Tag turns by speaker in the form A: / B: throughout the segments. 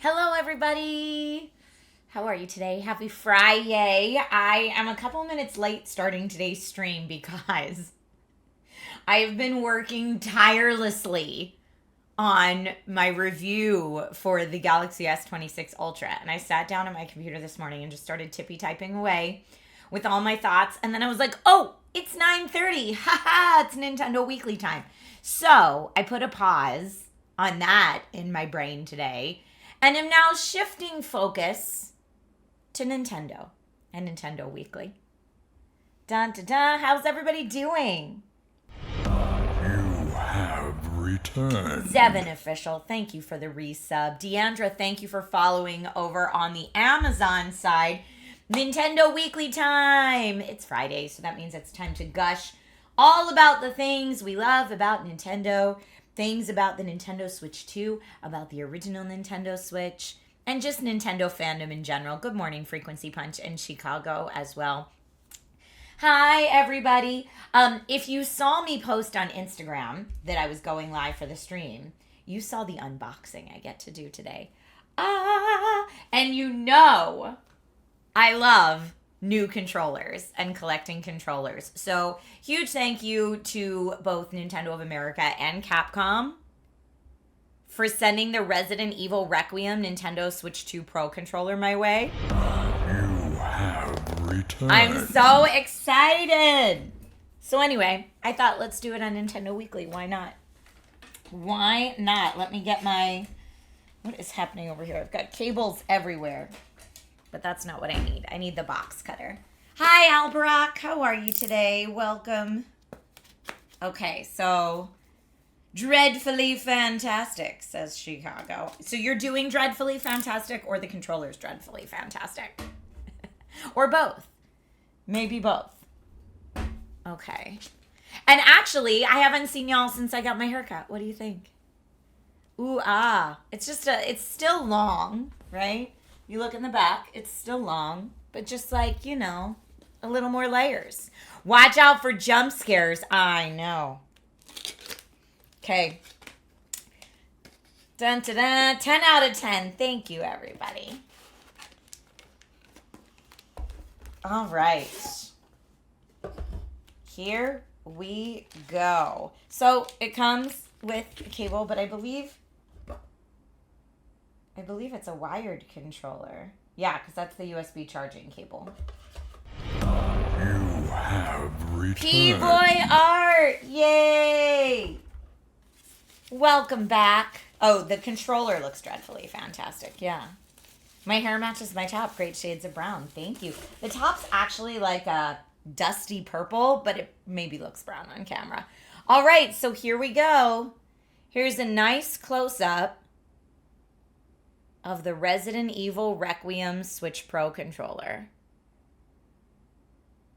A: Hello, everybody. How are you today? Happy Friday. I am a couple minutes late starting today's stream because I have been working tirelessly on my review for the Galaxy S26 Ultra. And I sat down at my computer this morning and just started tippy typing away with all my thoughts. And then I was like, oh, it's 9:30. Haha, it's Nintendo Weekly time. So I put a pause on that in my brain today and am now shifting focus to Nintendo and Nintendo Weekly. Dun dun dun. How's everybody doing?
B: You have returned.
A: Zevin Official, thank you for the resub. Deandra, thank you for following over on the Amazon side. Nintendo Weekly time. It's Friday, so that means it's time to gush all about the things we love about Nintendo. Things about the Nintendo Switch 2, about the original Nintendo Switch, and just Nintendo fandom in general. Good morning, Frequency Punch in Chicago as well. Hi, everybody. If you saw me post on Instagram that I was going live for the stream, you saw the unboxing I get to do today. And you know I love new controllers and collecting controllers. So huge thank you to both Nintendo of America and Capcom for sending the Resident Evil Requiem Nintendo Switch 2 Pro controller my way.
B: You have returned.
A: I'm so excited. So anyway, I thought let's do it on Nintendo Weekly. Why not? Why not? Let me get my... What is happening over here? I've got cables everywhere. But that's not what I need. I need the box cutter. Hi, Albarack. How are you today? Welcome. Okay, so dreadfully fantastic, says Chicago. So you're doing dreadfully fantastic or the controller's dreadfully fantastic? Or both. Maybe both. Okay. And actually, I haven't seen y'all since I got my haircut. What do you think? Ooh, It's just it's still long, right? You look in the back, it's still long, but just like, you know, a little more layers. Watch out for jump scares. I know. Okay. Dun, dun, dun. 10 out of 10. Thank you, everybody. All right. Here we go. So it comes with a cable, but I believe it's a wired controller. Yeah, because that's the USB charging cable.
B: You have returned.
A: P-Boy Art! Yay! Welcome back. Oh, the controller looks dreadfully fantastic. Yeah. My hair matches my top. Great shades of brown. Thank you. The top's actually like a dusty purple, but it maybe looks brown on camera. All right, so here we go. Here's a nice close-up of the Resident Evil Requiem Switch Pro controller.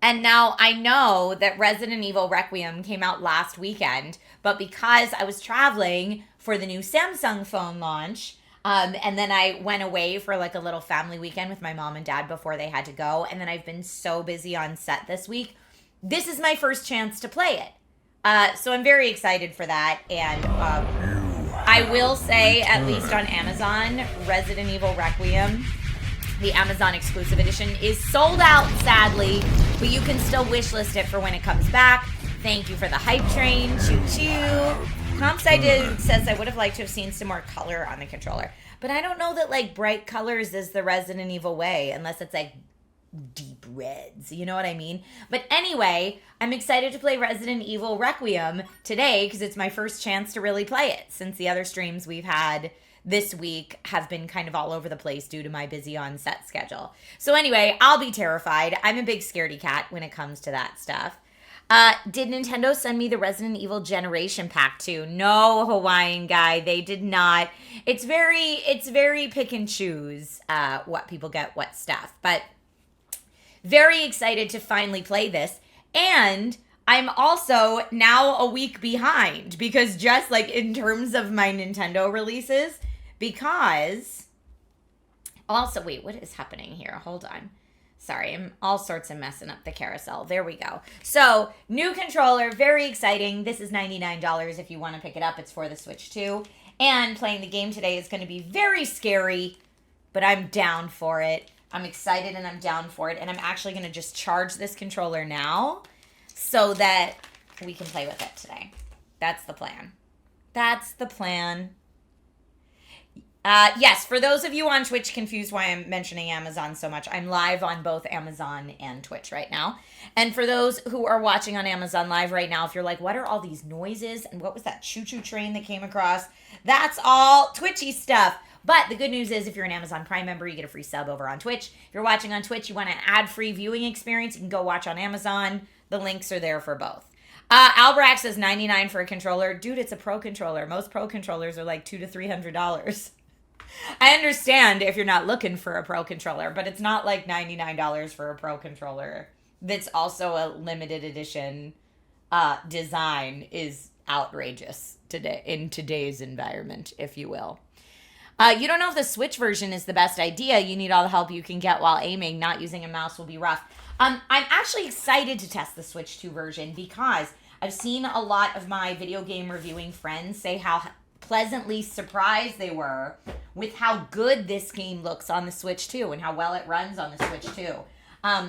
A: And now I know that Resident Evil Requiem came out last weekend, but because I was traveling for the new Samsung phone launch, and then I went away for like a little family weekend with my mom and dad before they had to go, and then I've been so busy on set this week. This is my first chance to play it. So I'm very excited for that, and I will say, at least on Amazon, Resident Evil Requiem, the Amazon exclusive edition, is sold out, sadly, but you can still wishlist it for when it comes back. Thank you for the hype train. Choo-choo. Comps I did says I would have liked to have seen some more color on the controller. But I don't know that, like, bright colors is the Resident Evil way, unless it's, like, deep reds. You know what I mean? But anyway, I'm excited to play Resident Evil Requiem today because it's my first chance to really play it since the other streams we've had this week have been kind of all over the place due to my busy on-set schedule. So anyway, I'll be terrified. I'm a big scaredy cat when it comes to that stuff. Did Nintendo send me the Resident Evil Generation Pack too? No, Hawaiian guy, they did not. It's very pick and choose what people get, what stuff. But very excited to finally play this. And I'm also now a week behind because just like in terms of my Nintendo releases, because also, wait, what is happening here? Hold on. Sorry, I'm all sorts of messing up the carousel. There we go. So, new controller, very exciting. This is $99 if you want to pick it up. It's for the Switch 2. And playing the game today is going to be very scary, but I'm down for it. I'm excited and I'm down for it. And I'm actually going to just charge this controller now so that we can play with it today. That's the plan. That's the plan. Yes, for those of you on Twitch confused why I'm mentioning Amazon so much, I'm live on both Amazon and Twitch right now. And for those who are watching on Amazon Live right now, if you're like, what are all these noises? And what was that choo-choo train that came across? That's all Twitchy stuff. But the good news is if you're an Amazon Prime member, you get a free sub over on Twitch. If you're watching on Twitch, you want an ad-free viewing experience, you can go watch on Amazon. The links are there for both. Albrax says $99 for a controller. Dude, it's a pro controller. Most pro controllers are like $200 to $300. I understand if you're not looking for a pro controller, but it's not like $99 for a pro controller. That's also a limited edition design is outrageous today in today's environment, if you will. You don't know if the Switch version is the best idea. You need all the help you can get while aiming. Not using a mouse will be rough. I'm actually excited to test the Switch 2 version because I've seen a lot of my video game reviewing friends say how pleasantly surprised they were with how good this game looks on the Switch 2 and how well it runs on the Switch 2.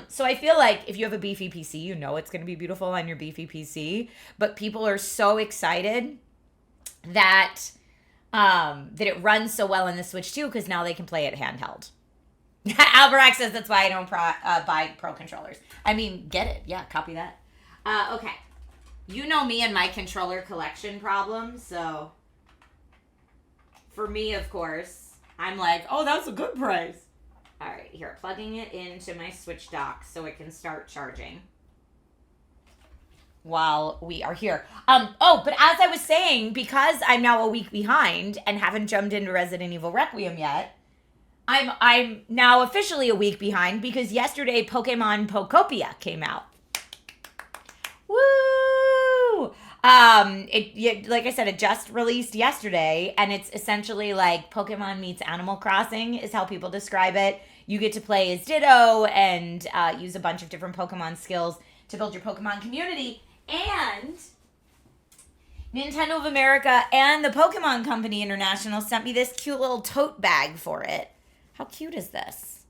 A: So I feel like if you have a beefy PC, you know it's going to be beautiful on your beefy PC. But people are so excited that it runs so well on the Switch 2 because now they can play it handheld. Alberax says that's why I don't buy pro controllers. I mean, get it. Yeah, copy that. Okay. You know me and my controller collection problems, so for me, of course, I'm like, oh, that's a good price. All right, here, plugging it into my Switch dock so it can start charging while we are here. But as I was saying, because I'm now a week behind and haven't jumped into Resident Evil Requiem yet, I'm now officially a week behind because yesterday Pokemon Pokopia came out. Woo! Like I said, it just released yesterday, and it's essentially like Pokemon meets Animal Crossing is how people describe it. You get to play as Ditto and use a bunch of different Pokemon skills to build your Pokemon community. And Nintendo of America and the Pokemon Company International sent me this cute little tote bag for it. How cute is this?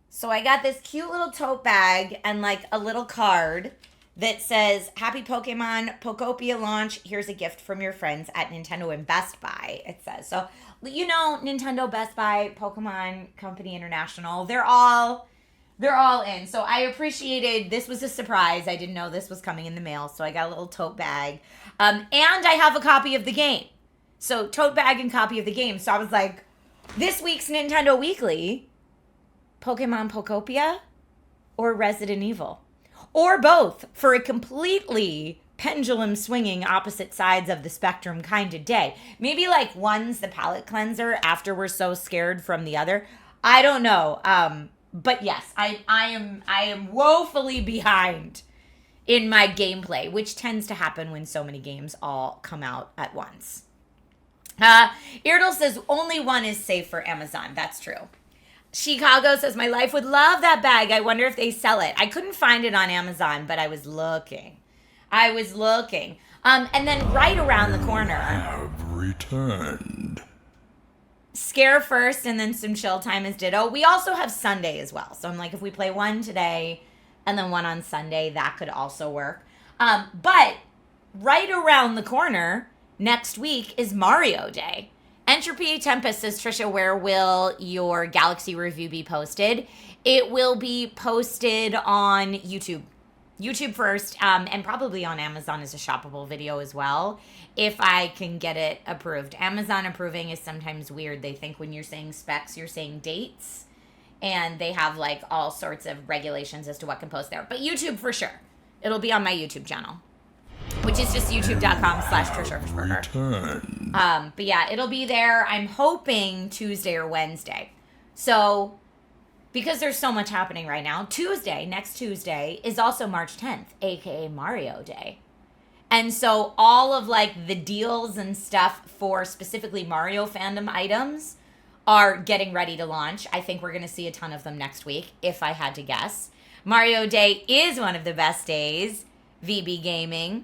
A: So I got this cute little tote bag and like a little card that says, Happy Pokemon Pokopia launch. Here's a gift from your friends at Nintendo and Best Buy, it says. So, you know, Nintendo, Best Buy, Pokemon Company International, they're all in. So I appreciated, this was a surprise. I didn't know this was coming in the mail. So I got a little tote bag. And I have a copy of the game. So tote bag and copy of the game. So I was like, this week's Nintendo Weekly, Pokemon Pokopia or Resident Evil? Or both for a completely pendulum swinging opposite sides of the spectrum kind of day. Maybe like one's the palate cleanser after we're so scared from the other. I don't know. But yes, I am woefully behind in my gameplay, which tends to happen when so many games all come out at once. Irdle says only one is safe for Amazon. That's true. Chicago says, my life would love that bag. I wonder if they sell it. I couldn't find it on Amazon, but I was looking. And then right around the corner.
B: Have returned.
A: Scare first and then some chill time is Ditto. We also have Sunday as well. So I'm like, if we play one today and then one on Sunday, that could also work. But right around the corner next week is Mario Day. Entropy Tempest says, Trisha, where will your Galaxy review be posted? It will be posted on YouTube. YouTube first, and probably on Amazon as a shoppable video as well, if I can get it approved. Amazon approving is sometimes weird. They think when you're saying specs, you're saying dates, and they have like all sorts of regulations as to what can post there. But YouTube for sure. It'll be on my YouTube channel, which is just youtube.com/Trisha Hershberger. But yeah, it'll be there. I'm hoping Tuesday or Wednesday. So because there's so much happening right now, next Tuesday, is also March 10th, aka Mario Day. And so all of like the deals and stuff for specifically Mario fandom items are getting ready to launch. I think we're going to see a ton of them next week, if I had to guess. Mario Day is one of the best days. VB Gaming.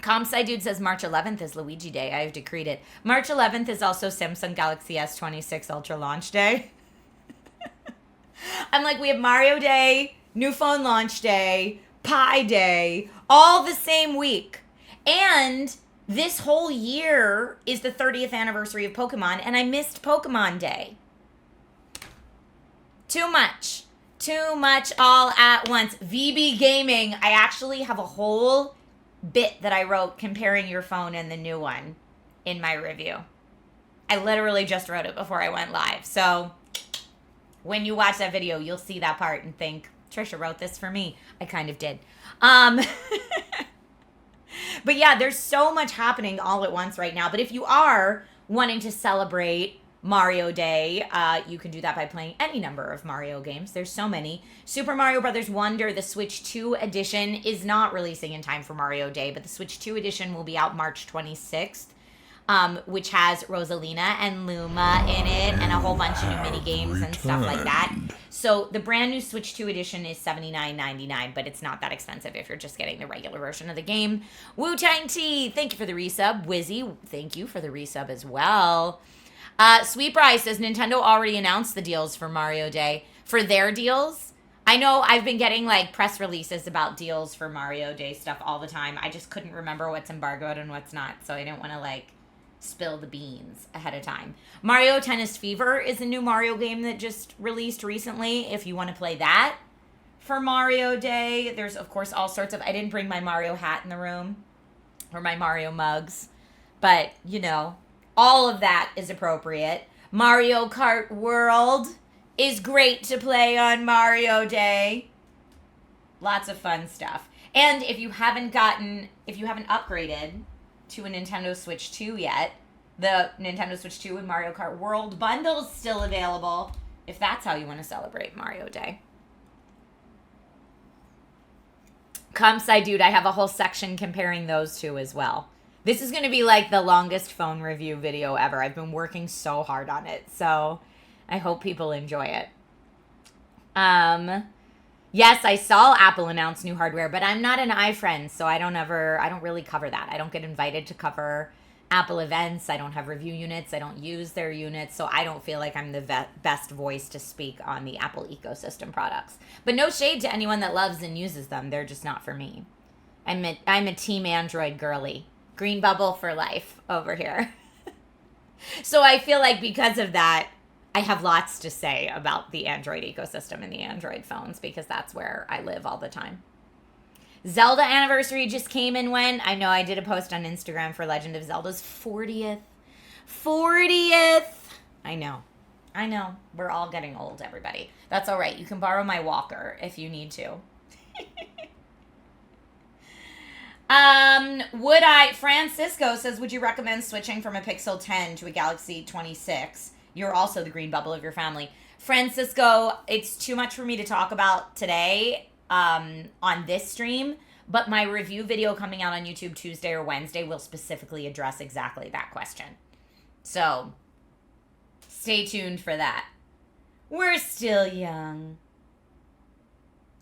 A: Comsci Dude says March 11th is Luigi Day. I have decreed it. March 11th is also Samsung Galaxy S26 Ultra launch day. I'm like, we have Mario Day, new phone launch day, Pi Day, all the same week. And this whole year is the 30th anniversary of Pokemon, and I missed Pokemon Day. Too much all at once. VB Gaming, I actually have a whole bit that I wrote comparing your phone and the new one in my review. I literally just wrote it before I went live. So when you watch that video, you'll see that part and think, Trisha wrote this for me. I kind of did. But yeah, there's so much happening all at once right now. But if you are wanting to celebrate Mario Day, you can do that by playing any number of Mario games. There's so many. Super Mario Bros. Wonder, the Switch 2 edition, is not releasing in time for Mario Day, but the Switch 2 edition will be out March 26th, which has Rosalina and Luma in it and a whole bunch of new mini games and stuff like that. So the brand new Switch 2 edition is $79.99, but it's not that expensive if you're just getting the regular version of the game. Wu-Tang Tea, thank you for the resub. Wizzy, thank you for the resub as well. Sweet Bry says Nintendo already announced the deals for Mario Day. For their deals, I know I've been getting like press releases about deals for Mario Day stuff all the time. I just couldn't remember what's embargoed and what's not, so I didn't want to like spill the beans ahead of time. Mario Tennis Fever is a new Mario game that just released recently. If you want to play that for Mario Day, there's of course all sorts of. I didn't bring my Mario hat in the room or my Mario mugs, but you know. All of that is appropriate. Mario Kart World is great to play on Mario Day. Lots of fun stuff. And if you haven't upgraded to a Nintendo Switch 2 yet, the Nintendo Switch 2 and Mario Kart World bundle's still available if that's how you want to celebrate Mario Day. Comsci Dude, I have a whole section comparing those two as well. This is going to be like the longest phone review video ever. I've been working so hard on it, so I hope people enjoy it. Yes, I saw Apple announce new hardware, but I'm not an iFriend, so I don't really cover that. I don't get invited to cover Apple events. I don't have review units. I don't use their units, so I don't feel like I'm the best voice to speak on the Apple ecosystem products. But no shade to anyone that loves and uses them. They're just not for me. I'm a Team Android girly. Green bubble for life over here. So I feel like because of that, I have lots to say about the Android ecosystem and the Android phones because that's where I live all the time. Zelda anniversary just came and went. I know I did a post on Instagram for Legend of Zelda's 40th. 40th! I know. We're all getting old, everybody. That's all right. You can borrow my walker if you need to. Francisco says, would you recommend switching from a Pixel 10 to a Galaxy 26? You're also the green bubble of your family. Francisco, it's too much for me to talk about today on this stream, but my review video coming out on YouTube Tuesday or Wednesday will specifically address exactly that question. So, stay tuned for that. We're still young.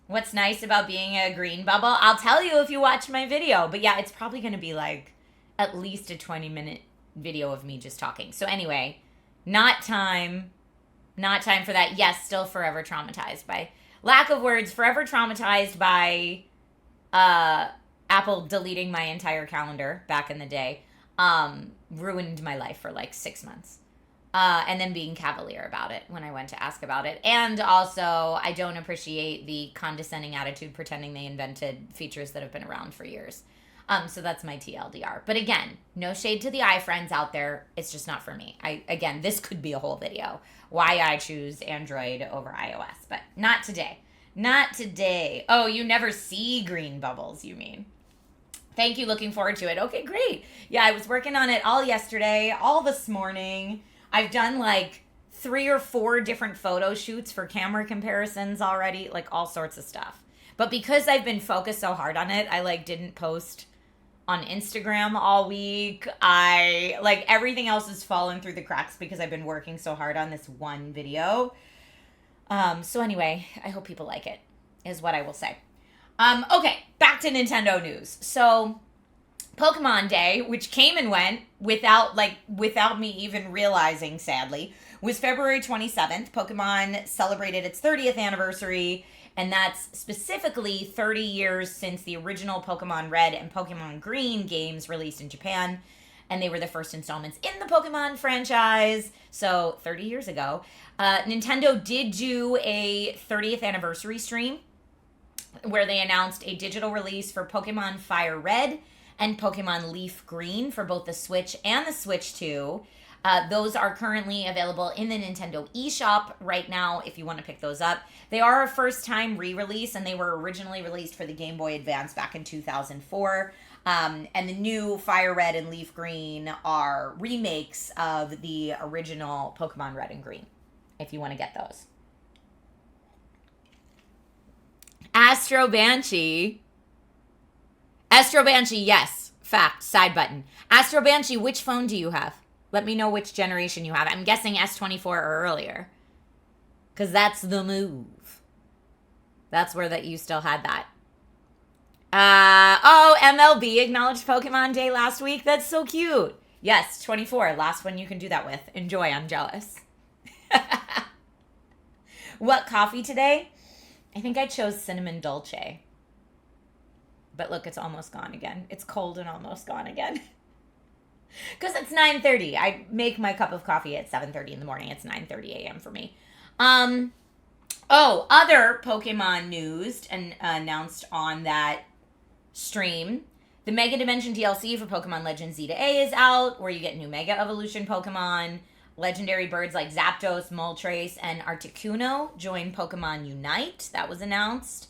A: What's nice about being a green bubble? I'll tell you if you watch my video. But yeah, it's probably going to be like at least a 20-minute video of me just talking. So anyway, not time for that. Yes, still forever traumatized by lack of words, forever traumatized by Apple deleting my entire calendar back in the day. Ruined my life for like 6 months. And then being cavalier about it when I went to ask about it. And also, I don't appreciate the condescending attitude pretending they invented features that have been around for years. So that's my TLDR. But again, no shade to the iFriends out there. It's just not for me. Again, this could be a whole video. Why I choose Android over iOS. But not today. Not today. Oh, you never see green bubbles, you mean? Thank you. Looking forward to it. Okay, great. Yeah, I was working on it all yesterday, all this morning. I've done like 3 or 4 different photo shoots for camera comparisons already, like all sorts of stuff. But because I've been focused so hard on it, I like didn't post on Instagram all week. Everything else has fallen through the cracks because I've been working so hard on this one video. So anyway, I hope people like it, is what I will say. Okay, back to Nintendo news. So Pokemon Day, which came and went without me even realizing, sadly, was February 27th. Pokemon celebrated its 30th anniversary, and that's specifically 30 years since the original Pokemon Red and Pokemon Green games released in Japan. And they were the first installments in the Pokemon franchise, so 30 years ago. Nintendo did do a 30th anniversary stream where they announced a digital release for Pokemon Fire Red and Pokemon Leaf Green for both the Switch and the Switch 2. Those are currently available in the Nintendo eShop right now if you want to pick those up. They are a first-time re-release, and they were originally released for the Game Boy Advance back in 2004. And the new Fire Red and Leaf Green are remakes of the original Pokemon Red and Green, if you want to get those. Astro Banshee, yes. Fact, side button. Astro Banshee, which phone do you have? Let me know which generation you have. I'm guessing S24 or earlier. Because that's the move. That's where that you still had that. MLB acknowledged Pokemon Day last week. That's so cute. Yes, 24. Last one you can do that with. Enjoy. I'm jealous. What coffee today? I think I chose cinnamon dolce. But look, it's almost gone again. It's cold and almost gone again. Because it's 9:30. I make my cup of coffee at 7:30 in the morning. It's 9:30 a.m. for me. Other Pokemon news and announced on that stream. The Mega Dimension DLC for Pokemon Legends Z to A is out, where you get new Mega Evolution Pokemon. Legendary birds like Zapdos, Moltres, and Articuno join Pokemon Unite. That was announced.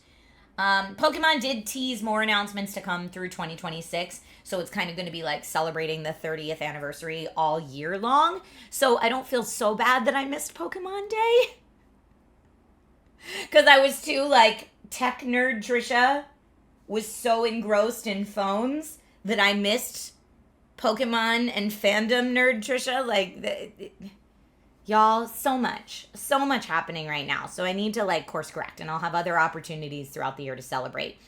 A: Pokemon did tease more announcements to come through 2026, so it's kind of going to be like celebrating the 30th anniversary all year long. So I don't feel so bad that I missed Pokemon Day. Because I was too, tech nerd Trisha was so engrossed in phones that I missed Pokemon and fandom nerd Trisha. Y'all, so much happening right now. So I need to, course correct, and I'll have other opportunities throughout the year to celebrate.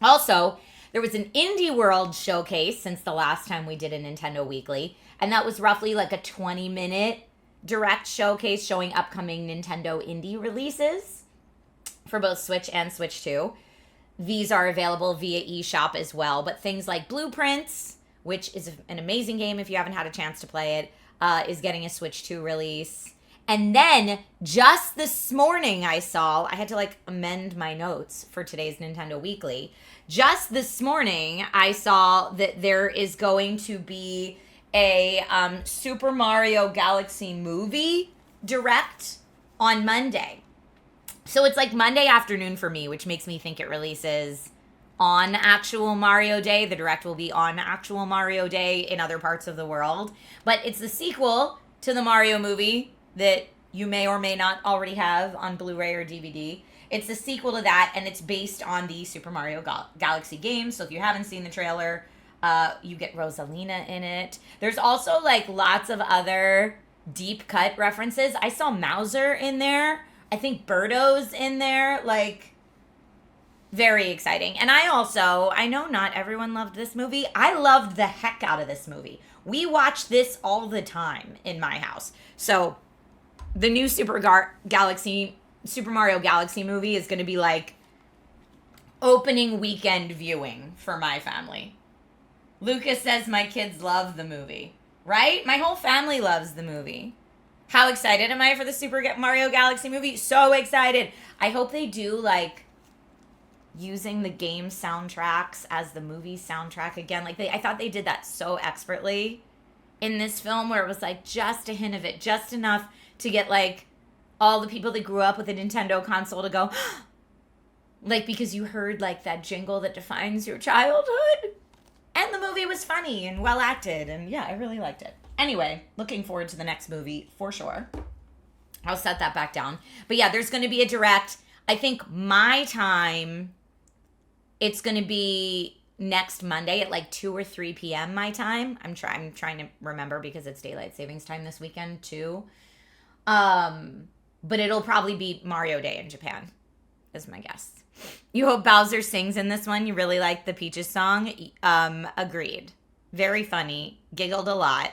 A: Also, there was an Indie World showcase since the last time we did a Nintendo Weekly, and that was roughly a 20-minute direct showcase showing upcoming Nintendo indie releases for both Switch and Switch 2. These are available via eShop as well, but things like Blueprints, which is an amazing game if you haven't had a chance to play it, is getting a Switch 2 release. And then just this morning I had to amend my notes for today's Nintendo Weekly. Just this morning I saw that there is going to be a Super Mario Galaxy movie direct on Monday. So it's Monday afternoon for me, which makes me think it releases on actual Mario Day. The direct will be on actual Mario Day in other parts of the world. But it's the sequel to the Mario movie that you may or may not already have on Blu-ray or DVD. It's the sequel to that, and it's based on the Super Mario Galaxy game. So if you haven't seen the trailer, you get Rosalina in it. There's also lots of other deep cut references. I saw Mauser in there. I think Birdo's in there. Very exciting. And I know not everyone loved this movie. I loved the heck out of this movie. We watch this all the time in my house. So the new Super Mario Galaxy movie is going to be opening weekend viewing for my family. Lucas says my kids love the movie, right? My whole family loves the movie. How excited am I for the Super Mario Galaxy movie? So excited. I hope they do using the game soundtracks as the movie soundtrack again. I thought they did that so expertly in this film, where it was just a hint of it, just enough to get all the people that grew up with a Nintendo console to go because you heard that jingle that defines your childhood. And the movie was funny and well acted, and yeah, I really liked it. Anyway, looking forward to the next movie for sure. I'll set that back down. But yeah, there's going to be a direct. I think my time, it's going to be next Monday at 2 or 3 p.m. my time. I'm trying to remember because it's daylight savings time this weekend too. But it'll probably be Mario Day in Japan. is my guess. You hope Bowser sings in this one. You really like the Peaches song. Agreed. Very funny. Giggled a lot.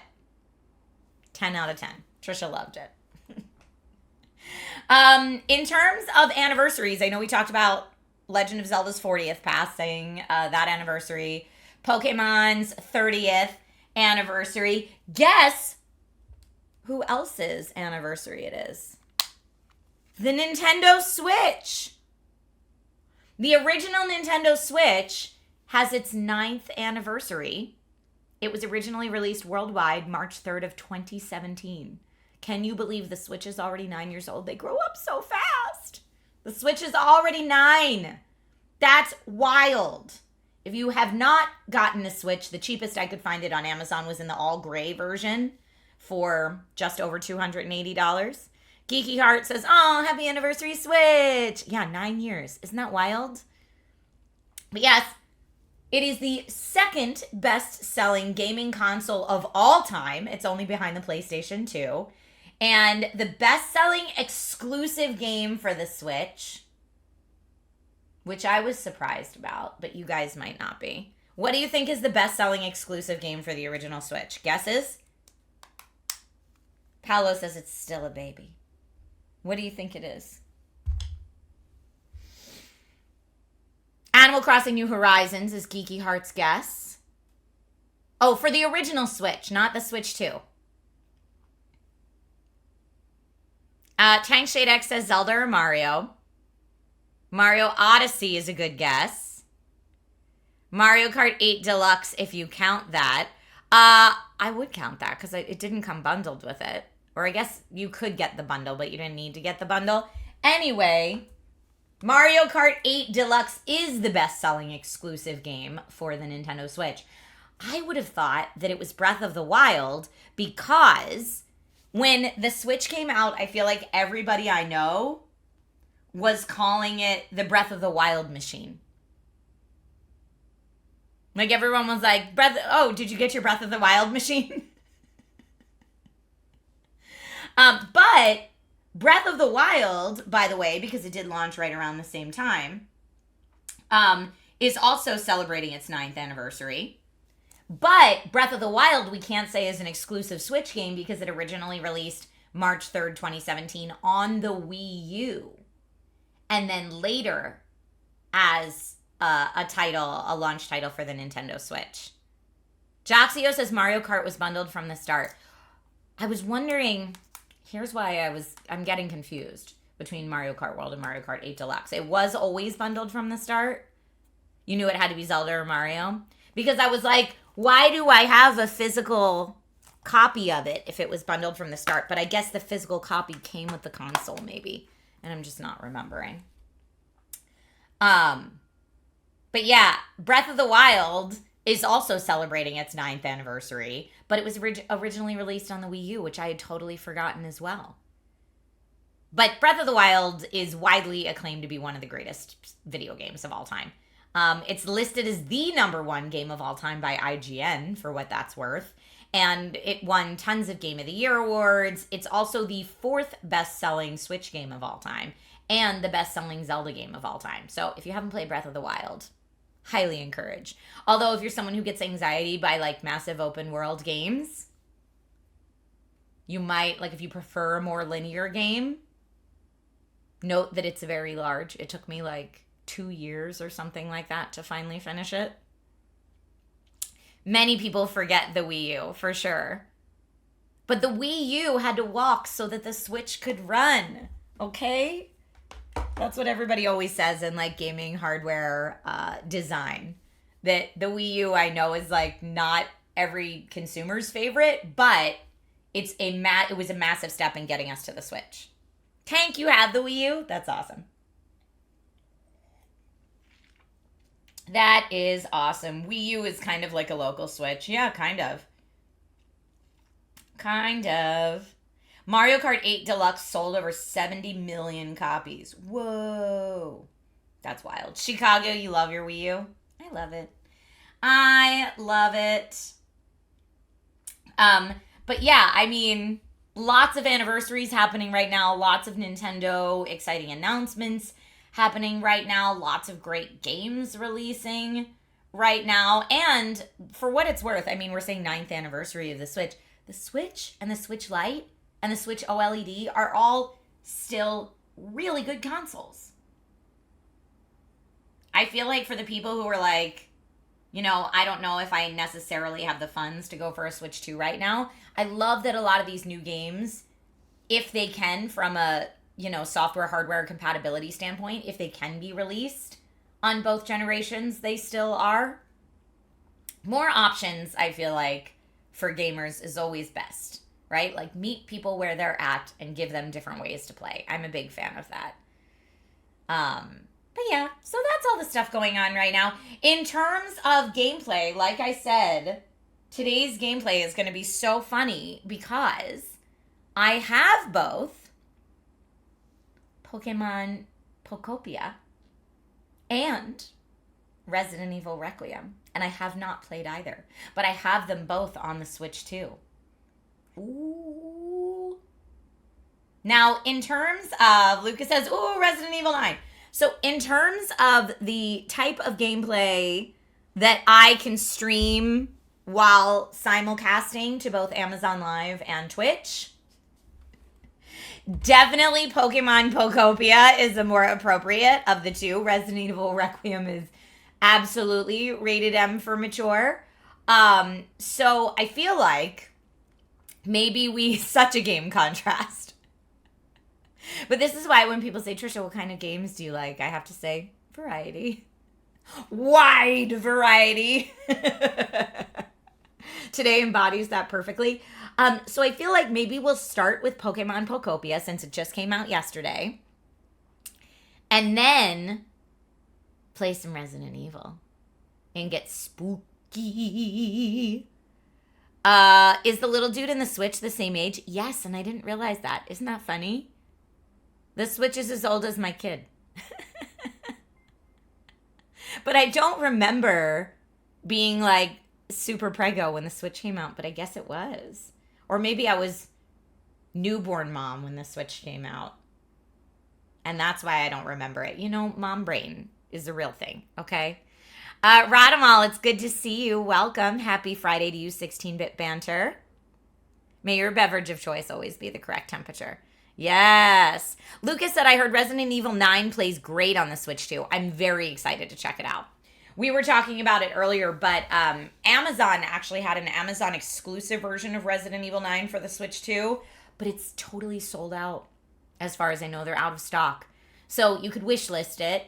A: 10 out of 10. Trisha loved it. In terms of anniversaries, I know we talked about Legend of Zelda's 40th passing, that anniversary. Pokemon's 30th anniversary. Guess who else's anniversary it is? The Nintendo Switch. The original Nintendo Switch has its 9th anniversary. It was originally released worldwide March 3rd of 2017. Can you believe the Switch is already 9 years old? They grow up so fast. The Switch is already 9. That's wild. If you have not gotten a Switch, the cheapest I could find it on Amazon was in the all gray version for just over $280. Geeky Heart says, oh, happy anniversary Switch. Yeah, 9 years. Isn't that wild? But yes, it is the second best-selling gaming console of all time. It's only behind the PlayStation 2. And the best-selling exclusive game for the Switch, which I was surprised about, but you guys might not be. What do you think is the best-selling exclusive game for the original Switch? Guesses? Paolo says it's still a baby. What do you think it is? Animal Crossing New Horizons is Geeky Heart's guess. Oh, for the original Switch, not the Switch 2. Tank Shade X says Zelda or Mario. Mario Odyssey is a good guess. Mario Kart 8 Deluxe, if you count that. I would count that because it didn't come bundled with it. Or I guess you could get the bundle, but you didn't need to get the bundle. Anyway, Mario Kart 8 Deluxe is the best-selling exclusive game for the Nintendo Switch. I would have thought that it was Breath of the Wild because when the Switch came out, I feel like everybody I know was calling it the Breath of the Wild machine. Like everyone was like, did you get your Breath of the Wild machine? But Breath of the Wild, by the way, because it did launch right around the same time, is also celebrating its 9th anniversary. But Breath of the Wild, we can't say is an exclusive Switch game because it originally released March 3rd, 2017 on the Wii U. And then later as a launch title for the Nintendo Switch. Joxio says Mario Kart was bundled from the start. I was wondering, here's why I'm getting confused between Mario Kart World and Mario Kart 8 Deluxe. It was always bundled from the start. You knew it had to be Zelda or Mario. Because I was like, why do I have a physical copy of it if it was bundled from the start? But I guess the physical copy came with the console maybe. And I'm just not remembering. But yeah, Breath of the Wild is also celebrating its 9th anniversary, but it was originally released on the Wii U, which I had totally forgotten as well. But Breath of the Wild is widely acclaimed to be one of the greatest video games of all time. It's listed as the #1 game of all time by IGN, for what that's worth. And it won tons of Game of the Year awards. It's also the 4th best-selling Switch game of all time and the best-selling Zelda game of all time. So if you haven't played Breath of the Wild, highly encourage. Although if you're someone who gets anxiety by like massive open world games, you might, like if you prefer a more linear game, note that it's very large. It took me like 2 years or something like that to finally finish it. Many people forget the Wii U, for sure. But the Wii U had to walk so that the Switch could run, okay? That's what everybody always says in like gaming hardware design. That the Wii U, I know, is like not every consumer's favorite, but it was a massive step in getting us to the Switch. Tank, you have the Wii U? That's awesome. That is awesome. Wii U is kind of like a local Switch. Yeah, kind of. Kind of. Mario Kart 8 Deluxe sold over 70 million copies. Whoa. That's wild. Chicago, you love your Wii U? I love it. I love it. But yeah, I mean, lots of anniversaries happening right now. Lots of Nintendo exciting announcements happening right now. Lots of great games releasing right now. And for what it's worth, I mean, we're saying 9th anniversary of the Switch. The Switch and the Switch Lite and the Switch OLED are all still really good consoles. I feel like for the people who are like, you know, I don't know if I necessarily have the funds to go for a Switch 2 right now. I love that a lot of these new games, if they can, from a, you know, software, hardware compatibility standpoint, if they can be released on both generations, they still are. More options, I feel like, for gamers is always best, right? Like, meet people where they're at and give them different ways to play. I'm a big fan of that. But yeah, so that's all the stuff going on right now. In terms of gameplay, like I said, today's gameplay is going to be so funny because I have both Pokemon Pokopia and Resident Evil Requiem, and I have not played either, but I have them both on the Switch too. Ooh. Now, in terms of, Lucas says, ooh, Resident Evil 9. So in terms of the type of gameplay that I can stream while simulcasting to both Amazon Live and Twitch, definitely Pokemon Pokopia is the more appropriate of the two. Resident Evil Requiem is absolutely rated M for mature. So I feel like maybe we such a game contrast. But this is why when people say, Trisha, what kind of games do you like? I have to say, variety. Wide variety. Today embodies that perfectly. So I feel like maybe we'll start with Pokemon Pokopia since it just came out yesterday. And then play some Resident Evil and get spooky. Is the little dude in the Switch the same age? Yes, and I didn't realize that. Isn't that funny? The Switch is as old as my kid. But I don't remember being like super preggo when the Switch came out, but I guess it was. Or maybe I was newborn mom when the Switch came out. And that's why I don't remember it. You know, mom brain is a real thing, okay? Radamal, it's good to see you. Welcome. Happy Friday to you, 16-bit banter. May your beverage of choice always be the correct temperature. Yes. Lucas said, I heard Resident Evil 9 plays great on the Switch too. I'm very excited to check it out. We were talking about it earlier, but Amazon actually had an Amazon exclusive version of Resident Evil 9 for the Switch too, but it's totally sold out. As far as I know, they're out of stock. So you could wish list it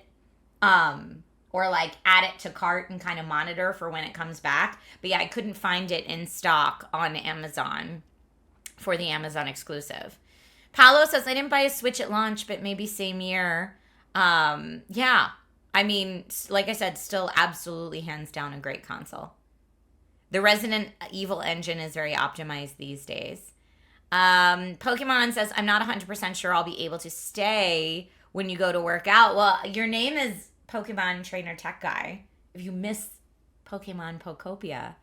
A: or like add it to cart and kind of monitor for when it comes back. But yeah, I couldn't find it in stock on Amazon for the Amazon exclusive. Paolo says, I didn't buy a Switch at launch, but maybe same year. Yeah. I mean, like I said, still absolutely hands down a great console. The Resident Evil engine is very optimized these days. Pokemon says, I'm not 100% sure I'll be able to stay when you go to work out. Well, your name is Pokemon Trainer Tech Guy. If you miss Pokemon Pokopia,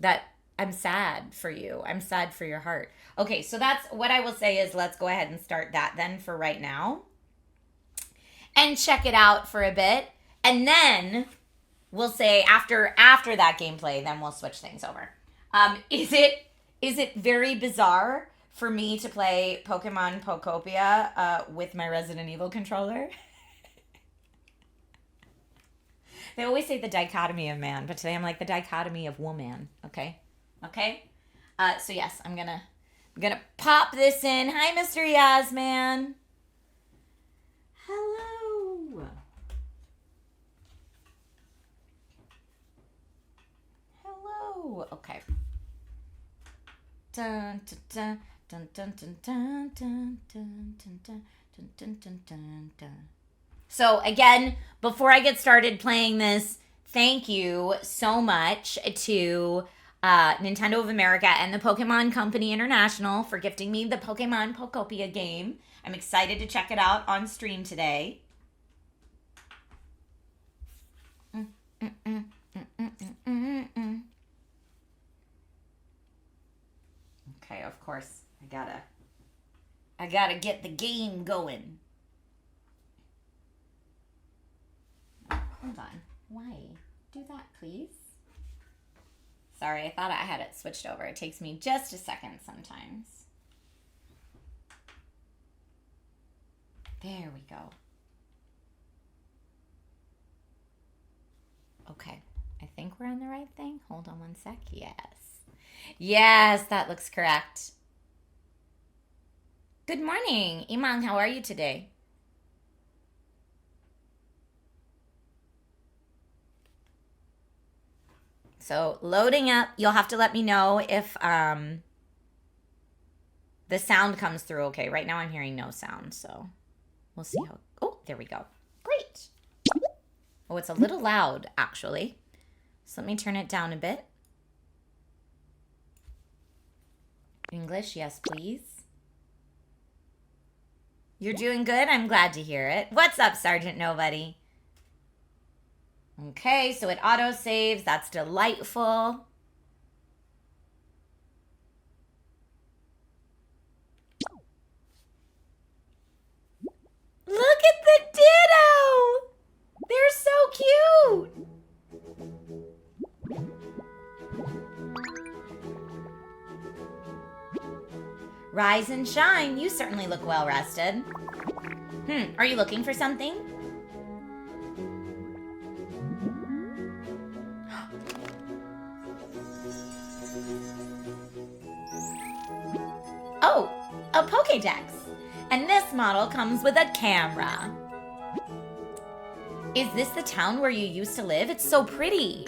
A: that I'm sad for you. I'm sad for your heart. Okay, so that's what I will say is let's go ahead and start that then for right now. And check it out for a bit. And then we'll say after that gameplay, then we'll switch things over. Is it very bizarre for me to play Pokemon Pokopia with my Resident Evil controller? They always say the dichotomy of man, but today I'm like the dichotomy of woman. Okay? So yes, I'm gonna pop this in. Hi, Mr. Yasman. Hello. Okay. Dun dun dun dun dun dun dun dun dun dun dun dun dun dun dun. So again, before I get started playing this, thank you so much to Nintendo of America and the Pokemon Company International for gifting me the Pokemon Pokopia game. I'm excited to check it out on stream today. Okay, of course, I gotta get the game going. Hold on. Why? Do that, please. Sorry, I thought I had it switched over. It takes me just a second sometimes. There we go. Okay. I think we're on the right thing. Hold on one sec. Yes. Yes, that looks correct. Good morning. Imang, how are you today? So loading up. You'll have to let me know if the sound comes through okay. Right now I'm hearing no sound, so we'll see how. Oh, there we go. Great. Oh, it's a little loud, actually. So let me turn it down a bit. English, yes, please. You're doing good? I'm glad to hear it. What's up, Sergeant Nobody? Okay, so it auto-saves. That's delightful. Look at the ditto! They're so cute! Rise and shine. You certainly look well rested. Are you looking for something? Oh, a Pokédex. And this model comes with a camera. Is this the town where you used to live? It's so pretty.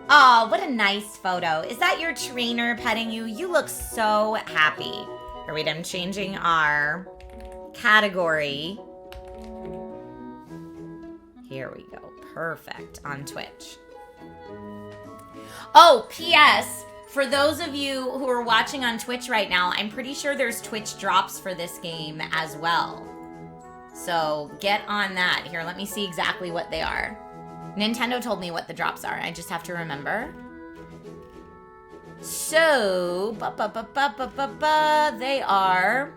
A: Oh, what a nice photo. Is that your trainer petting you? You look so happy. All right, I'm changing our category. Here we go. Perfect. On Twitch. Oh, P.S. For those of you who are watching on Twitch right now, I'm pretty sure there's Twitch drops for this game as well. So get on that. Here, let me see exactly what they are. Nintendo told me what the drops are. I just have to remember. So, they are...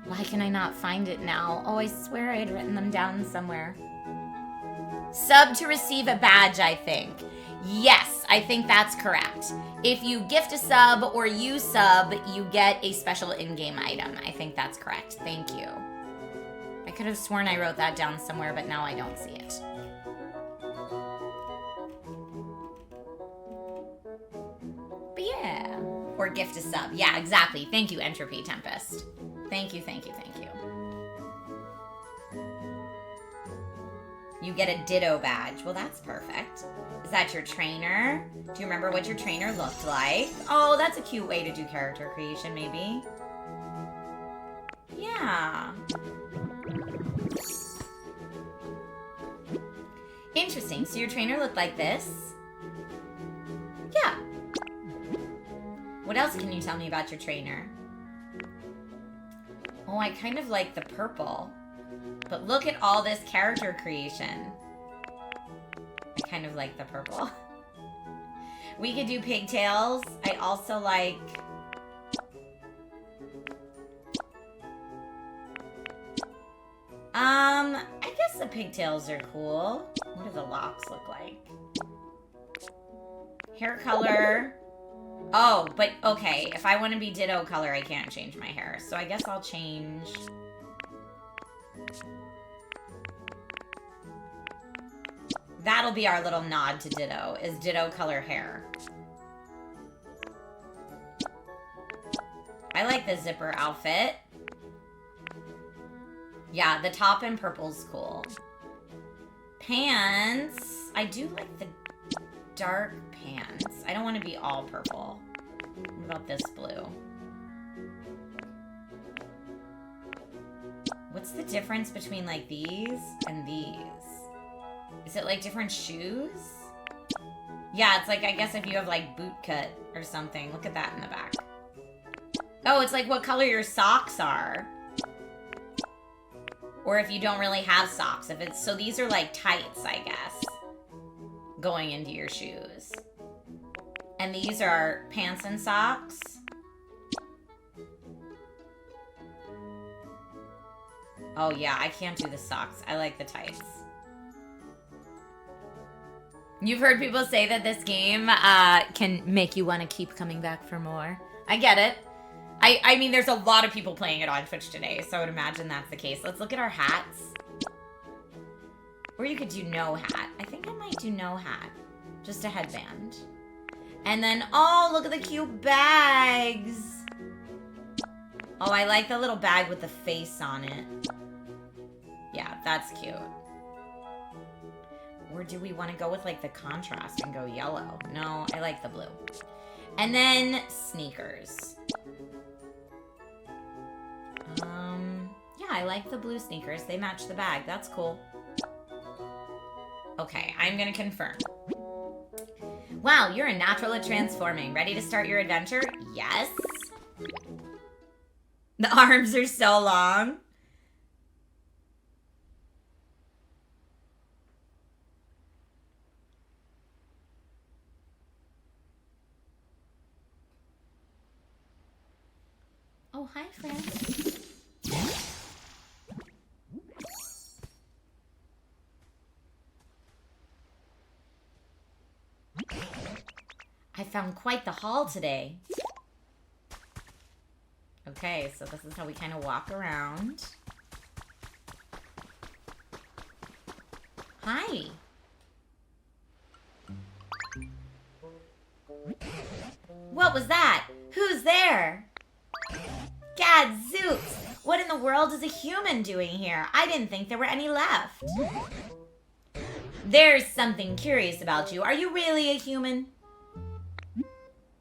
A: Why can I not find it now? Oh, I swear I had written them down somewhere. Sub to receive a badge, I think. Yes, I think that's correct. If you gift a sub or you sub, you get a special in-game item. I think that's correct. Thank you. I could have sworn I wrote that down somewhere, but now I don't see it. But yeah. Or gift a sub. Yeah, exactly. Thank you, Entropy Tempest. Thank you, thank you, thank you. You get a Ditto badge. Well, that's perfect. Is that your trainer? Do you remember what your trainer looked like? Oh, that's a cute way to do character creation, maybe. Yeah. Interesting. So your trainer looked like this? Yeah. What else can you tell me about your trainer? Oh, I kind of like the purple. But look at all this character creation. I kind of like the purple. We could do pigtails. I also like... I guess the pigtails are cool. What do the locks look like? Hair color. Oh, but okay. If I want to be Ditto color, I can't change my hair. So I guess I'll change... That'll be our little nod to Ditto, is Ditto color hair. I like the zipper outfit. Yeah, the top in purple's cool. Pants. I do like the dark pants. I don't want to be all purple. What about this blue? What's the difference between like these and these? Is it like different shoes? Yeah, it's like, I guess if you have like boot cut or something. Look at that in the back. Oh, it's like what color your socks are. Or if you don't really have socks. If it's, so these are like tights, I guess. Going into your shoes. And these are pants and socks. Oh yeah, I can't do the socks. I like the tights. You've heard people say that this game can make you want to keep coming back for more. I get it. I mean, there's a lot of people playing it on Twitch today, so I would imagine that's the case. Let's look at our hats. Or you could do no hat. I think I might do no hat. Just a headband. And then, oh, look at the cute bags. Oh, I like the little bag with the face on it. Yeah, that's cute. Or do we want to go with, like, the contrast and go yellow? No, I like the blue. And then sneakers. Yeah, I like the blue sneakers. They match the bag. That's cool. Okay, I'm gonna confirm. Wow, you're a natural at transforming. Ready to start your adventure? Yes. The arms are so long. Oh, hi, friends. I found quite the haul today. Okay, so this is how we kind of walk around. Hi. What was that? Who's there? Gadzooks! What in the world is a human doing here? I didn't think there were any left. There's something curious about you. Are you really a human?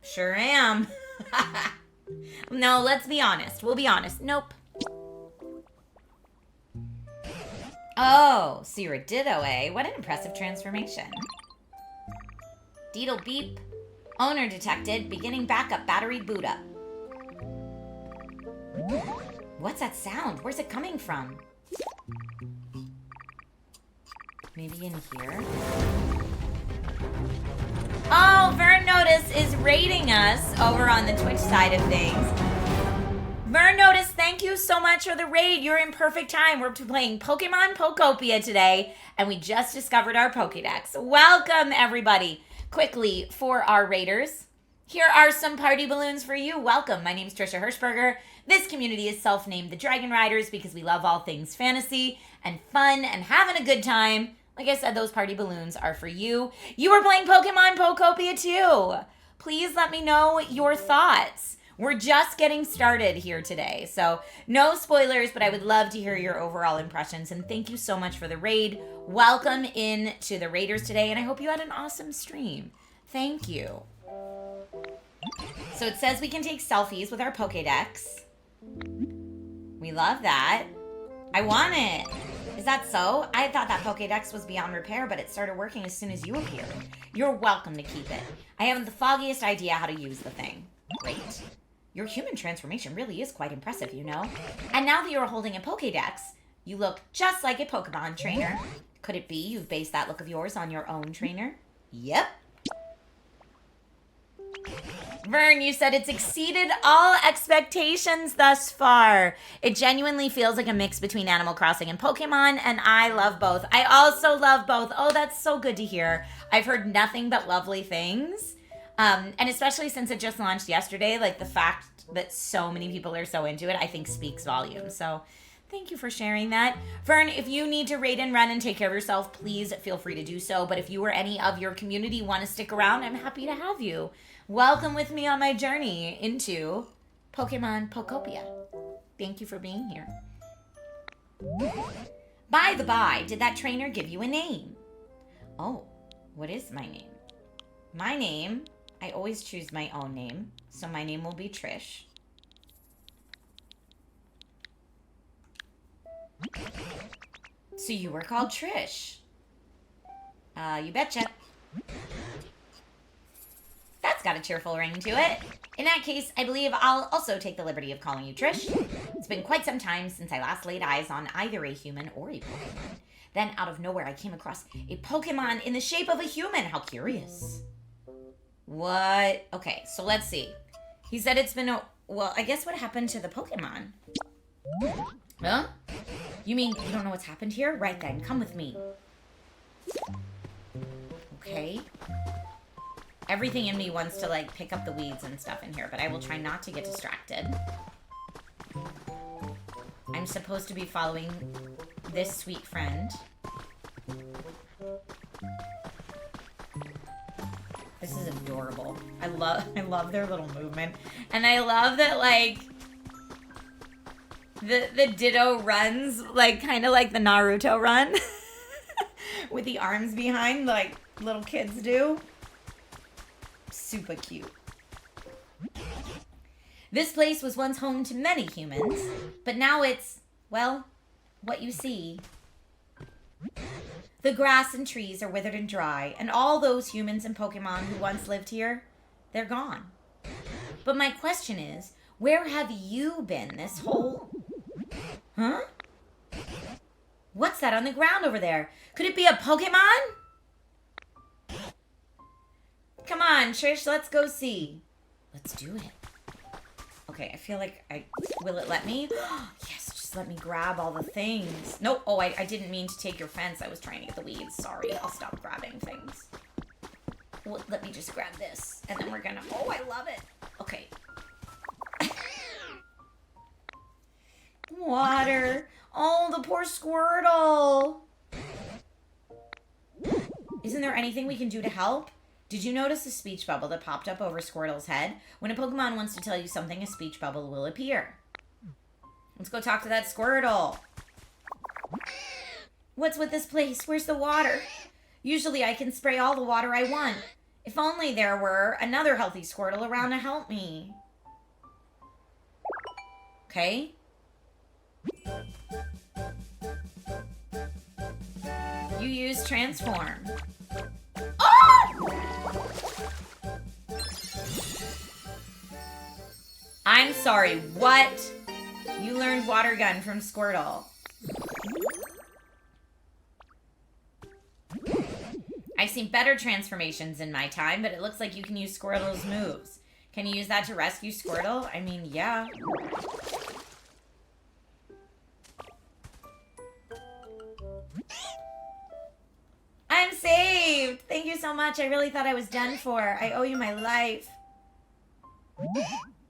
A: Sure am. No, let's be honest. We'll be honest. Nope. Oh, so you're a ditto, eh? What an impressive transformation. Deedle beep. Owner detected. Beginning backup. Battery boot up. What's that sound? Where's it coming from? Maybe in here? Oh, Vern Notice is raiding us over on the Twitch side of things. Vern Notice, thank you so much for the raid. You're in perfect time. We're playing Pokemon Pokopia today, and we just discovered our Pokédex. Welcome, everybody. Quickly, for our raiders, here are some party balloons for you. Welcome. My name's Trisha Hershberger. This community is self-named the Dragon Riders because we love all things fantasy and fun and having a good time. Like I said, those party balloons are for you. You are playing Pokemon Pokopia too. Please let me know your thoughts. We're just getting started here today, so no spoilers, but I would love to hear your overall impressions, and thank you so much for the raid. Welcome in to the Raiders today, and I hope you had an awesome stream. Thank you. So it says we can take selfies with our Pokédex. We love that. I want it. Is that so? I thought that Pokédex was beyond repair, but it started working as soon as you appeared. You're welcome to keep it. I haven't the foggiest idea how to use the thing. Great. Your human transformation really is quite impressive, you know? And now that you're holding a Pokédex, you look just like a Pokemon trainer. Could it be you've based that look of yours on your own trainer? Yep. Vern, you said it's exceeded all expectations thus far. It genuinely feels like a mix between Animal Crossing and Pokemon, and I love both. I also love both. Oh, that's so good to hear. I've heard nothing but lovely things. And especially since it just launched yesterday, like the fact that so many people are so into it, I think speaks volumes. So thank you for sharing that. Vern, if you need to raid and run and take care of yourself, please feel free to do so. But if you or any of your community want to stick around, I'm happy to have you. Welcome with me on my journey into Pokemon Pokopia. Thank you for being here. By the by, did that trainer give you a name? Oh, what is my name? My name, I always choose my own name, so my name will be Trish. So you were called Trish. You betcha. That's got a cheerful ring to it. In that case, I believe I'll also take the liberty of calling you Trish. It's been quite some time since I last laid eyes on either a human or a Pokemon. Then, out of nowhere, I came across a Pokemon in the shape of a human. How curious. What? Okay, so let's see. He said it's been a... Well, I guess what happened to the Pokemon? Huh? You mean you don't know what's happened here? Right then, come with me. Okay. Everything in me wants to, like, pick up the weeds and stuff in here, but I will try not to get distracted. I'm supposed to be following this sweet friend. This is adorable. I love their little movement. And I love that, like, the Ditto runs, like, kind of like the Naruto run. With the arms behind, like little kids do. Super cute. This place was once home to many humans, but now it's, well, what you see. The grass and trees are withered and dry, and all those humans and Pokemon who once lived here, they're gone. But my question is, where have you been this whole... Huh? What's that on the ground over there? Could it be a Pokemon? Come on, Trish, let's go see. Let's do it. Okay, I feel like will it let me? Yes, just let me grab all the things. Nope. Oh, I didn't mean to take your fence. I was trying to get the weeds. Sorry, I'll stop grabbing things. Well, let me just grab this. And then we're gonna... Oh, I love it. Okay. Water. Oh, the poor Squirtle. Isn't there anything we can do to help? Did you notice the speech bubble that popped up over Squirtle's head? When a Pokemon wants to tell you something, a speech bubble will appear. Let's go talk to that Squirtle. What's with this place? Where's the water? Usually I can spray all the water I want. If only there were another healthy Squirtle around to help me. Okay. You use transform. Oh! I'm sorry, what? You learned water gun from Squirtle. I've seen better transformations in my time, but it looks like you can use Squirtle's moves. Can you use that to rescue Squirtle? I mean, yeah. I'm saved! Thank you so much. I really thought I was done for. I owe you my life.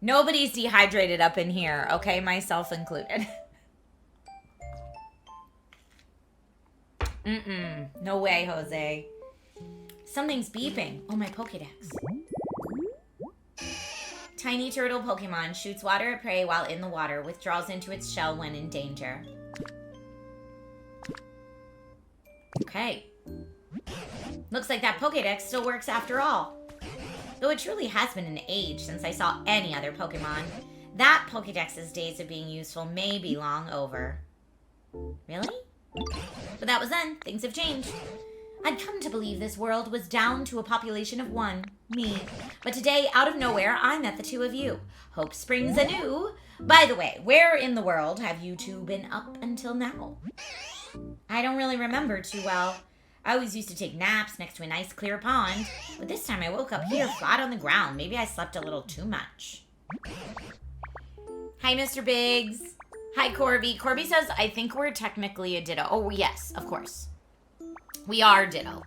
A: Nobody's dehydrated up in here, okay? Myself included. No way, Jose. Something's beeping. Oh, my Pokédex. Tiny turtle Pokemon shoots water at prey while in the water, withdraws into its shell when in danger. Okay. Looks like that Pokédex still works after all. Though it truly has been an age since I saw any other Pokemon, that Pokédex's days of being useful may be long over. Really? But that was then. Things have changed. I'd come to believe this world was down to a population of one, me. But today, out of nowhere, I met the two of you. Hope springs anew. By the way, where in the world have you two been up until now? I don't really remember too well. I always used to take naps next to a nice clear pond, but this time I woke up here flat on the ground. Maybe I slept a little too much. Hi, Mr. Biggs. Hi, Corby. Corby says, I think we're technically a Ditto. Oh, yes, of course. We are Ditto.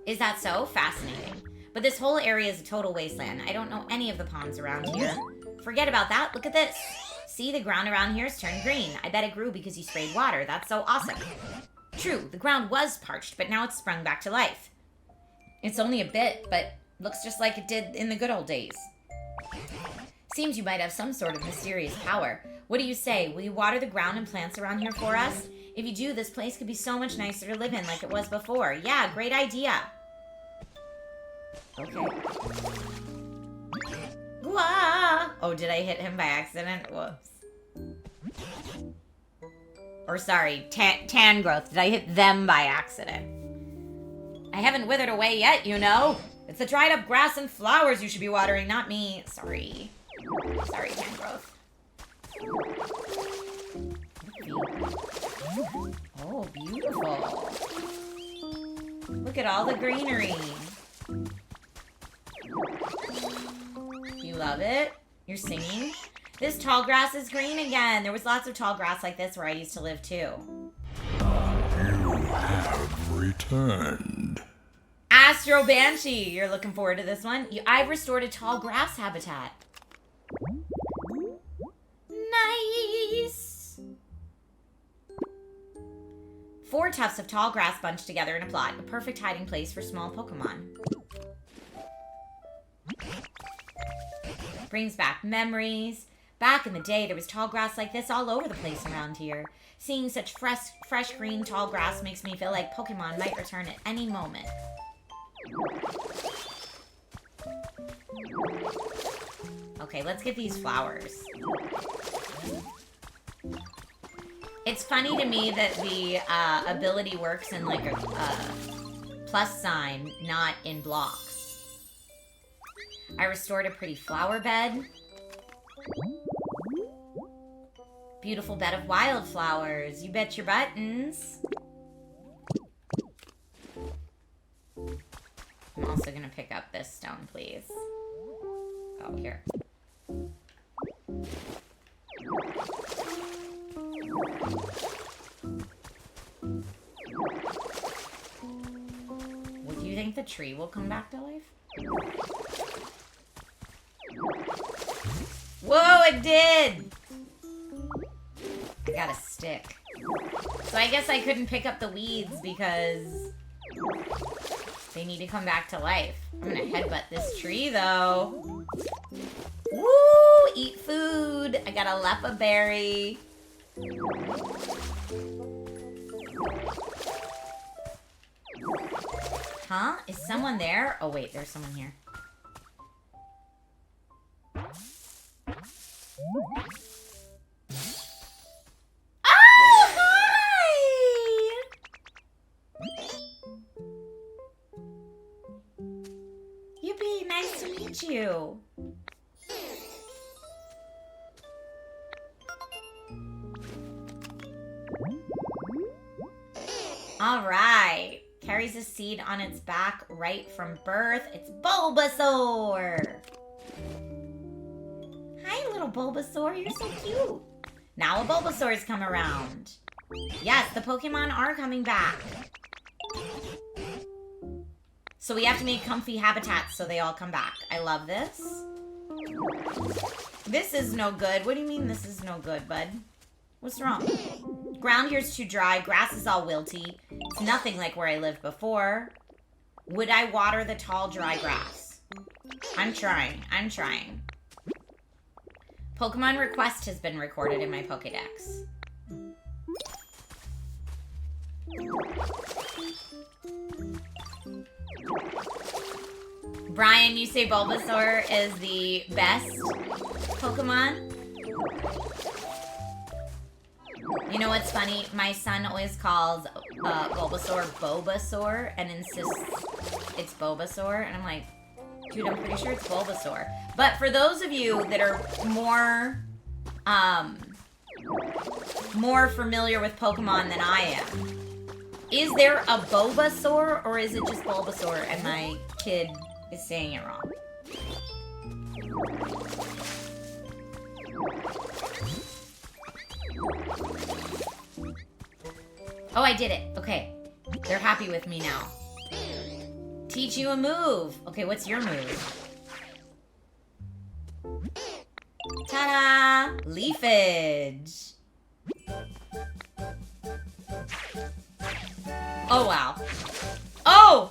A: Is that so? Fascinating. But this whole area is a total wasteland. I don't know any of the ponds around here. Forget about that. Look at this. See, the ground around here has turned green. I bet it grew because you sprayed water. That's so awesome. True, the ground was parched, but now it's sprung back to life. It's only a bit, but looks just like it did in the good old days. Seems you might have some sort of mysterious power. What do you say? Will you water the ground and plants around here for us? If you do, this place could be so much nicer to live in like it was before. Yeah, great idea. Okay. Wah! Oh, did I hit him by accident? Whoops. Or sorry, tan growth. Did I hit them by accident? I haven't withered away yet, you know. It's the dried up grass and flowers you should be watering, not me. Sorry. Sorry, tan growth. Oh, beautiful. Look at all the greenery. You love it? You're singing? This tall grass is green again. There was lots of tall grass like this where I used to live too.
B: You have returned.
A: Astro Banshee, you're looking forward to this one? I've restored a tall grass habitat. Nice. 4 tufts of tall grass bunched together in a plot. A perfect hiding place for small Pokemon. Brings back memories. Back in the day, there was tall grass like this all over the place around here. Seeing such fresh green tall grass makes me feel like Pokemon might return at any moment. Okay, let's get these flowers. It's funny to me that the ability works in like a plus sign, not in blocks. I restored a pretty flower bed. Beautiful bed of wildflowers. You bet your buttons. I'm also gonna pick up this stone, please. Oh, here. Well, do you think the tree will come back to life? Whoa, it did! I got a stick. So I guess I couldn't pick up the weeds because they need to come back to life. I'm gonna headbutt this tree, though. Woo! Eat food. I got a Leppa berry. Huh? Is someone there? Oh, wait. There's someone here. Oh, hi! Yippee, nice to meet you. All right. Carries a seed on its back right from birth. It's Bulbasaur. Hi, little Bulbasaur. You're so cute. Now a Bulbasaur's come around. Yes, the Pokemon are coming back. So we have to make comfy habitats so they all come back. I love this. This is no good. What do you mean this is no good, bud? What's wrong? Ground here's too dry. Grass is all wilty. It's nothing like where I lived before. Would I water the tall, dry grass? I'm trying. I'm trying. Pokemon request has been recorded in my Pokedex. Brian, you say Bulbasaur is the best Pokemon? You know what's funny? My son always calls Bulbasaur Bobasaur and insists it's Bulbasaur. And I'm like, dude, I'm pretty sure it's Bulbasaur. But for those of you that are more familiar with Pokemon than I am, is there a Bulbasaur or is it just Bulbasaur and my kid is saying it wrong? Oh, I did it. Okay. They're happy with me now. Teach you a move. Okay, what's your move? Ta-da! Leafage. Oh, wow. Oh!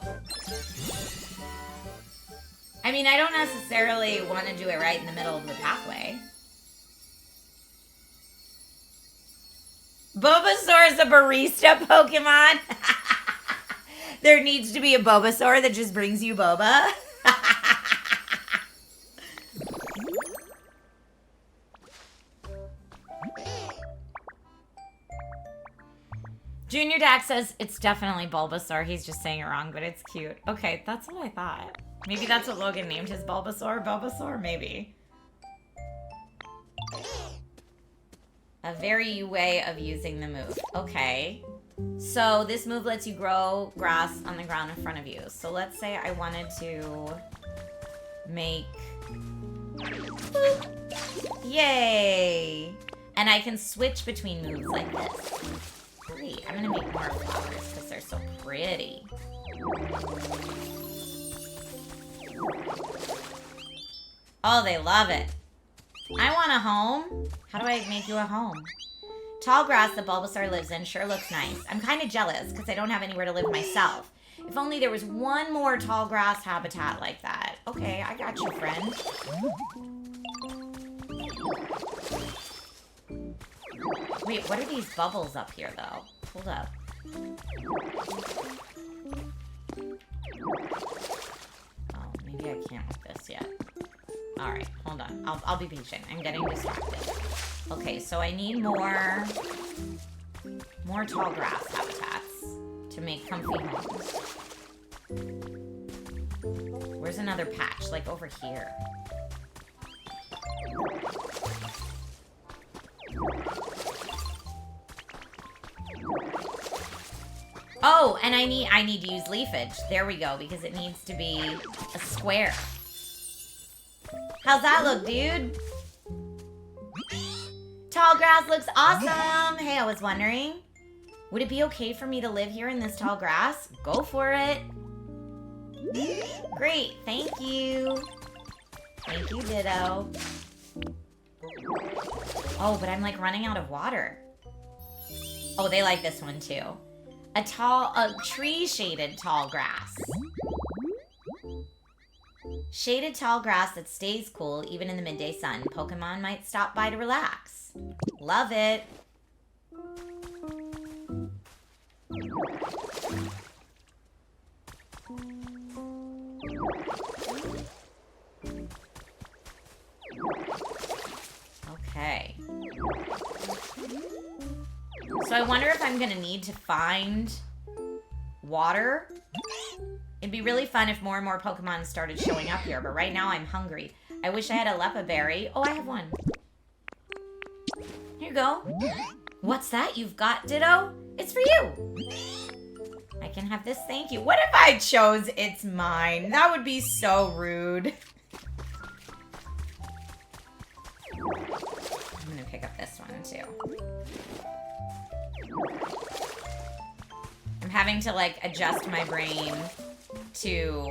A: I mean, I don't necessarily want to do it right in the middle of the pathway. Bulbasaur is a barista Pokemon. There needs to be a Bulbasaur that just brings you boba. Junior Dax says it's definitely Bulbasaur. He's just saying it wrong, but it's cute. Okay, that's what I thought. Maybe that's what Logan named his Bulbasaur. Bulbasaur, maybe. A very way of using the move. Okay. So this move lets you grow grass on the ground in front of you. So let's say I wanted to make Boop. Yay! And I can switch between moves like this. Great. I'm gonna make more flowers because they're so pretty. Oh, they love it. I want a home. How do I make you a home? Tall grass that Bulbasaur lives in sure looks nice. I'm kind of jealous because I don't have anywhere to live myself. If only there was one more tall grass habitat like that. Okay, I got you, friend. Wait, what are these bubbles up here, though? Hold up. Oh, maybe I can't with this yet. Alright, hold on. I'll be patient. I'm getting distracted. Okay, so I need more tall grass habitats to make comfy homes. Where's another patch? Like over here. Oh, and I need to use leafage. There we go, because it needs to be a square. How's that look, dude? Tall grass looks awesome. Hey, I was wondering, would it be okay for me to live here in this tall grass? Go for it. Great, thank you. Thank you, Ditto. Oh, but I'm like running out of water. Oh, they like this one too. A tree-shaded tall grass. Shaded tall grass that stays cool even in the midday sun. Pokemon might stop by to relax. Love it. Okay. So I wonder if I'm gonna need to find water. It'd be really fun if more and more Pokemon started showing up here, but right now I'm hungry. I wish I had a Lepa Berry. Oh, I have one. Here you go. What's that you've got, Ditto? It's for you. I can have this, thank you. What if I chose it's mine? That would be so rude. I'm gonna pick up this one too. I'm having to like adjust my brain to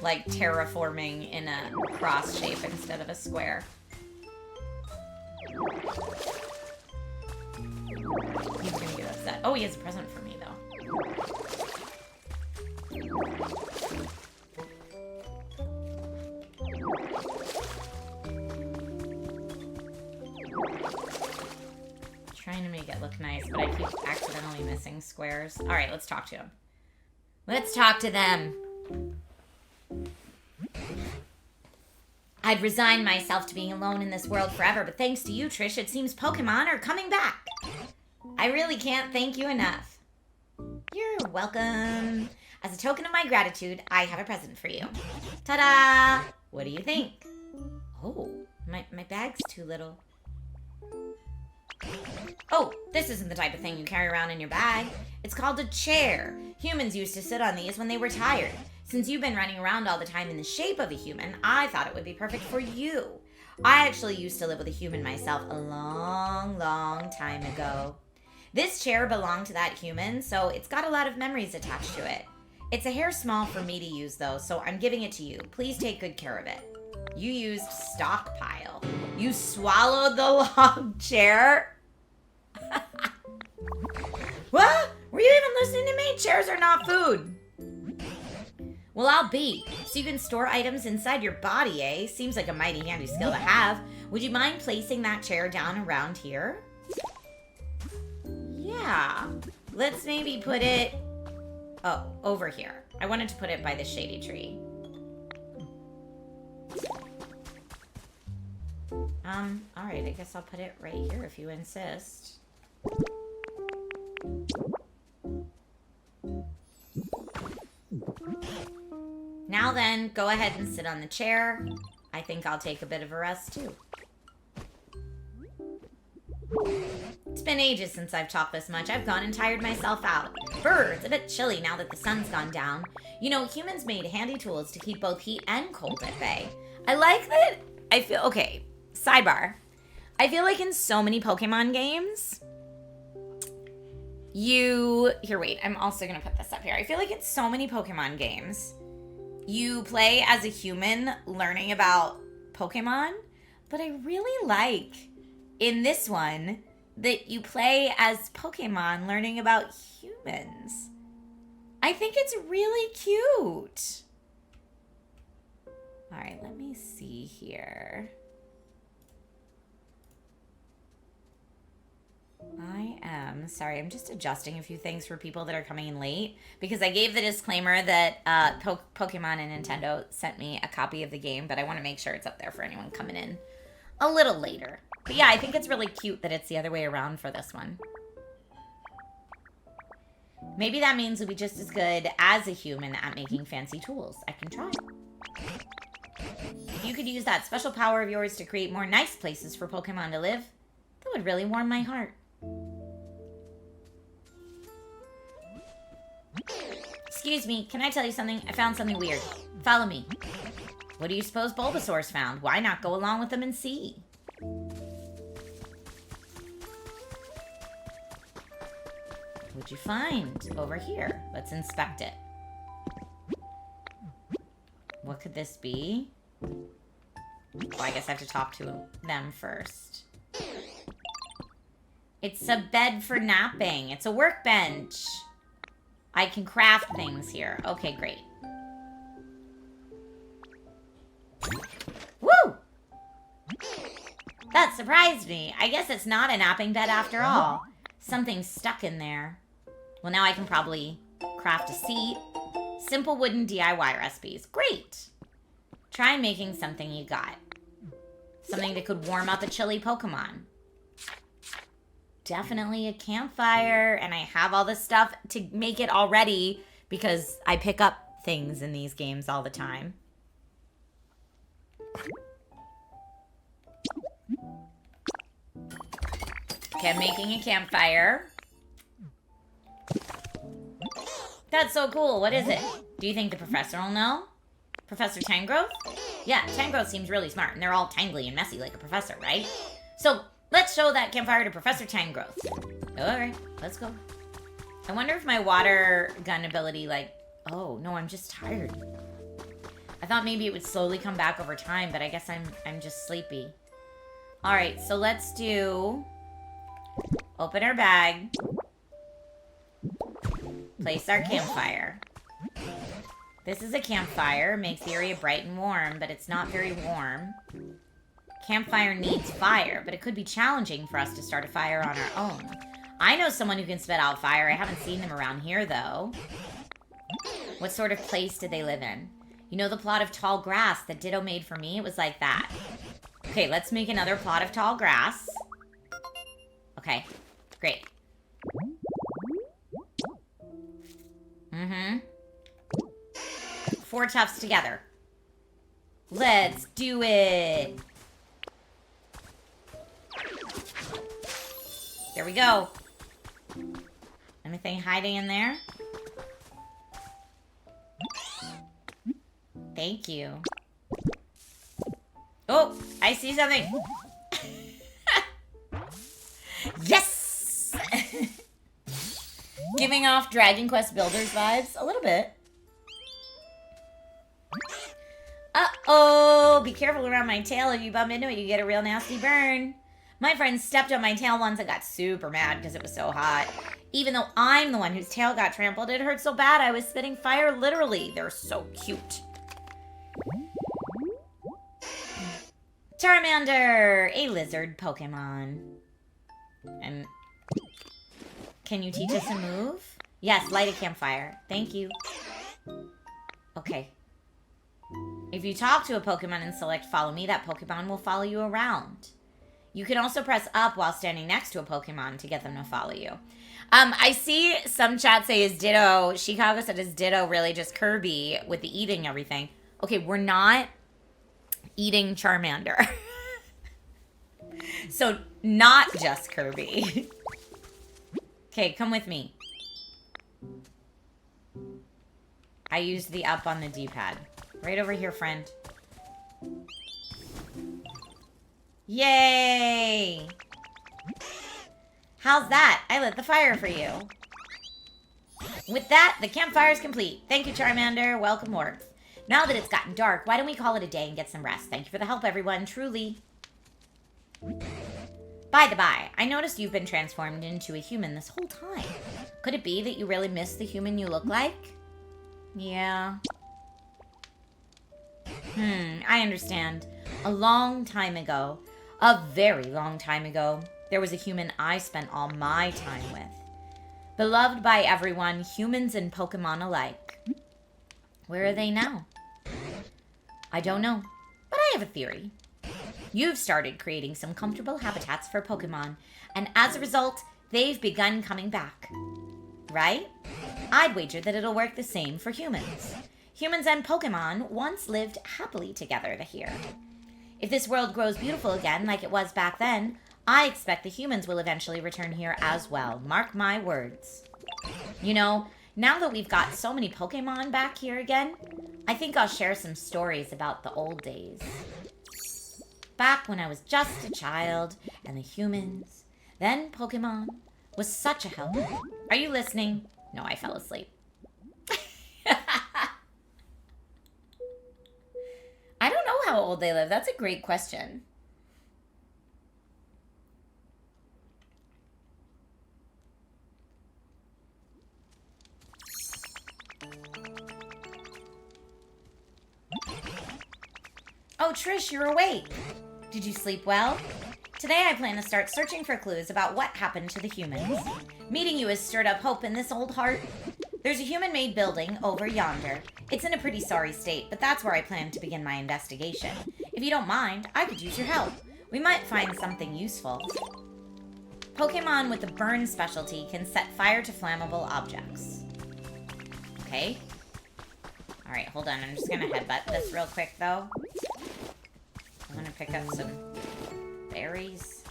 A: like terraforming in a cross shape instead of a square. He's gonna get upset. Oh, he has a present for me though. Trying to make it look nice, but I keep accidentally missing squares. All right, let's talk to him. Let's talk to them. I'd resigned myself to being alone in this world forever, but thanks to you, Trish, it seems Pokemon are coming back. I really can't thank you enough. You're welcome. As a token of my gratitude, I have a present for you. Ta-da! What do you think? Oh, my bag's too little. Oh, this isn't the type of thing you carry around in your bag. It's called a chair. Humans used to sit on these when they were tired. Since you've been running around all the time in the shape of a human, I thought it would be perfect for you. I actually used to live with a human myself a long, long time ago. This chair belonged to that human, so it's got a lot of memories attached to it. It's a hair small for me to use, though, so I'm giving it to you. Please take good care of it. You used stockpile. You swallowed the long chair? What? Were you even listening to me? Chairs are not food. Well, I'll be. So you can store items inside your body, eh? Seems like a mighty handy skill to have. Would you mind placing that chair down around here? Yeah. Let's maybe put it... Oh, over here. I wanted to put it by the shady tree. Alright, I guess I'll put it right here if you insist. Now then, go ahead and sit on the chair. I think I'll take a bit of a rest too. It's It's been ages since I've talked this much. I've gone and tired myself out. Brr, it's a bit chilly now that the sun's gone down. You know, humans made handy tools to keep both heat and cold at bay. I like that. I feel, okay, sidebar. I feel like in so many Pokemon games, here, wait, I'm also going to put this up here. I feel like in so many Pokemon games, you play as a human learning about Pokemon, but I really like in this one that you play as Pokemon learning about humans. I think it's really cute. All right, let me see here. Sorry, I'm just adjusting a few things for people that are coming in late because I gave the disclaimer that Pokemon and Nintendo sent me a copy of the game, but I want to make sure it's up there for anyone coming in a little later. But yeah, I think it's really cute that it's the other way around for this one. Maybe that means we'll be just as good as a human at making fancy tools. I can try. If you could use that special power of yours to create more nice places for Pokemon to live, that would really warm my heart. Excuse me, can I tell you something? I found something weird. Follow me. What do you suppose Bulbasaur's found? Why not go along with them and see? What'd you find over here? Let's inspect it. What could this be? Well, I guess I have to talk to them first. It's a bed for napping. It's a workbench. I can craft things here. Okay, great. Woo! That surprised me. I guess it's not a napping bed after all. Something's stuck in there. Well, now I can probably craft a seat. Simple wooden DIY recipes. Great. Try making something you got. Something that could warm up a chilly Pokemon. Definitely a campfire, and I have all this stuff to make it already because I pick up things in these games all the time. Okay, I'm making a campfire. That's so cool. What is it? Do you think the professor will know? Professor Tangrowth? Yeah, Tangrowth seems really smart, and they're all tangly and messy like a professor, right? So, let's show that campfire to Professor Tangrowth. Alright, let's go. I wonder if my water gun ability, like... Oh, no, I'm just tired. I thought maybe it would slowly come back over time, but I guess I'm just sleepy. Alright, so let's do... Open our bag. Place our campfire. This is a campfire. Makes the area bright and warm, but it's not very warm. Campfire needs fire, but it could be challenging for us to start a fire on our own. I know someone who can spit out fire. I haven't seen them around here, though. What sort of place did they live in? You know the plot of tall grass that Ditto made for me? It was like that. Okay, let's make another plot of tall grass. Okay, great. Mm-hmm. 4 tufts together. Let's do it. There we go. Anything hiding in there? Thank you. Oh, I see something. Yes! Giving off Dragon Quest Builders vibes a little bit. Uh-oh! Be careful around my tail. If you bump into it, you get a real nasty burn. My friend stepped on my tail once and got super mad because it was so hot. Even though I'm the one whose tail got trampled, it hurt so bad I was spitting fire literally. They're so cute. Charmander! A lizard Pokemon. And can you teach us a move? Yes, light a campfire. Thank you. Okay. If you talk to a Pokemon and select follow me, that Pokemon will follow you around. You can also press up while standing next to a Pokemon to get them to follow you. I see some chat say is Ditto. Chicago said is Ditto really just Kirby with the eating everything. Okay, we're not eating Charmander. So Not just Kirby. Okay, come with me. I used the up on the D-pad. Right over here, friend. Yay! How's that? I lit the fire for you. With that, the campfire is complete. Thank you, Charmander. Welcome, warmth. Now that it's gotten dark, why don't we call it a day and get some rest? Thank you for the help, everyone. Truly. By the by, I noticed you've been transformed into a human this whole time. Could it be that you really miss the human you look like? Yeah. I understand. A long time ago, a very long time ago, there was a human I spent all my time with. Beloved by everyone, humans and Pokemon alike. Where are they now? I don't know, but I have a theory. You've started creating some comfortable habitats for Pokemon, and as a result, they've begun coming back. Right? I'd wager that it'll work the same for humans. Humans and Pokemon once lived happily together here. If this world grows beautiful again like it was back then, I expect the humans will eventually return here as well. Mark my words. You know, now that we've got so many Pokemon back here again, I think I'll share some stories about the old days. Back when I was just a child, and the humans, then Pokemon, was such a help. Are you listening? No, I fell asleep. I don't know how old they live. That's a great question. Oh, Trish, you're awake. Did you sleep well? Today I plan to start searching for clues about what happened to the humans. Meeting you has stirred up hope in this old heart. There's a human-made building over yonder. It's in a pretty sorry state, but that's where I plan to begin my investigation. If you don't mind, I could use your help. We might find something useful. Pokemon with the burn specialty can set fire to flammable objects. Okay. Alright, hold on. I'm just gonna headbutt this real quick, though. I'm gonna pick up some berries.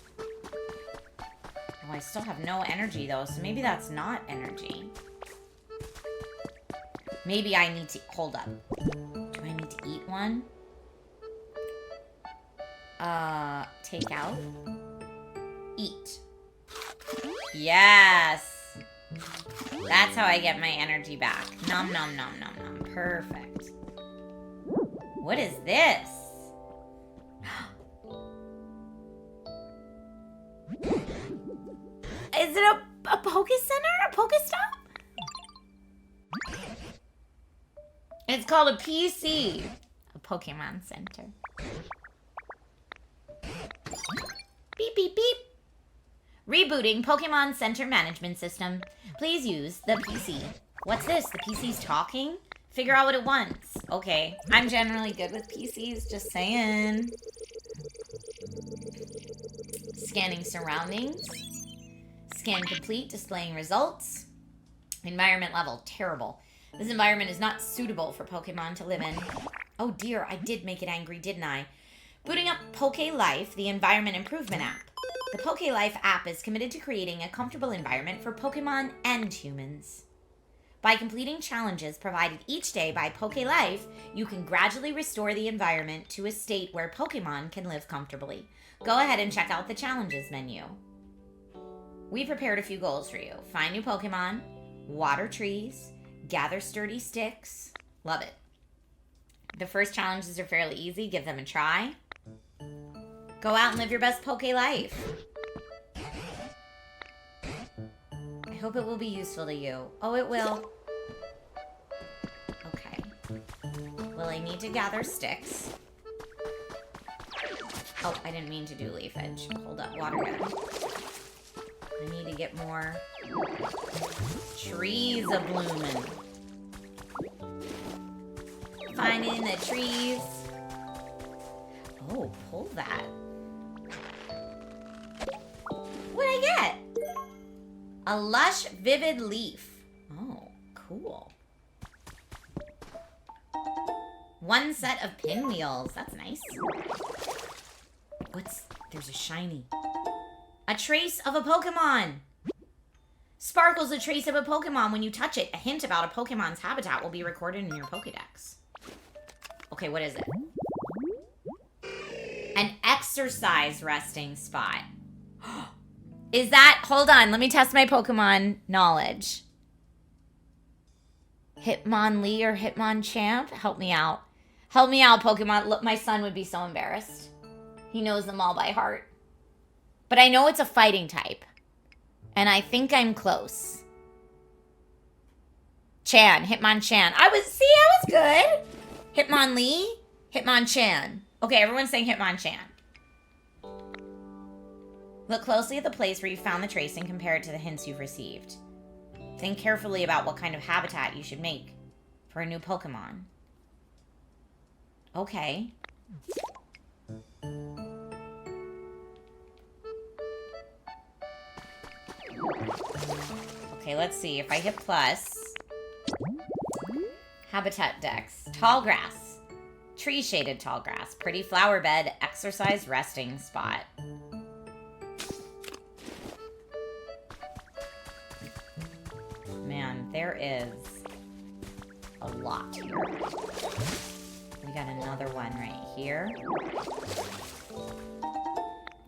A: Oh, I still have no energy, though, so maybe that's not energy. Maybe I need to... Hold up. Do I need to eat one? Take out. Eat. Yes! That's how I get my energy back. Nom nom nom nom nom. Perfect. What is this? Is it a Poke Center? A Pokestop? It's called a PC. A Pokemon Center. Beep, beep, beep. Rebooting Pokemon Center Management System. Please use the PC. What's this? The PC's talking? Figure out what it wants. Okay. I'm generally good with PCs, just saying. Scanning surroundings. Scan complete, displaying results. Environment level, terrible. This environment is not suitable for Pokemon to live in. Oh dear, I did make it angry, didn't I? Booting up Poke Life, the environment improvement app. The Poke Life app is committed to creating a comfortable environment for Pokemon and humans. By completing challenges provided each day by Poke Life, you can gradually restore the environment to a state where Pokemon can live comfortably. Go ahead and check out the challenges menu. We prepared a few goals for you. Find new Pokemon, water trees, gather sturdy sticks. Love it. The first challenges are fairly easy. Give them a try. Go out and live your best Poke life. I hope it will be useful to you. Oh, it will. Okay. Well, I need to gather sticks. Oh, I didn't mean to do leafage. Hold up, water gun. I need to get more trees a-bloomin'. Finding the trees. Oh, pull that. What'd I get? A lush, vivid leaf. Oh, cool. One set of pinwheels. That's nice. There's a shiny. A trace of a Pokemon. Sparkles a trace of a Pokemon. When you touch it, a hint about a Pokemon's habitat will be recorded in your Pokedex. Okay, what is it? An exercise resting spot. Is that... Hold on, let me test my Pokemon knowledge. Hitmonlee or Hitmonchamp? Help me out. Help me out, Pokemon. Look, my son would be so embarrassed. He knows them all by heart. But I know it's a fighting type. And I think I'm close. Chan. Hitmonchan. I was good. Hitmonlee. Hitmonchan. Okay, everyone's saying Hitmonchan. Look closely at the place where you found the trace and compare it to the hints you've received. Think carefully about what kind of habitat you should make for a new Pokemon. Okay. Okay, let's see. If I hit plus. Habitat Dex. Tall grass. Tree shaded tall grass. Pretty flower bed. Exercise resting spot. Man, there is a lot here. We got another one right here.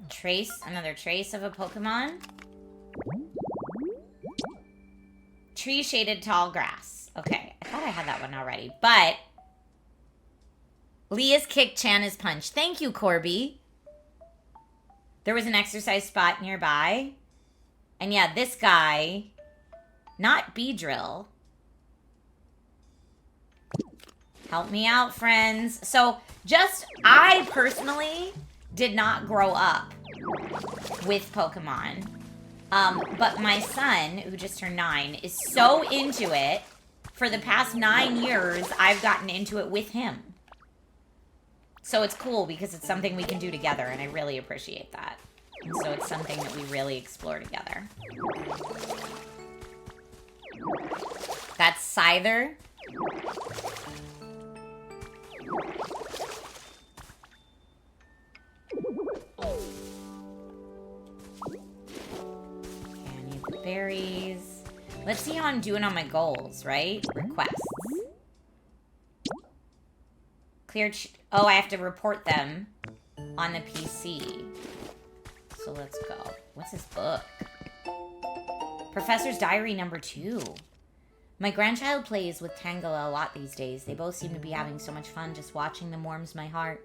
A: Trace. Another trace of a Pokemon. Tree shaded tall grass. Okay, I thought I had that one already, but Leah's kick, Chan is punch. Thank you, Corby. There was an exercise spot nearby. And yeah, this guy, not Beedrill. Help me out, friends. So I personally did not grow up with Pokemon. But my son, who just turned 9, is so into it. For the past 9 years, I've gotten into it with him. So it's cool because it's something we can do together, and I really appreciate that. And so it's something that we really explore together. That's Scyther. Berries. Let's see how I'm doing on my goals, right? Requests. Oh, I have to report them on the PC. So let's go. What's this book? Professor's Diary number 2. My grandchild plays with Tangela a lot these days. They both seem to be having so much fun. Just watching them warms my heart.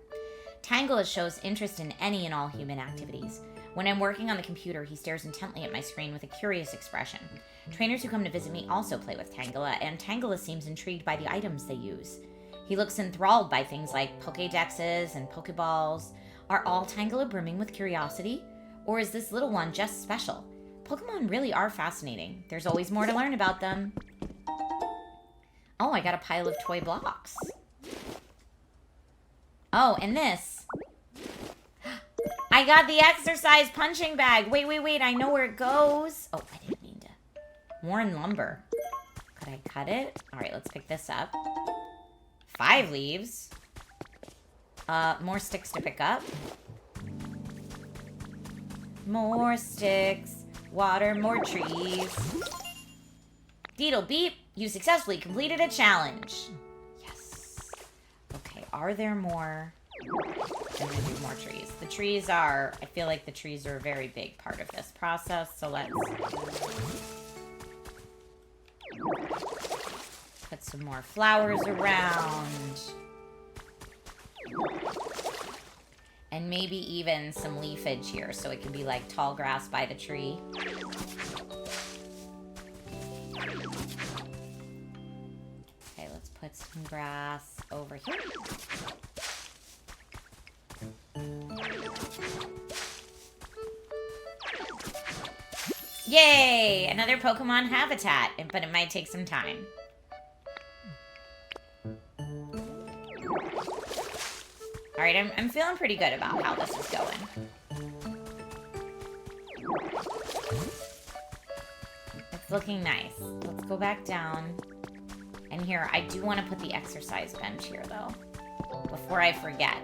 A: Tangela shows interest in any and all human activities. When I'm working on the computer, he stares intently at my screen with a curious expression. Trainers who come to visit me also play with Tangela, and Tangela seems intrigued by the items they use. He looks enthralled by things like Pokédexes and Pokeballs. Are all Tangela brimming with curiosity? Or is this little one just special? Pokemon really are fascinating. There's always more to learn about them. Oh, I got a pile of toy blocks. Oh, and this. I got the exercise punching bag. Wait. I know where it goes. Oh, I didn't mean to. Worn lumber. Could I cut it? All right, let's pick this up. 5 leaves. More sticks to pick up. More sticks. Water, more trees. Deedle beep. You successfully completed a challenge. Yes. Okay, are there more? I'm gonna do more trees. The trees are, I feel like the trees are a very big part of this process, so let's put some more flowers around. And maybe even some leafage here, so it can be like tall grass by the tree. Okay, let's put some grass over here. Yay! Another Pokemon habitat, but it might take some time. Alright, I'm feeling pretty good about how this is going. It's looking nice. Let's go back down. And here, I do want to put the exercise bench here, though. Before I forget.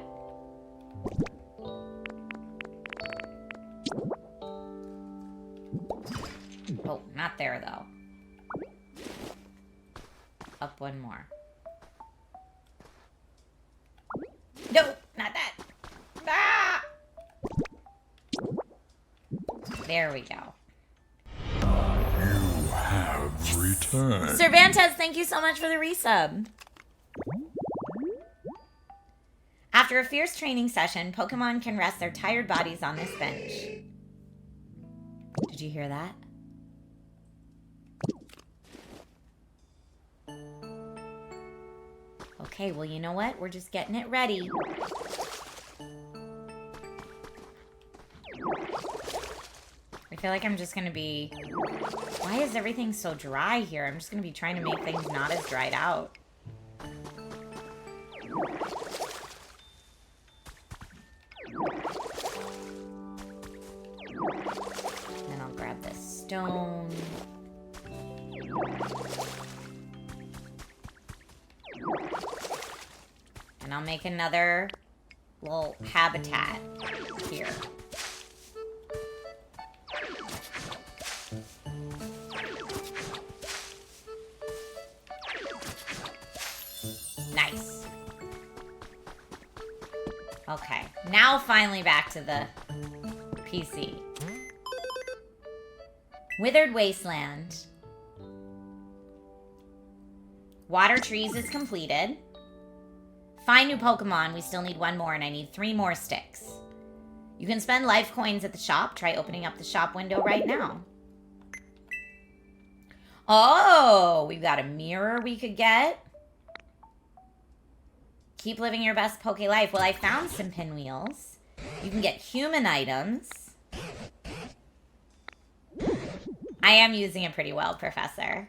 A: not there, though. Up one more. No, not that. Ah! There we go.
B: You have returned.
A: Cervantes, thank you so much for the resub. After a fierce training session, Pokemon can rest their tired bodies on this bench. Did you hear that? Okay, well, you know what? We're just getting it ready. I feel like I'm just going to be... Why is everything so dry here? I'm just going to be trying to make things not as dried out. Then I'll grab this stone. And I'll make another little habitat here. Nice. Okay, now finally back to the PC. Withered Wasteland. Water Trees is completed. Find new Pokemon. We still need one more, and I need 3 more sticks. You can spend life coins at the shop. Try opening up the shop window right now. Oh, we've got a mirror we could get. Keep living your best Poke life. Well, I found some pinwheels. You can get human items. I am using it pretty well, Professor.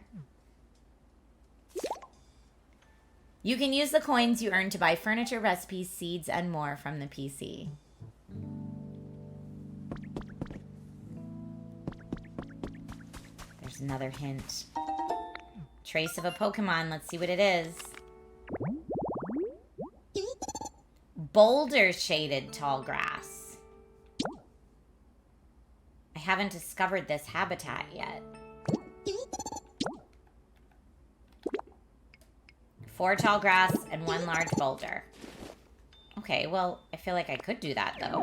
A: You can use the coins you earn to buy furniture, recipes, seeds, and more from the PC. There's another hint. Trace of a Pokemon. Let's see what it is. Boulder shaded tall grass. I haven't discovered this habitat yet. 4 tall grass and 1 large boulder. Okay, well, I feel like I could do that, though.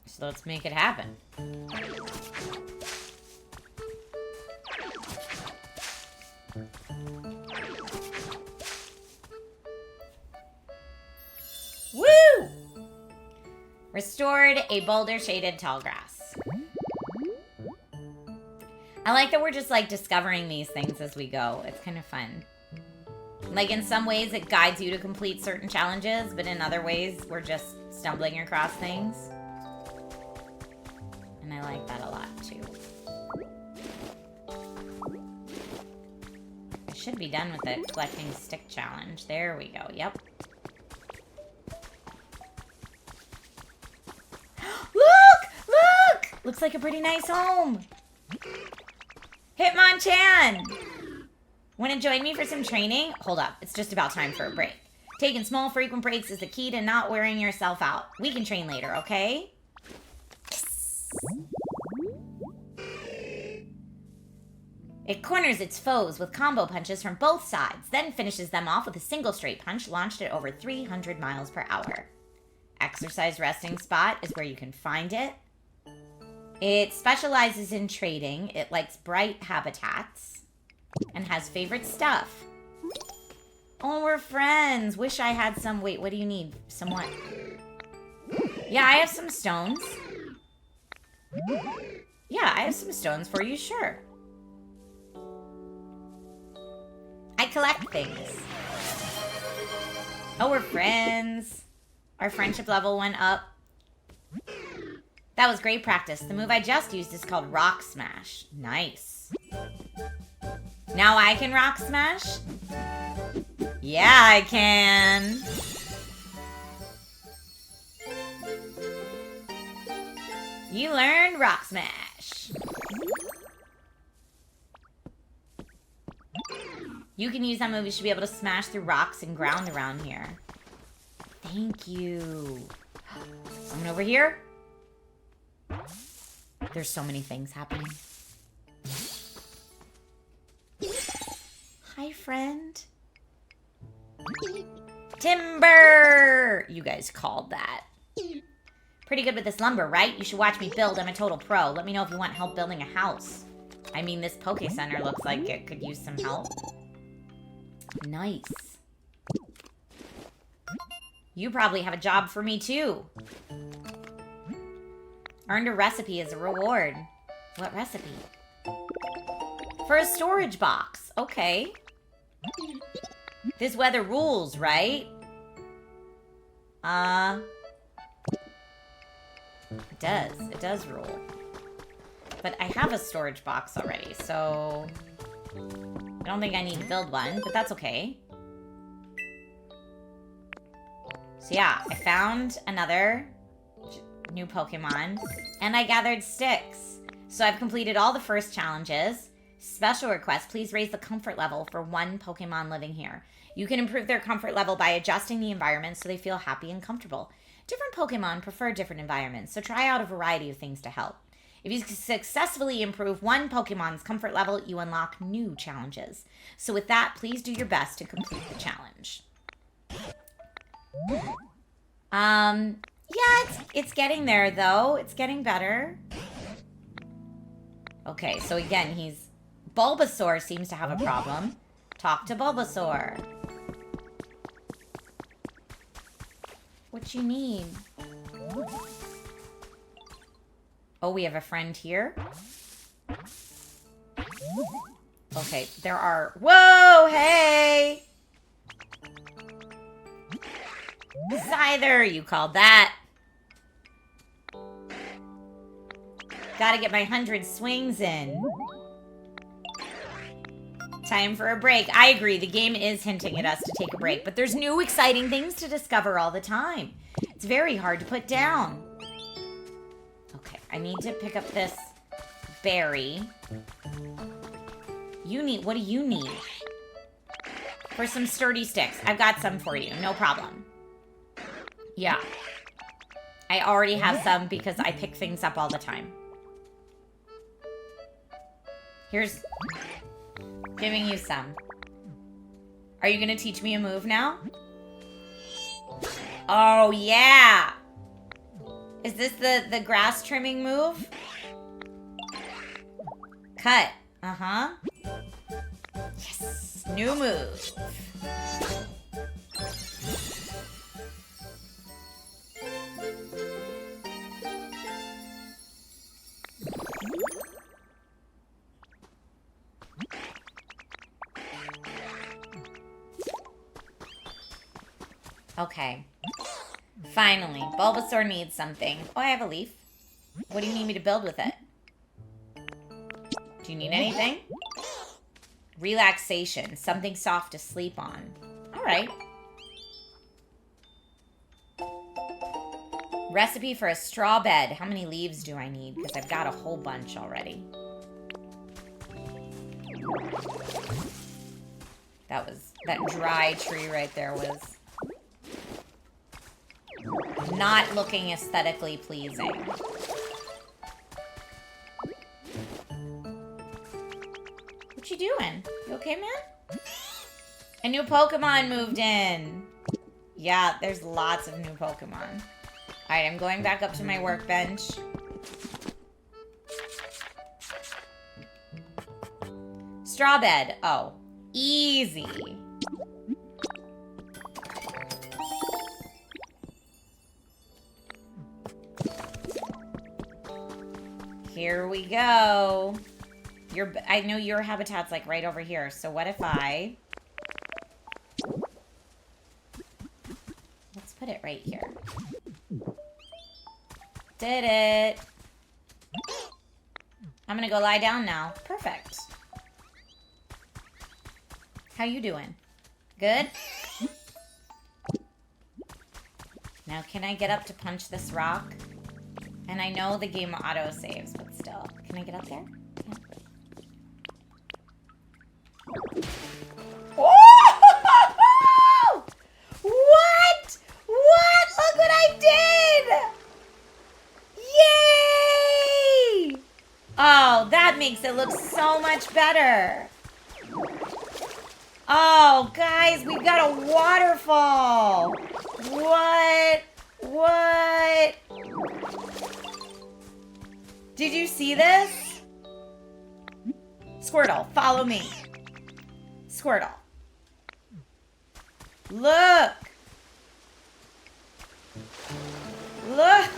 A: So let's make it happen. Woo! Restored a boulder-shaded tall grass. I like that we're just, like, discovering these things as we go. It's kind of fun. Like, in some ways, it guides you to complete certain challenges, but in other ways, we're just stumbling across things. And I like that a lot, too. I should be done with the collecting stick challenge. There we go. Yep. Look! Looks like a pretty nice home. Hitmonchan! Want to join me for some training? Hold up. It's just about time for a break. Taking small, frequent breaks is the key to not wearing yourself out. We can train later, okay? It corners its foes with combo punches from both sides, then finishes them off with a single straight punch launched at over 300 miles per hour. Exercise resting spot is where you can find it. It specializes in trading. It likes bright habitats and has favorite stuff. Oh, we're friends. Wish I had some. Wait, what do you need? Some what? Yeah, I have some stones. Yeah, I have some stones for you, sure. I collect things. Oh, we're friends. Our friendship level went up. That was great practice. The move I just used is called Rock Smash. Nice. Now I can Rock Smash? Yeah, I can. You learned Rock Smash. You can use that move. You should be able to smash through rocks and ground around here. Thank you. Someone over here? There's so many things happening. Hi, friend. Timber! You guys called that. Pretty good with this lumber, right? You should watch me build. I'm a total pro. Let me know if you want help building a house. I mean, this Poke Center looks like it could use some help. Nice. You probably have a job for me, too. Earned a recipe as a reward. What recipe? For a storage box. Okay. This weather rules, right? It does. It does rule. But I have a storage box already, so... I don't think I need to build one, but that's okay. So yeah, I found another new Pokemon, and I gathered sticks. So I've completed all the first challenges. Special request, please raise the comfort level for one Pokemon living here. You can improve their comfort level by adjusting the environment so they feel happy and comfortable. Different Pokemon prefer different environments, so try out a variety of things to help. If you successfully improve one Pokemon's comfort level, you unlock new challenges. So with that, please do your best to complete the challenge. Yeah, it's getting there, though. It's getting better. Okay, so again, Bulbasaur seems to have a problem. Talk to Bulbasaur. What you need? Oh, we have a friend here. Okay, there are... Whoa, hey! Scyther, you called that. Gotta get my 100 swings in. Time for a break. I agree, the game is hinting at us to take a break, but there's new exciting things to discover all the time. It's very hard to put down. Okay, I need to pick up this berry. What do you need? For some sturdy sticks. I've got some for you, no problem. Yeah. I already have some because I pick things up all the time. Here's... giving you some. Are you gonna teach me a move now? Oh, yeah! Is this the grass trimming move? Cut. Uh-huh. Yes! New move. Okay. Finally. Bulbasaur needs something. Oh, I have a leaf. What do you need me to build with it? Do you need anything? Relaxation. Something soft to sleep on. Alright. Recipe for a straw bed. How many leaves do I need? Because I've got a whole bunch already. That dry tree right there was not looking aesthetically pleasing. What you doing? You okay, man? A new Pokemon moved in. Yeah, there's lots of new Pokemon. Alright, I'm going back up to my workbench. Straw bed. Oh, easy. Here we go. I know your habitat's like right over here. So what if I... Let's put it right here. Did it. I'm gonna go lie down now. Perfect. How you doing? Good? Now can I get up to punch this rock? And I know the game auto saves, but still. Can I get up there? Yeah. Oh! What? What? Look what I did! Yay! Oh, that makes it look so much better. Oh, guys, we've got a waterfall. What? What? Did you see this? Squirtle, follow me. Squirtle. Look. Look.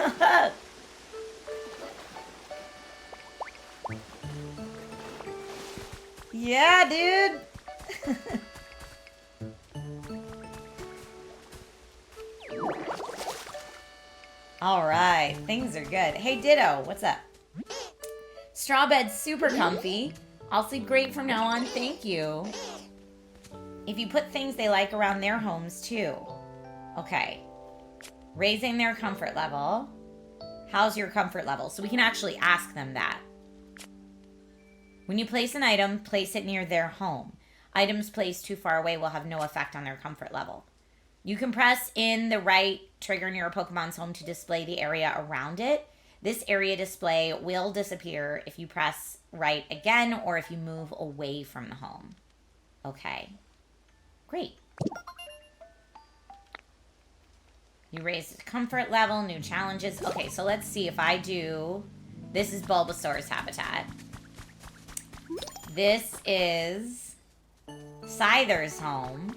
A: Yeah, dude. All right, things are good. Hey, Ditto, what's up? Straw bed's super comfy. I'll sleep great from now on, thank you. If you put things they like around their homes too. Okay. Raising their comfort level. How's your comfort level? So we can actually ask them that. When you place an item, place it near their home. Items placed too far away will have no effect on their comfort level. You can press in the right trigger near a Pokemon's home to display the area around it. This area display will disappear if you press right again or if you move away from the home. Okay. Great. You raised comfort level, new challenges. Okay, so let's see if I do... This is Bulbasaur's habitat. This is Scyther's home.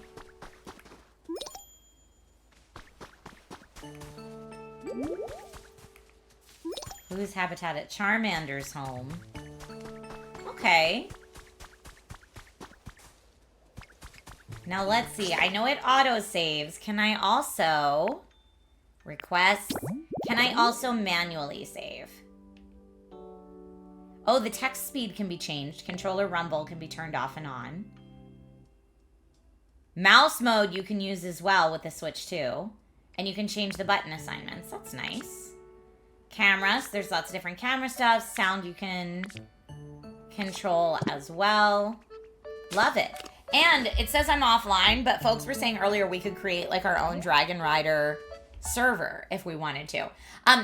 A: Who's habitat at Charmander's home? Okay. Now let's see. I know it auto-saves. Can I also request? Can I also manually save? Oh, the text speed can be changed. Controller rumble can be turned off and on. Mouse mode you can use as well with the Switch too. And you can change the button assignments. That's nice. Cameras. There's lots of different camera stuff. Sound you can control as well. Love it. And it says I'm offline, but folks were saying earlier we could create like our own Dragon Rider server if we wanted to.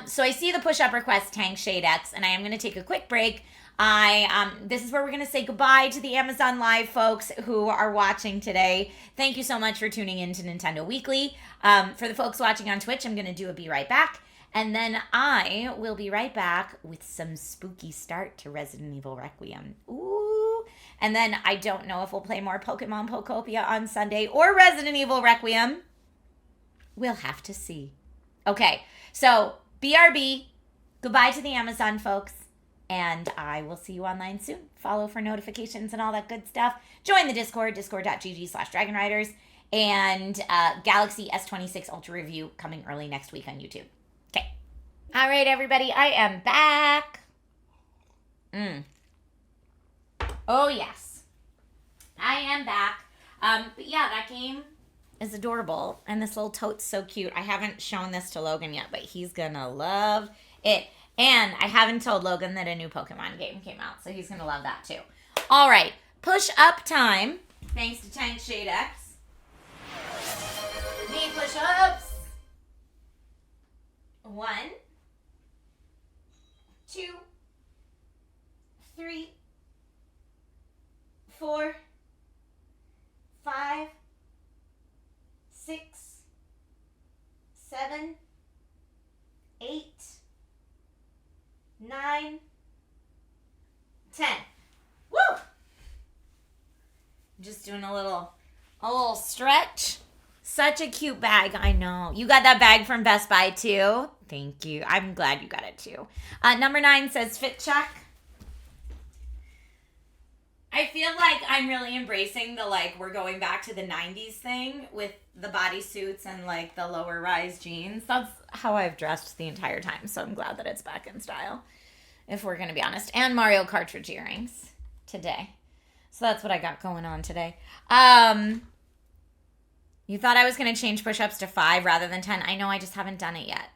A: So I see the push-up request, Tank Shade X, and I am going to take a quick break. This is where we're going to say goodbye to the Amazon Live folks who are watching today. Thank you so much for tuning in to Nintendo Weekly. For the folks watching on Twitch, I'm going to do a Be Right Back. And then I will be right back with some spooky start to Resident Evil Requiem. Ooh. And then I don't know if we'll play more Pokemon Pokopia on Sunday or Resident Evil Requiem. We'll have to see. Okay, so BRB, goodbye to the Amazon folks, and I will see you online soon. Follow for notifications and all that good stuff. Join the Discord, discord.gg/DragonRiders, and Galaxy S26 Ultra Review coming early next week on YouTube. Okay. All right, everybody, I am back. Oh, yes. I am back. But yeah, that game is adorable, and this little tote's so cute. I haven't shown this to Logan yet, but he's gonna love it. And I haven't told Logan that a new Pokemon game came out, so he's gonna love that too. All right, push up time. Thanks to Tank Shade X. Knee push ups. 1, 2, 3, 4, 5, 6, 7, 8, 9, 10. Woo! Just doing a little stretch. Such a cute bag, I know. You got that bag from Best Buy too? Thank you. I'm glad you got it too. Number 9 says fit check. I feel like I'm really embracing the we're going back to the 90s thing with the bodysuits and the lower rise jeans. That's how I've dressed the entire time, so I'm glad that it's back in style, if we're going to be honest. And Mario cartridge earrings today. So that's what I got going on today. You thought I was going to change push-ups to 5 rather than 10. I know, I just haven't done it yet.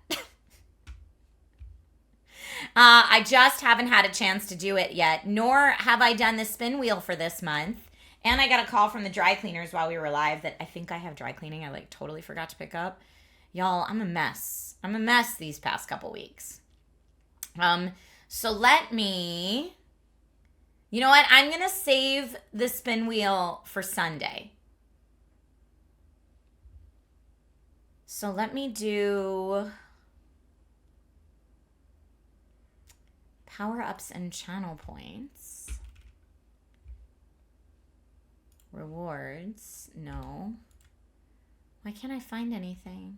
A: I just haven't had a chance to do it yet, nor have I done the spin wheel for this month. And I got a call from the dry cleaners while we were live that I think I have dry cleaning. I like totally forgot to pick up. Y'all, I'm a mess. I'm a mess these past couple weeks. So let me, you know what? I'm going to save the spin wheel for Sunday. So let me do power-ups and channel points. Rewards, no. Why can't I find anything?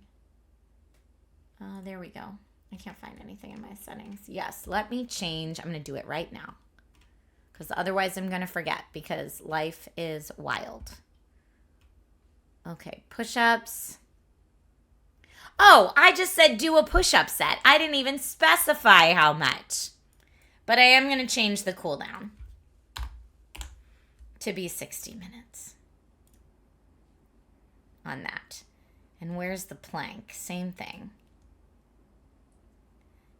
A: There we go. I can't find anything in my settings. Yes, let me change. I'm going to do it right now. Because otherwise I'm going to forget because life is wild. Okay, push-ups. Oh, I just said do a push-up set. I didn't even specify how much. But I am going to change the cooldown to be 60 minutes on that. And where's the plank? Same thing.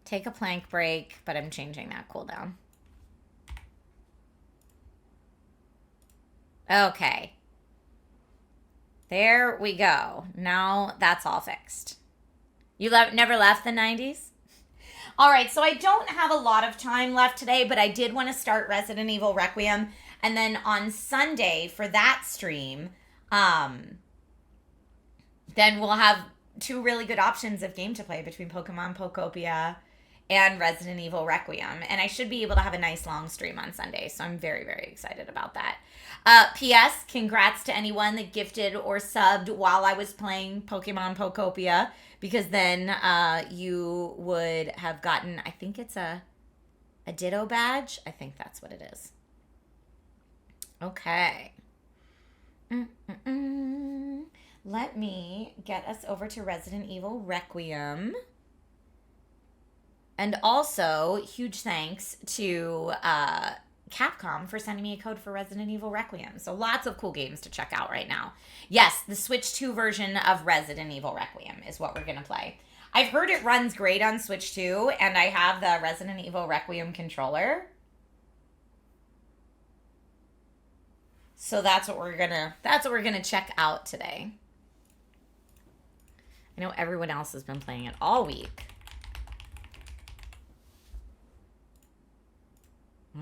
A: Take a plank break, but I'm changing that cooldown. Okay. There we go. Now that's all fixed. You never left the 90s? All right, so I don't have a lot of time left today, but I did want to start Resident Evil Requiem. And then on Sunday for that stream, then we'll have two really good options of game to play between Pokemon Pokopia and Resident Evil Requiem. And I should be able to have a nice long stream on Sunday, so I'm very, very excited about that. P.S. Congrats to anyone that gifted or subbed while I was playing Pokemon Pokopia, because then you would have gotten, I think it's a Ditto badge. I think that's what it is. Okay. Let me get us over to Resident Evil Requiem. And also, huge thanks to Capcom for sending me a code for Resident Evil Requiem. So lots of cool games to check out right now. Yes, the Switch 2 version of Resident Evil Requiem is what we're going to play. I've heard it runs great on Switch 2, and I have the Resident Evil Requiem controller. So that's what we're gonna check out today. I know everyone else has been playing it all week.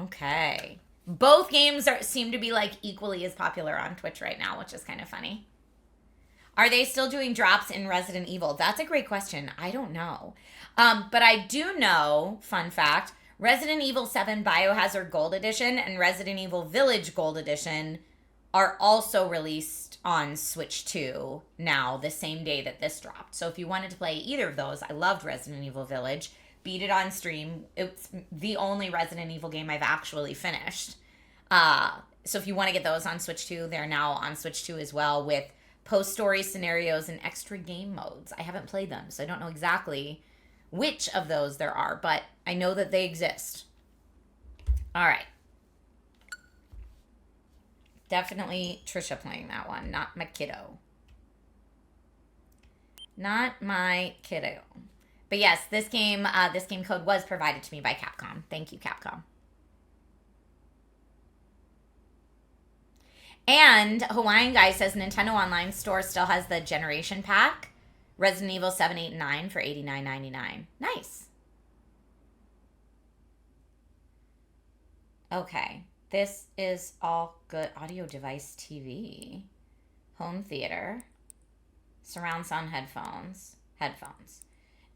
A: Okay. Both games seem to be like equally as popular on Twitch right now, which is kind of funny. Are they still doing drops in Resident Evil? That's a great question. I don't know. But I do know, fun fact, Resident Evil 7 Biohazard Gold Edition and Resident Evil Village Gold Edition are also released on Switch 2 now, the same day that this dropped. So if you wanted to play either of those, I loved Resident Evil Village. Beat it on stream. It's the only Resident Evil game I've actually finished. So if you want to get those on Switch 2, they're now on Switch 2 as well with post-story scenarios and extra game modes. I haven't played them, so I don't know exactly which of those there are, but I know that they exist. All right. Definitely Trisha playing that one, not my kiddo. Not my kiddo. But yes, this game code was provided to me by Capcom. Thank you, Capcom. And Hawaiian Guy says Nintendo Online Store still has the Generation Pack. Resident Evil 7, 8, and 9 for $89.99. Nice. Okay. This is all good. Audio device TV. Home theater. Surround sound headphones. Headphones.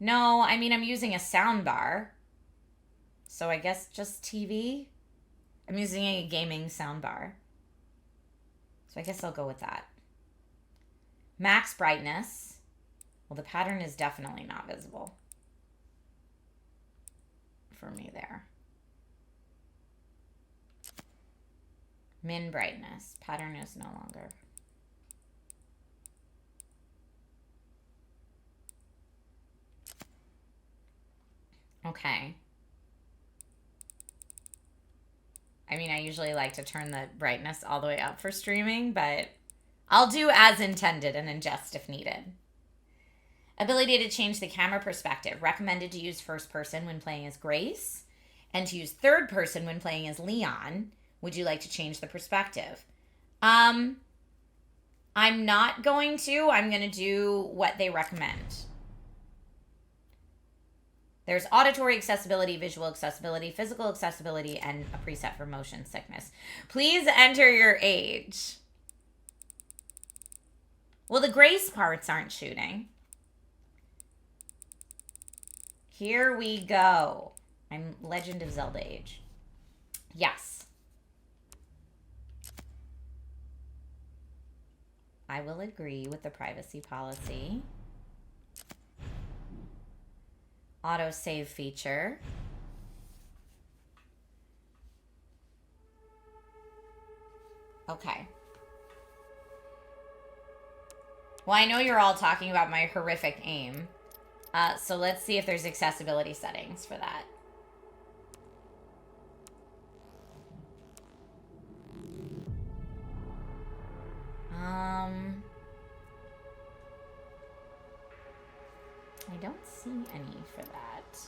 A: No, I mean, I'm using a sound bar. So I guess just TV. I'm using a gaming sound bar. So I guess I'll go with that. Max brightness. Well, the pattern is definitely not visible for me there. Min brightness. Pattern is no longer. Okay. I mean, I usually like to turn the brightness all the way up for streaming, but I'll do as intended and adjust if needed. Ability to change the camera perspective. Recommended to use first person when playing as Grace and to use third person when playing as Leon. Would you like to change the perspective? I'm not going to. I'm going to do what they recommend. There's auditory accessibility, visual accessibility, physical accessibility, and a preset for motion sickness. Please enter your age. Well, the grace parts aren't shooting. Here we go. I'm Legend of Zelda age. Yes. I will agree with the privacy policy. Auto save feature. Okay. Well, I know you're all talking about my horrific aim. So let's see if there's accessibility settings for that. I don't see any for that.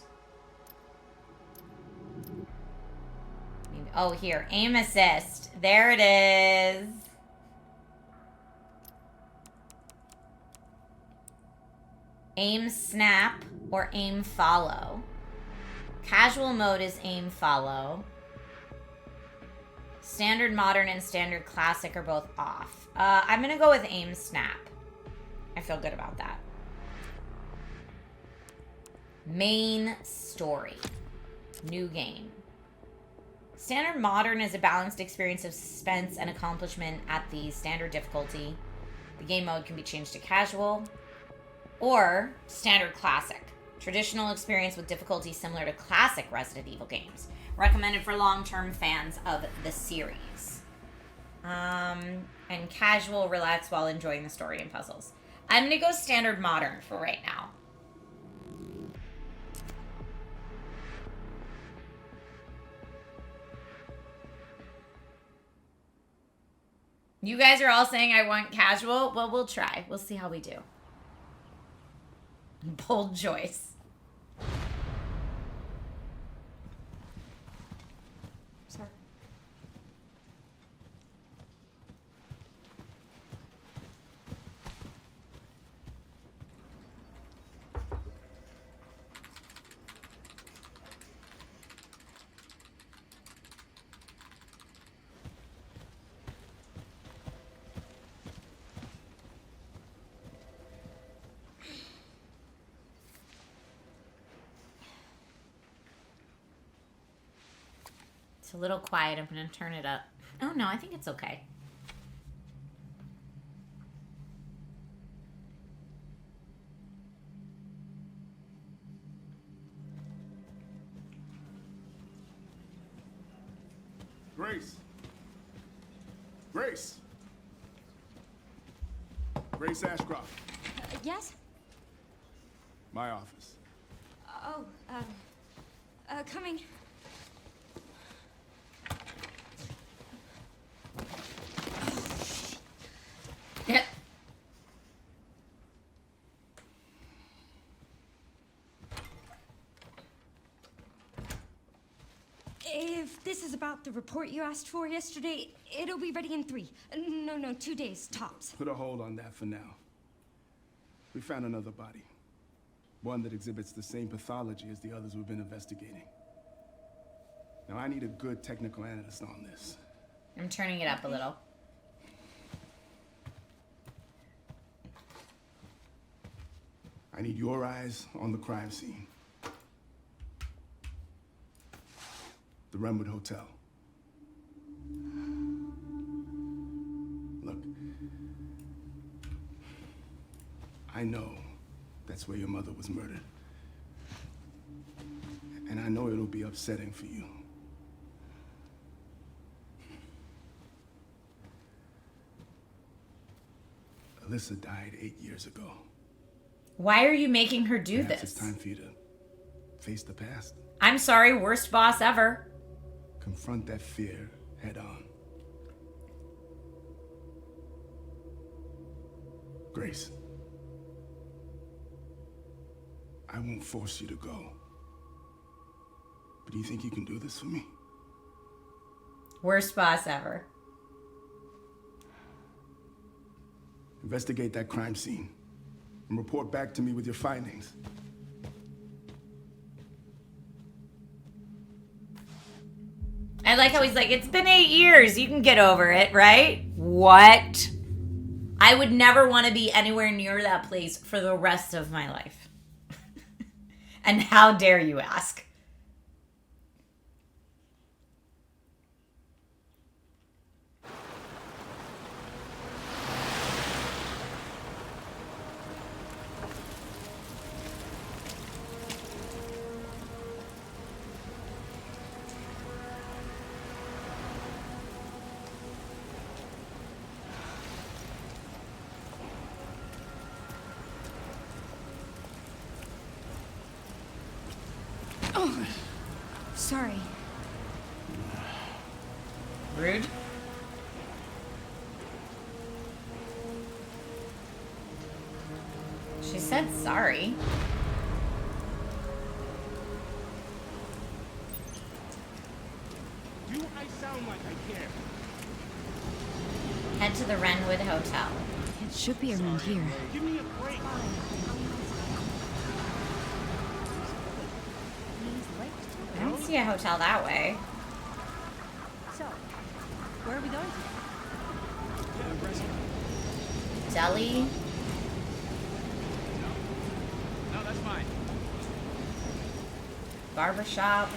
A: Maybe, oh, here, aim assist. There it is. Aim snap or aim follow. Casual mode is aim follow. Standard modern and standard classic are both off. I'm gonna go with aim snap. I feel good about that. Main story. New game. Standard modern is a balanced experience of suspense and accomplishment at the standard difficulty. The game mode can be changed to casual or standard classic. Traditional experience with difficulty similar to classic Resident Evil games. Recommended for long-term fans of the series. And casual, relax while enjoying the story and puzzles. I'm gonna go standard modern for right now. You guys are all saying I want casual. Well, we'll try. We'll see how we do. Bold choice. Sorry. It's a little quiet. I'm going to turn it up. Oh, no, I think it's okay.
C: Grace. Grace. Grace Ashcroft.
D: Yes?
C: My office.
D: Oh, coming.
A: Yeah.
D: If this is about the report you asked for yesterday, it'll be ready in 3. No, 2 days, tops.
C: Put a hold on that for now. We found another body. One that exhibits the same pathology as the others we've been investigating. Now, I need a good technical analyst on this.
A: I'm turning it up a little.
C: I need your eyes on the crime scene. The Renwood Hotel. Look, I know that's where your mother was murdered. And I know it'll be upsetting for you. Alyssa died 8 years ago.
A: Why are you making her do
C: Perhaps
A: this?
C: it's time for you to face the past.
A: I'm sorry, worst boss ever.
C: Confront that fear head on. Grace, I won't force you to go. But do you think you can do this for me?
A: Worst boss ever.
C: Investigate that crime scene and report back to me with your findings.
A: I like how he's like, it's been 8 years. You can get over it, right? What? I would never want to be anywhere near that place for the rest of my life. And how dare you ask?
D: Sorry.
A: Rude. She said sorry.
E: Do I sound like I care?
A: Head to the Renwood Hotel.
D: It should be around here.
E: Give me a break.
A: I don't see a hotel that way.
F: So, where are we going to?
A: Deli.
E: No, that's fine.
A: Barbershop.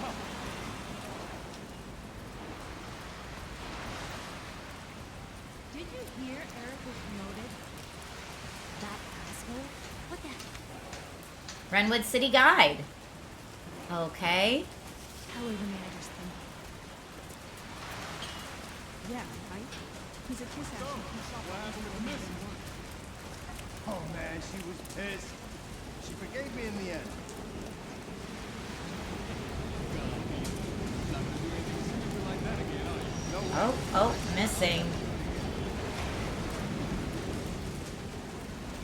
F: Did you hear Eric was promoted? That asshole? What the?
A: Renwood City Guide. Okay.
F: How are the managers think? Yeah, right? He's a kiss ass.
E: Oh man, she was pissed. She forgave me in the end.
A: Oh, missing.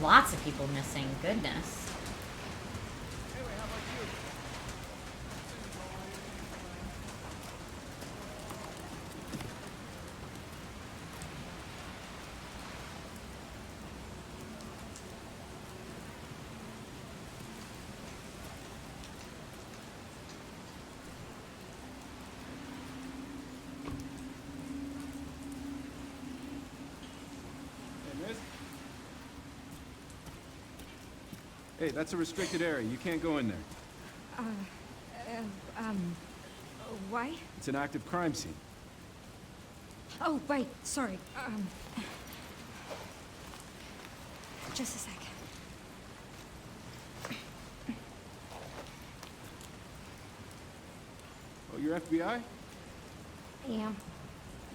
A: Lots of people missing. Goodness.
E: Anyway, how about you?
C: Hey, miss? Hey, that's a restricted area. You can't go in there.
D: Why?
C: It's an active crime scene.
D: Oh, right. Sorry. Just a sec.
C: Oh, you're FBI?
D: Yeah.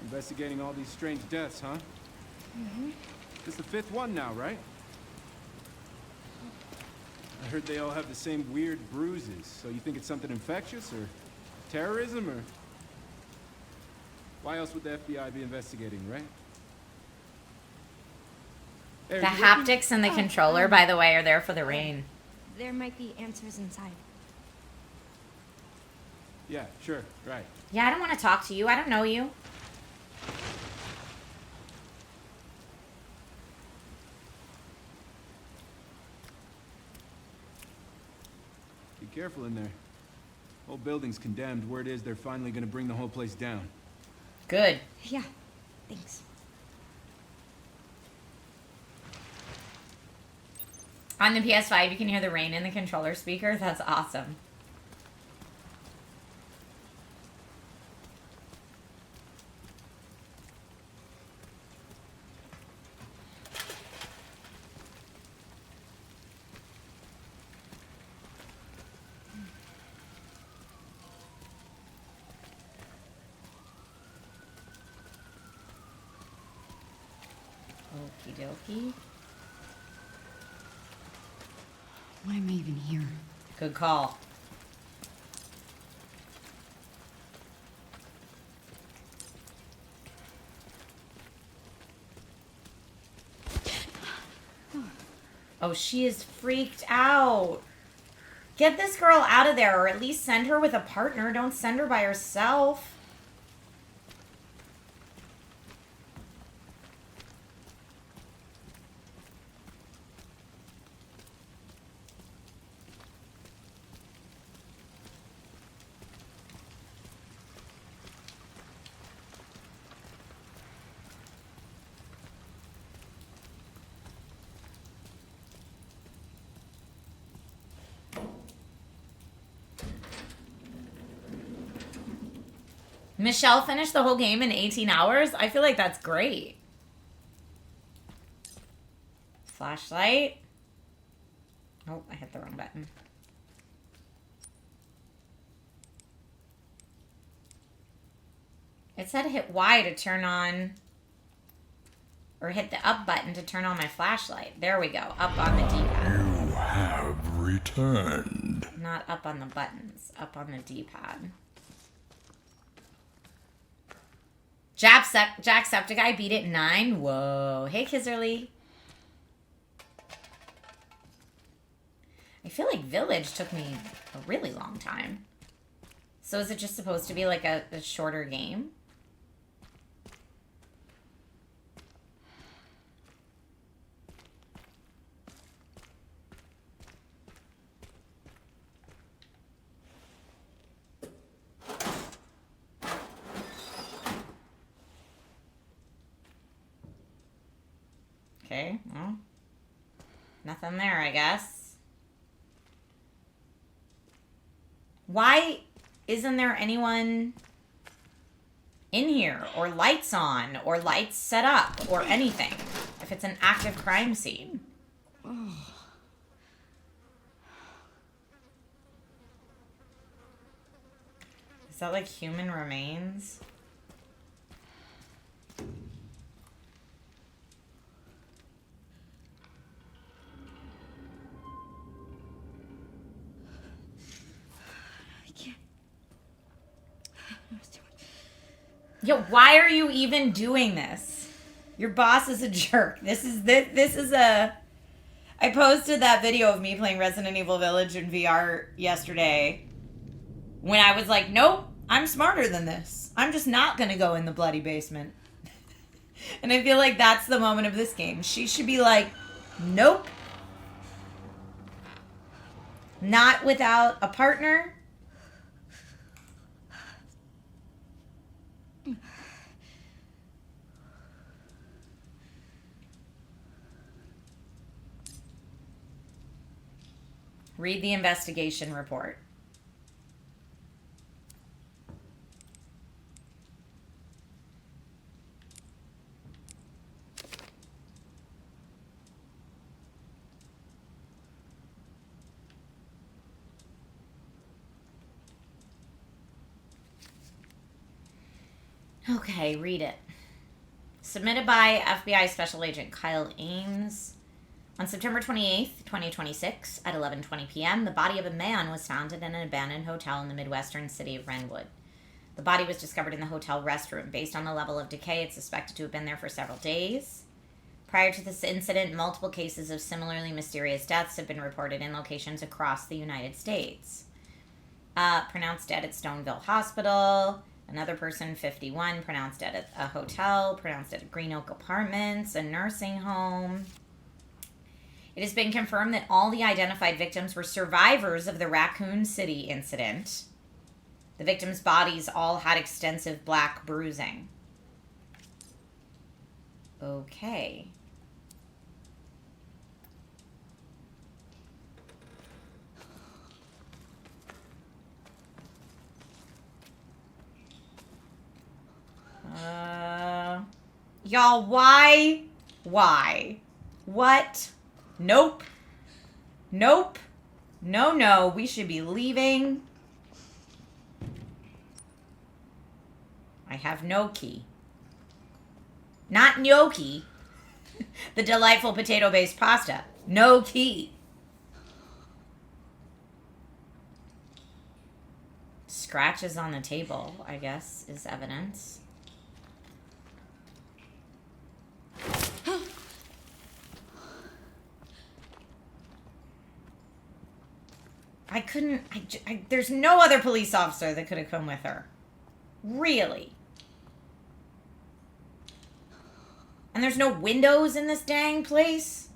C: Investigating all these strange deaths, huh? Mm-hmm. This is the 5th one now, right? I heard they all have the same weird bruises. So you think it's something infectious or terrorism or... Why else would the FBI be investigating, right? Hey,
A: The
C: are you working?
A: haptics and the controller, by the way, are there for the rain.
D: There might be answers inside.
C: Yeah, sure, right.
A: Yeah, I don't want to talk to you. I don't know you.
C: Be careful in there. Whole building's condemned. Word is they're finally gonna bring the whole place down.
A: Good.
D: Yeah. Thanks.
A: On the PS5, you can hear the rain in the controller speaker. That's awesome. Okie dokie.
D: Why am I even here?
A: Good call. Oh, she is freaked out. Get this girl out of there, or at least send her with a partner. Don't send her by herself. Michelle finished the whole game in 18 hours? I feel like that's great. Flashlight. Oh, I hit the wrong button. It said hit Y to turn on, or hit the up button to turn on my flashlight. There we go. Up on the D-pad.
B: You have returned.
A: Not up on the buttons. Up on the D-pad. Jacksepticeye beat it 9. Whoa. Hey, Kizerly. I feel like Village took me a really long time. So is it just supposed to be like a shorter game? Okay, well, nothing there, I guess. Why isn't there anyone in here, or lights on, or lights set up, or anything, if it's an active crime scene? Is that like human remains? Yo, why are you even doing this? Your boss is a jerk. This is a... I posted that video of me playing Resident Evil Village in VR yesterday when I was like, nope, I'm smarter than this. I'm just not going to go in the bloody basement. And I feel like that's the moment of this game. She should be like, nope. Not without a partner. Read the investigation report. Okay, read it. Submitted by FBI Special Agent Kyle Ames. On September 28th, 2026, at 11:20 p.m., the body of a man was found in an abandoned hotel in the Midwestern city of Renwood. The body was discovered in the hotel restroom. Based on the level of decay, it's suspected to have been there for several days. Prior to this incident, multiple cases of similarly mysterious deaths have been reported in locations across the United States. Pronounced dead at Stoneville Hospital. Another person, 51, pronounced dead at a hotel. Pronounced dead at Green Oak Apartments, a nursing home. It has been confirmed that all the identified victims were survivors of the Raccoon City incident. The victims' bodies all had extensive black bruising. Okay. Y'all, why? Why? What? Nope. Nope. No, we should be leaving. I have no key. Not gnocchi. The delightful potato-based pasta. No key. Scratches on the table, I guess, is evidence. There's no other police officer that could have come with her. Really? And there's no windows in this dang place?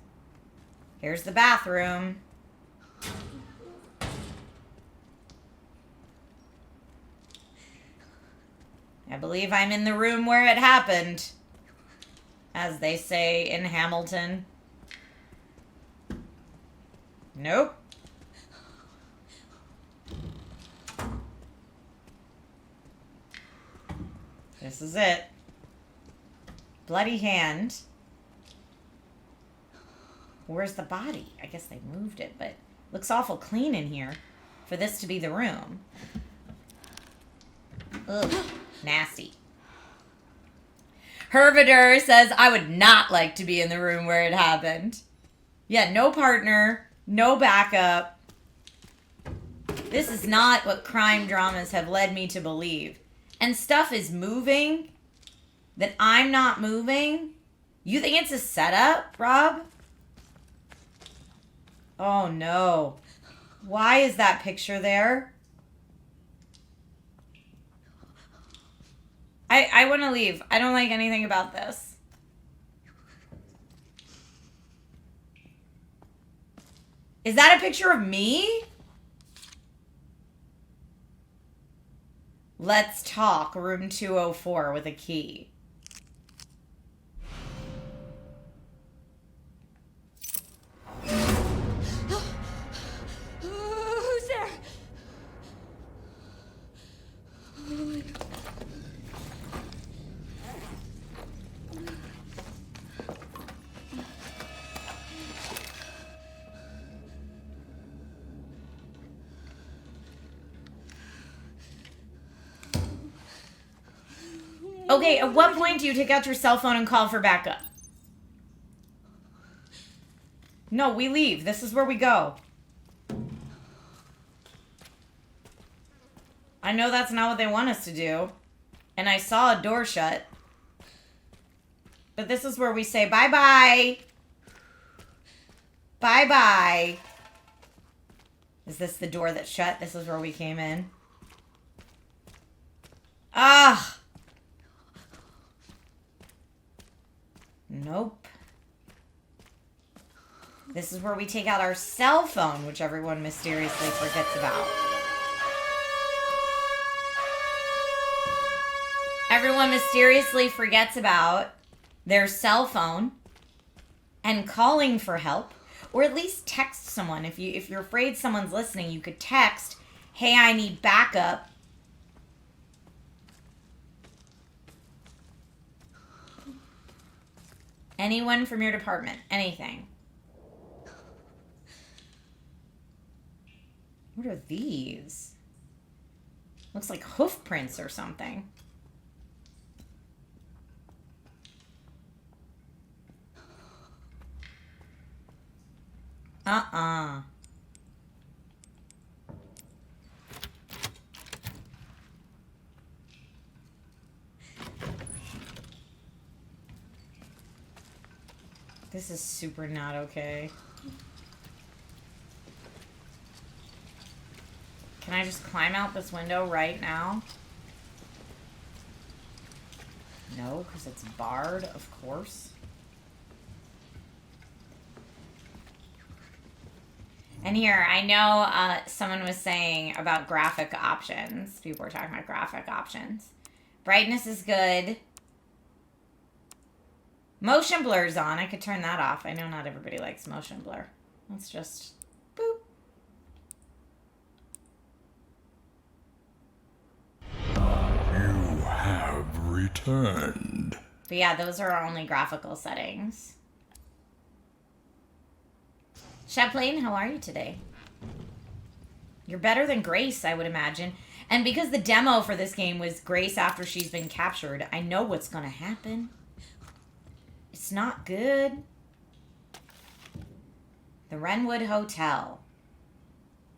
A: Here's the bathroom. I believe I'm in the room where it happened, as they say in Hamilton. Nope. This is it. Bloody hand. Where's the body? I guess they moved it, but looks awful clean in here for this to be the room. Ugh, nasty. Hervidor says, I would not like to be in the room where it happened. Yeah, no partner, no backup. This is not what crime dramas have led me to believe. And stuff is moving that I'm not moving. You think it's a setup, Rob? Oh no. Why is that picture there? I want to leave. I don't like anything about this. Is that a picture of me? Let's talk. Room 204 with a key.
D: Who's there?
A: Okay, at what point do you take out your cell phone and call for backup? No, we leave. This is where we go. I know that's not what they want us to do. And I saw a door shut. But this is where we say bye-bye. Bye-bye. Is this the door that's shut? This is where we came in. Ah! Nope. This is where we take out our cell phone, which everyone mysteriously forgets about. Everyone mysteriously forgets about their cell phone and calling for help, or at least text someone. If you're afraid someone's listening, you could text, "Hey, I need backup." Anyone from your department, anything. What are these? Looks like hoof prints or something. Uh-uh. This is super not okay. Can I just climb out this window right now? No, because it's barred, of course. And here, I know someone was saying about graphic options. People were talking about graphic options. Brightness is good. Motion blur's on. I could turn that off. I know not everybody likes motion blur. Let's just boop.
B: You have returned.
A: But yeah, those are our only graphical settings. Chaplain, how are you today? You're better than Grace, I would imagine. And because the demo for this game was Grace after she's been captured, I know what's going to happen. It's not good. The Wrenwood Hotel.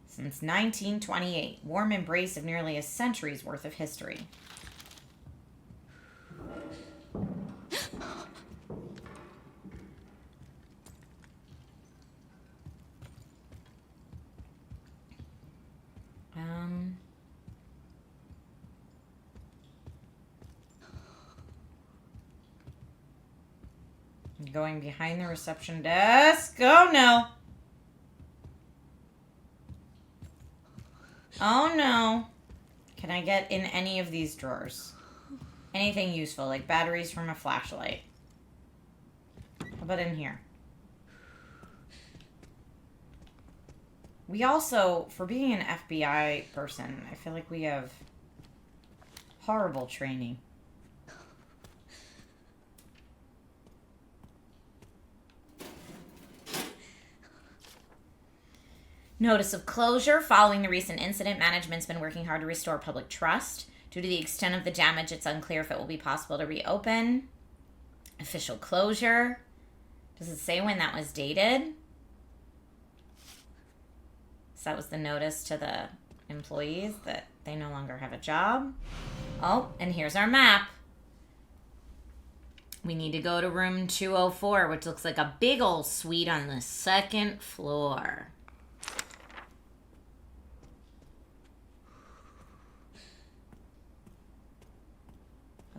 A: Since 1928, warm embrace of nearly a century's worth of history. Going behind the reception desk. Oh no. Oh no. Can I get in any of these drawers? Anything useful, like batteries from a flashlight. How about in here? We also, for being an FBI person, I feel like we have horrible training. Notice of closure. Following the recent incident, management's been working hard to restore public trust. Due to the extent of the damage, it's unclear if it will be possible to reopen. Official closure. Does it say when that was dated? So that was the notice to the employees that they no longer have a job. Oh, and here's our map. We need to go to room 204, which looks like a big old suite on the second floor.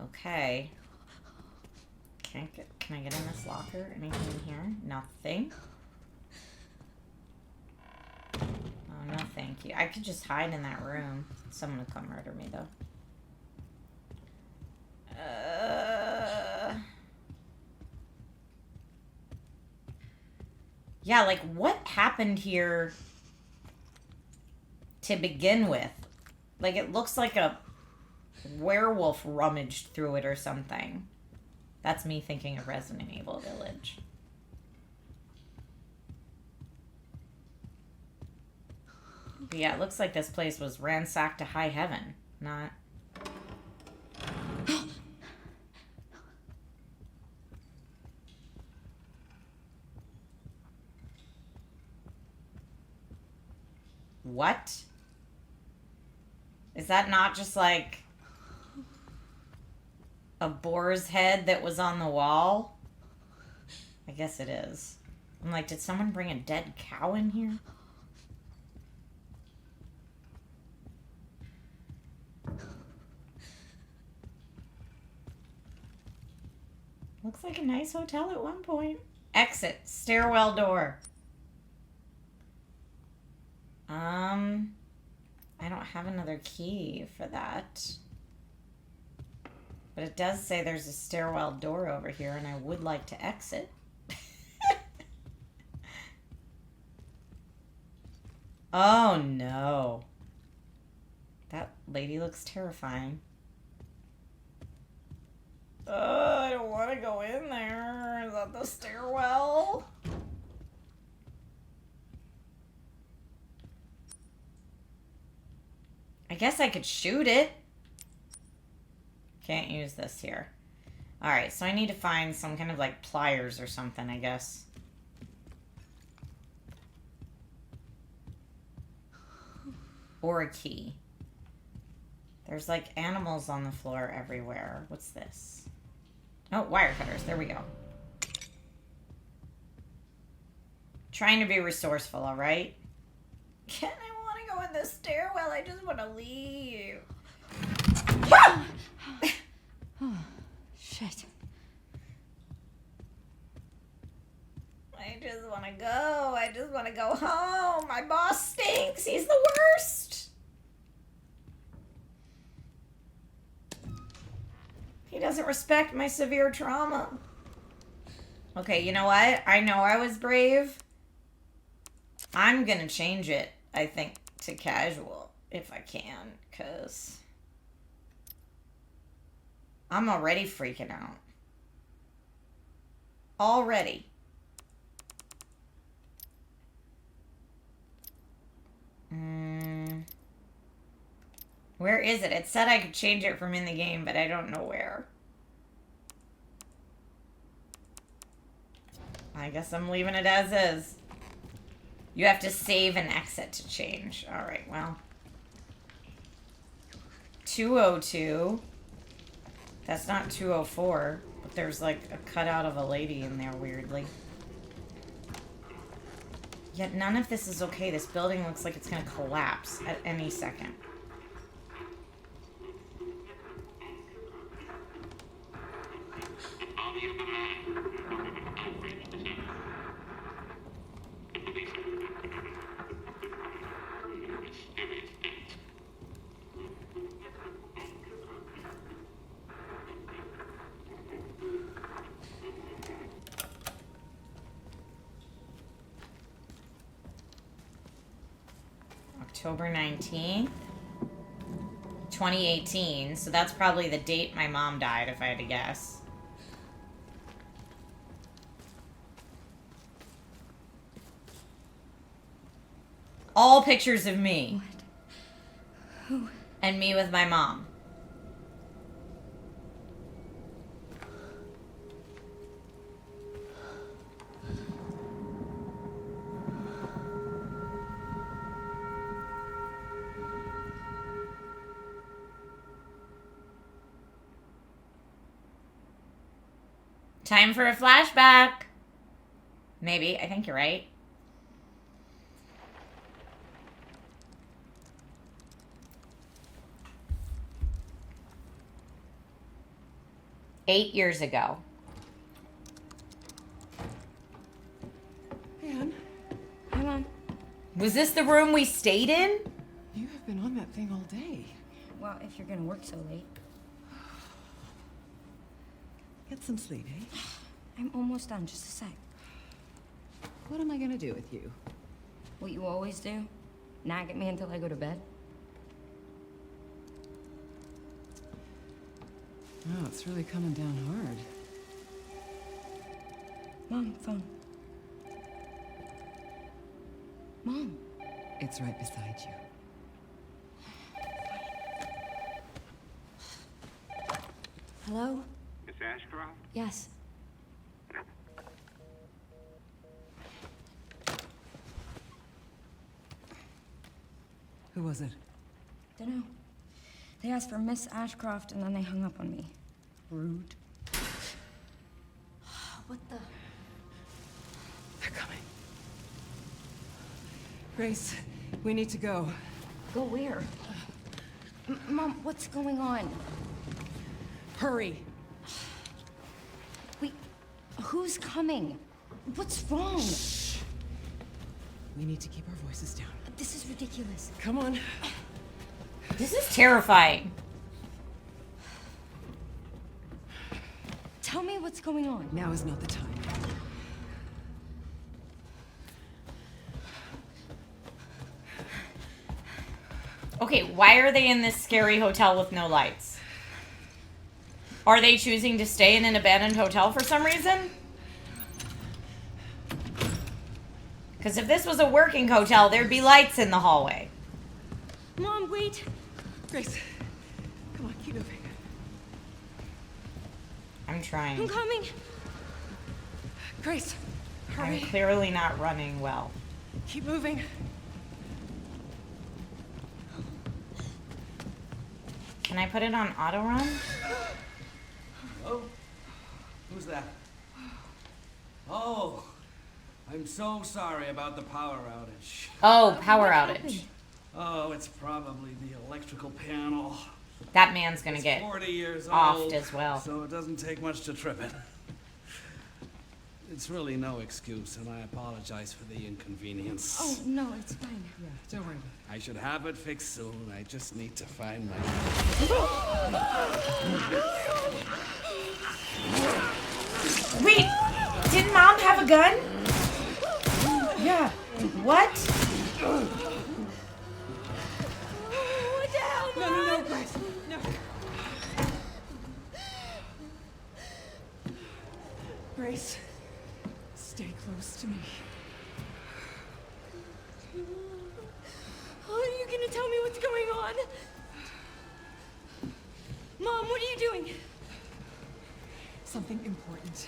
A: Okay. Can I get in this locker? Anything in here? Nothing. Oh, no thank you. I could just hide in that room. Someone would come murder me, though. Yeah, like, what happened here to begin with? Like, it looks like a werewolf rummaged through it or something. That's me thinking of Resident Evil Village. But yeah, it looks like this place was ransacked to high heaven, not... What? Is that not just like a boar's head that was on the wall? I guess it is. I'm like, did someone bring a dead cow in here? Looks like a nice hotel at one point. Exit. Stairwell door. I don't have another key for that. But it does say there's a stairwell door over here, and I would like to exit. Oh, no. That lady looks terrifying. Oh, I don't want to go in there. Is that the stairwell? I guess I could shoot it. Can't use this here. Alright, so I need to find some kind of like pliers or something, I guess. Or a key. There's like animals on the floor everywhere. What's this? Oh, wire cutters. There we go. Trying to be resourceful, alright? Can I go in the stairwell? I just want to leave.
D: Oh, shit.
A: I just want to go. I just want to go home. My boss stinks. He's the worst. He doesn't respect my severe trauma. Okay, you know what? I know I was brave. I'm gonna change it, I think, to casual if I can, because I'm already freaking out. Already. Where is it? It said I could change it from in the game, but I don't know where. I guess I'm leaving it as is. You have to save and exit to change. Alright, well. 202. That's not 204. But there's like a cutout of a lady in there weirdly. Yet none of this is okay. This building looks like it's going to collapse at any second. October 19th, 2018. So that's probably the date my mom died, if I had to guess. all pictures of me.
D: What? Who?
A: And me with my mom. Time for a flashback. Maybe. I think you're right. Eight years ago.
G: Anne,
D: Hi, Mom.
A: Was this the room we stayed in?
G: you have been on that thing all day.
D: Well, if you're gonna work so late.
G: Get some sleep, eh?
D: I'm almost done, just a sec.
G: What am I gonna do with you?
D: What you always do? Nag at me until I go to bed?
G: Oh, it's really coming down hard.
D: Mom, phone. Mom.
G: It's right beside you.
D: Hello?
H: Miss Ashcroft?
D: Yes.
G: Who was it?
D: Dunno. They asked for Miss Ashcroft and then they hung up on me.
G: Rude.
D: What the?
G: They're coming. Grace, we need to go.
D: Go where? Mom, what's going on?
G: Hurry.
D: Wait, who's coming? What's wrong?
G: We need to keep our voices down.
D: This is ridiculous.
G: Come on.
A: This is terrifying.
D: Tell me what's going on.
G: Now is not the time.
A: Okay, why are they in this scary hotel with no lights? Are they choosing to stay in an abandoned hotel for some reason? Because if this was a working hotel, there'd be lights in the hallway.
D: Mom, wait.
G: Grace, come on, keep moving.
A: I'm trying.
D: I'm coming.
G: Grace,
A: I'm
G: hurry.
A: clearly not running well.
G: Keep moving.
A: Can I put it on auto run?
E: Oh, who's that? Oh, I'm so sorry about the power outage.
A: Oh, power
D: What
A: outage.
D: happened?
E: Oh, it's probably the electrical panel.
A: That man's gonna
E: It's
A: get
E: 40 years
A: offed
E: old,
A: as well.
E: so it doesn't take much to trip it. It's really no excuse, and I apologize for the inconvenience.
D: Oh, no, it's fine.
G: Yeah, don't worry about it.
E: I should have it fixed soon. I just need to find my...
A: Wait, didn't Mom have a gun? Yeah. What?
D: What the hell, Mom?
G: No, Grace, no. Grace, stay close to me.
D: Are you gonna tell me what's going on? Mom, what are you doing?
G: Something important.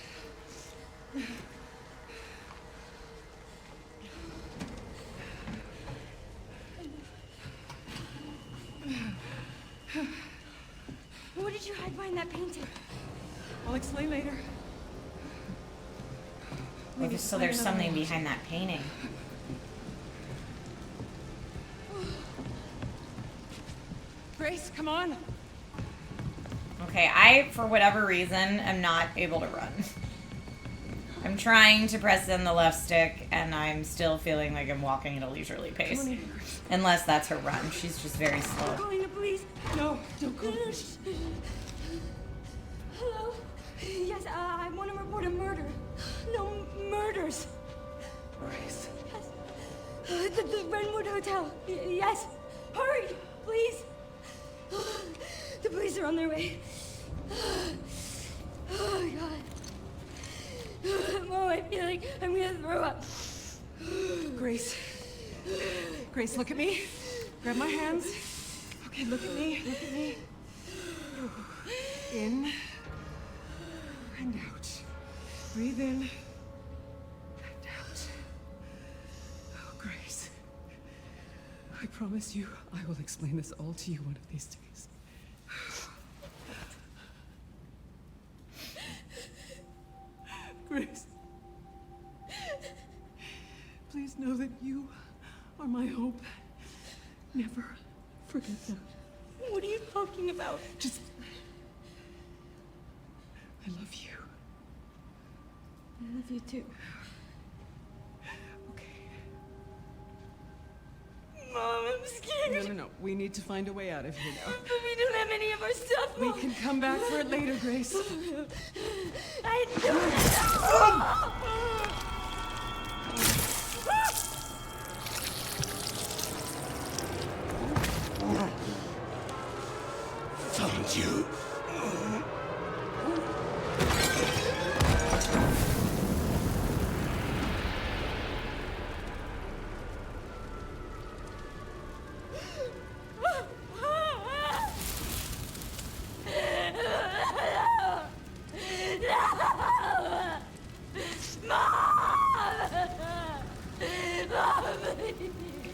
D: What did you hide behind that painting?
G: I'll explain later.
A: So there's something behind that painting.
G: Grace, come on.
A: Okay, I, for whatever reason, am not able to run. I'm trying to press in the left stick, and I'm still feeling like I'm walking at a leisurely pace. Unless that's her run. She's just very slow.
D: Calling the police.
G: No, don't go.
D: Hello? Yes, I want to report a murder. No murders.
G: Grace.
D: Yes. The Renwood Hotel. Yes. Hurry, please. The police are on their way. Oh, God. Oh, I feel like I'm gonna throw up.
G: Grace. Grace, look at me. Grab my hands. Okay, look at me. Look at me. In and out. Breathe in and out. Oh, Grace. I promise you, I will explain this all to you one of these days. Grace. Please know that you are my hope. Never forget that.
D: What are you talking about?
G: Just... I love you.
D: I love you too.
G: Okay.
D: Mom, I'm scared.
G: No. We need to find a way out of here now.
D: But we don't have any of our stuff,
G: We
D: Mom.
G: can come back for it later, Grace.
D: I don't.
B: Found you.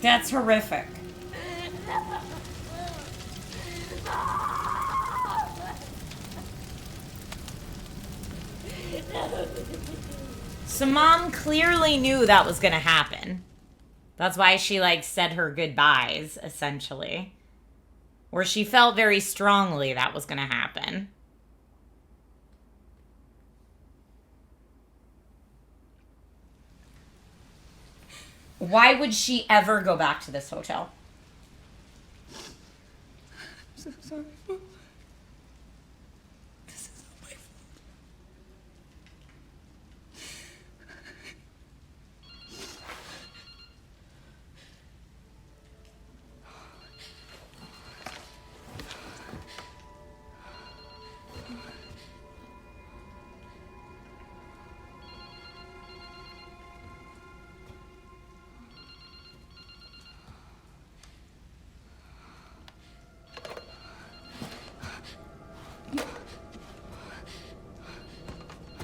A: That's horrific. So Mom clearly knew that was gonna happen. That's why she like said her goodbyes, essentially. Or she felt very strongly that was gonna happen. Why would she ever go back to this hotel?
G: I'm so sorry, Mom. This is all my fault.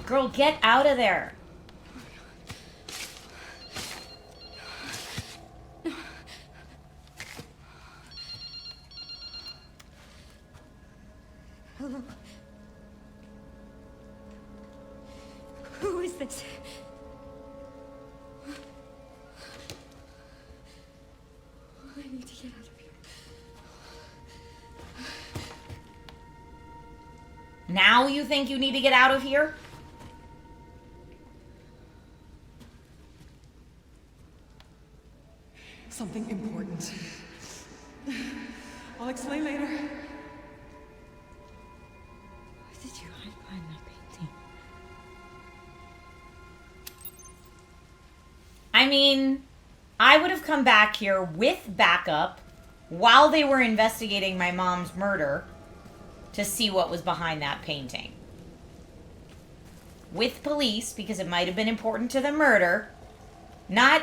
A: Girl, get out of there.
D: Hello. Who is this? I need to get out of here.
A: Now you think you need to get out of here?
G: Something important. I'll explain later.
D: Where did you hide behind that painting?
A: I mean, I would have come back here with backup while they were investigating my mom's murder to see what was behind that painting. With police, because it might have been important to the murder. Not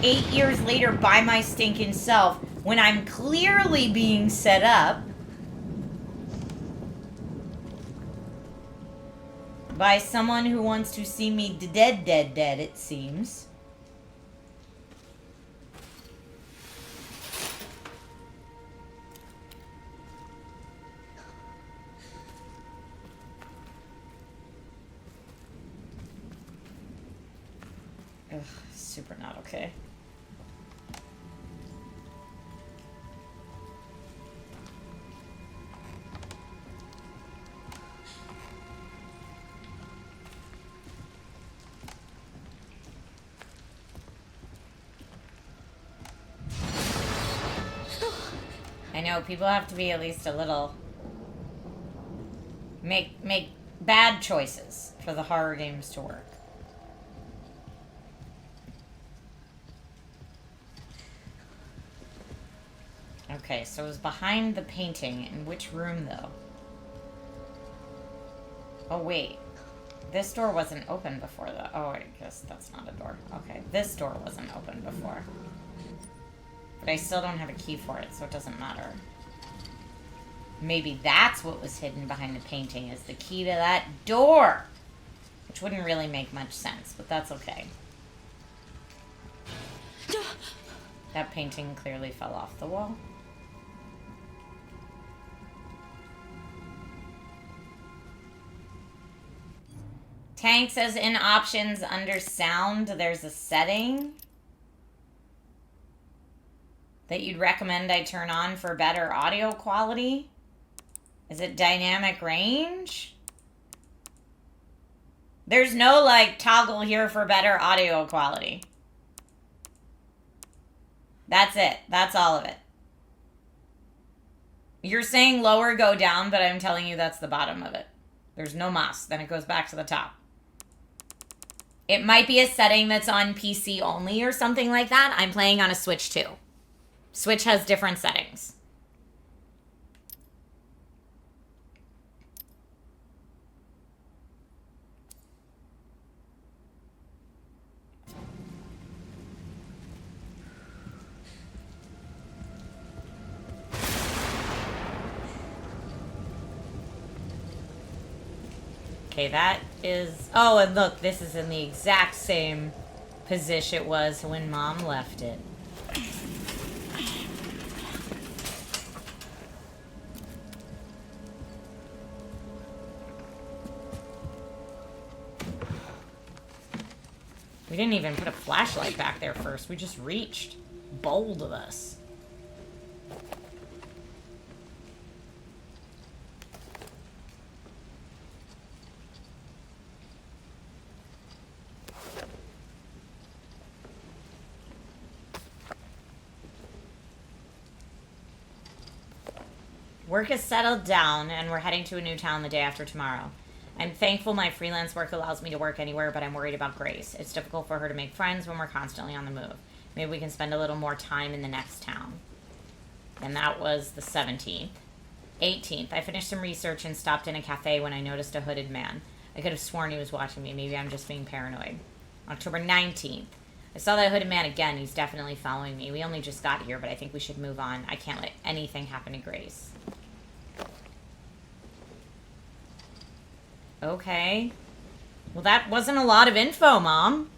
A: 8 years later by my stinking self when I'm clearly being set up by someone who wants to see me dead, it seems. Ugh, super not okay. I know people have to be at least a little make bad choices for the horror games to work. Okay, so it was behind the painting. In which room, though? Oh, wait. This door wasn't open before, though. Oh, I guess that's not a door. Okay, this door wasn't open before. But I still don't have a key for it, so it doesn't matter. Maybe that's what was hidden behind the painting, is the key to that door. Which wouldn't really make much sense, but that's okay. That painting clearly fell off the wall. Tank says in options under sound, there's a setting that you'd recommend I turn on for better audio quality. Is it dynamic range? There's no like toggle here for better audio quality. That's it. That's all of it. You're saying lower, go down, but I'm telling you that's the bottom of it. There's no mas. Then it goes back to the top. It might be a setting that's on PC only or something like that. I'm playing on a Switch too. Switch has different settings. Okay, that is... Oh, and look, this is in the exact same position it was when Mom left it. We didn't even put a flashlight back there first. We just reached. Bold of us. Work is settled down, and we're heading to a new town the day after tomorrow. I'm thankful my freelance work allows me to work anywhere, but I'm worried about Grace. It's difficult for her to make friends when we're constantly on the move. Maybe we can spend a little more time in the next town. And that was the 17th. 18th, I finished some research and stopped in a cafe when I noticed a hooded man. I could have sworn he was watching me. Maybe I'm just being paranoid. October 19th. I saw that hooded man again. He's definitely following me. We only just got here, but I think we should move on. I can't let anything happen to Grace. Okay. Well, that wasn't a lot of info, Mom.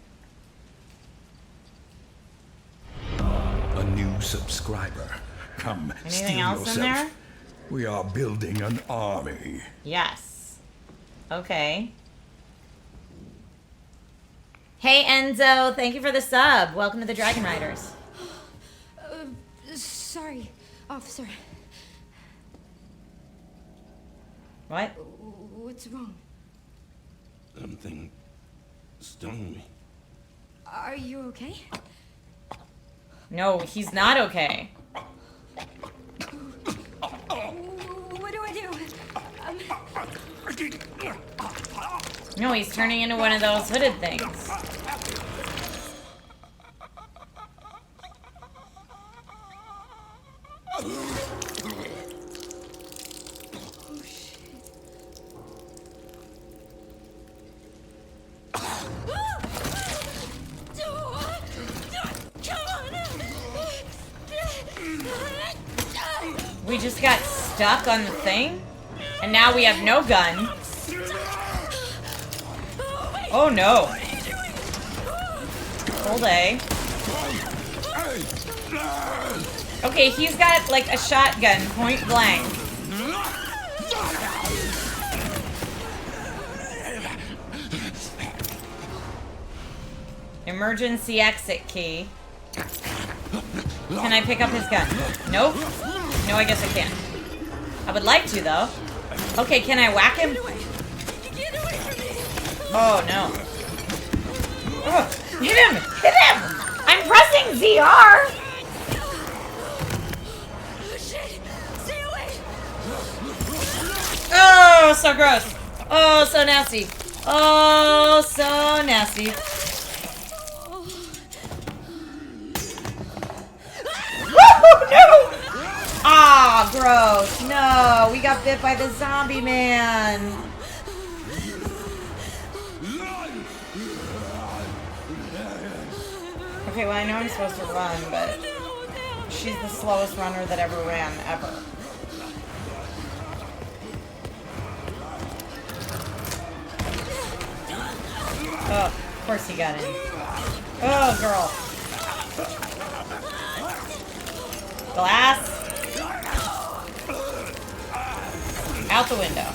B: A new subscriber. Come,
A: Anything
B: steal
A: else
B: yourself.
A: in there?
B: We are building an army.
A: Yes. Okay. Hey, Enzo. Thank you for the sub. Welcome to the Dragon Riders.
D: Sorry, officer.
A: What?
D: What's wrong?
B: Something stung me.
D: Are you okay?
A: No, he's not okay.
D: What do I do?
A: No, he's turning into one of those hooded things. We just got stuck on the thing, and now we have no gun. Oh no. Hold A. Okay, he's got like a shotgun, point blank. Emergency exit key. Can I pick up his gun? Nope. No, I guess I can't. I would like to, though. Okay, can I whack him? Oh, no. Oh, hit him! Hit him! I'm pressing ZR! Oh, so gross. Oh, so nasty. Oh, so nasty. Oh, no! Ah, gross. No, we got bit by the zombie man. Okay, well, I know I'm supposed to run, but... she's the slowest runner that ever ran, ever. Oh, of course he got in. Oh, girl. Glass. Out the window.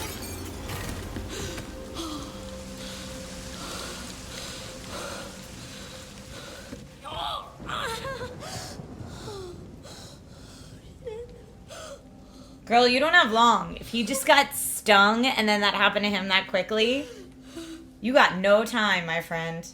A: Girl, you don't have long. If he just got stung and then that happened to him that quickly, you got no time, my friend.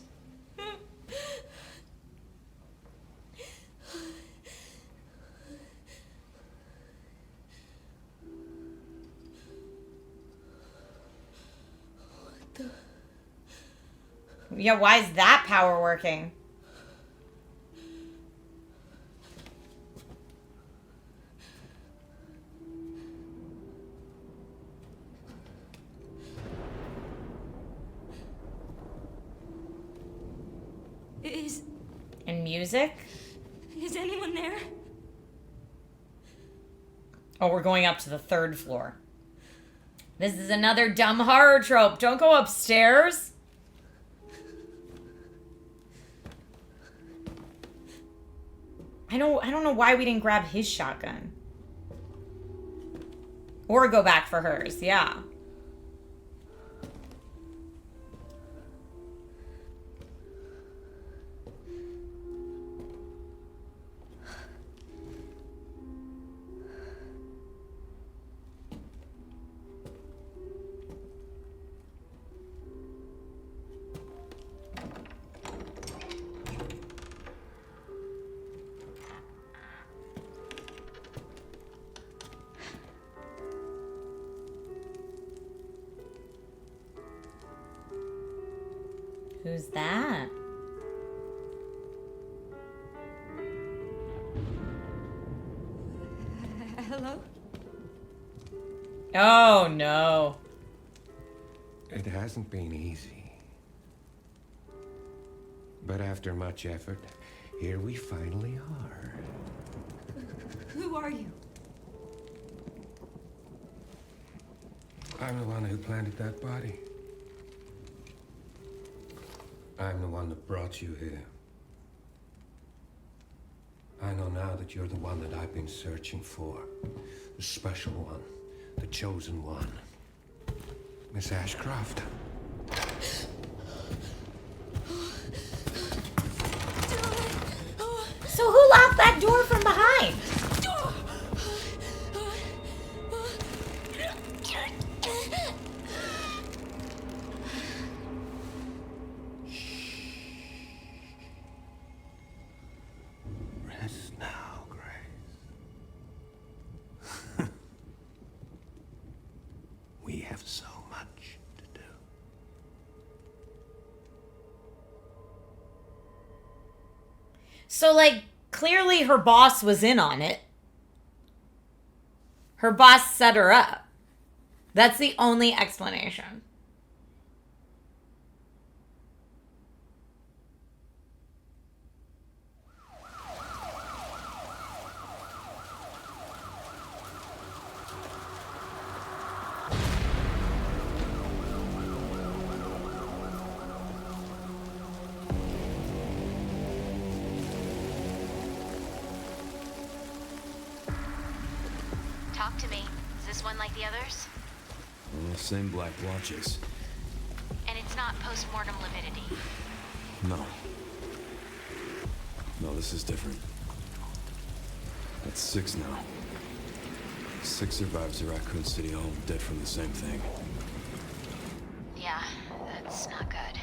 A: Yeah, why is that power working? And music?
D: Is anyone there?
A: Oh, we're going up to the 3rd floor. This is another dumb horror trope. Don't go upstairs. I don't know why we didn't grab his shotgun. Or go back for hers, yeah. Who's that?
D: Hello?
A: Oh, no.
H: It hasn't been easy. But after much effort, here we finally are.
D: Who are you?
H: I'm the one who planted that body. I'm the one that brought you here. I know now that you're the one that I've been searching for. The special one. The chosen one. Miss Ashcroft.
A: So who locked that door from behind?
H: Rest now, Grace. We have so much to do.
A: So, like, clearly her boss was in on it. Her boss set her up. That's the only explanation.
F: Talk to me. Is this one like the others?
I: Same black blotches.
F: And it's not post-mortem lividity.
I: No. No, this is different. That's 6 now. 6 survivors of Raccoon City, all dead from the same thing.
F: Yeah, that's not good.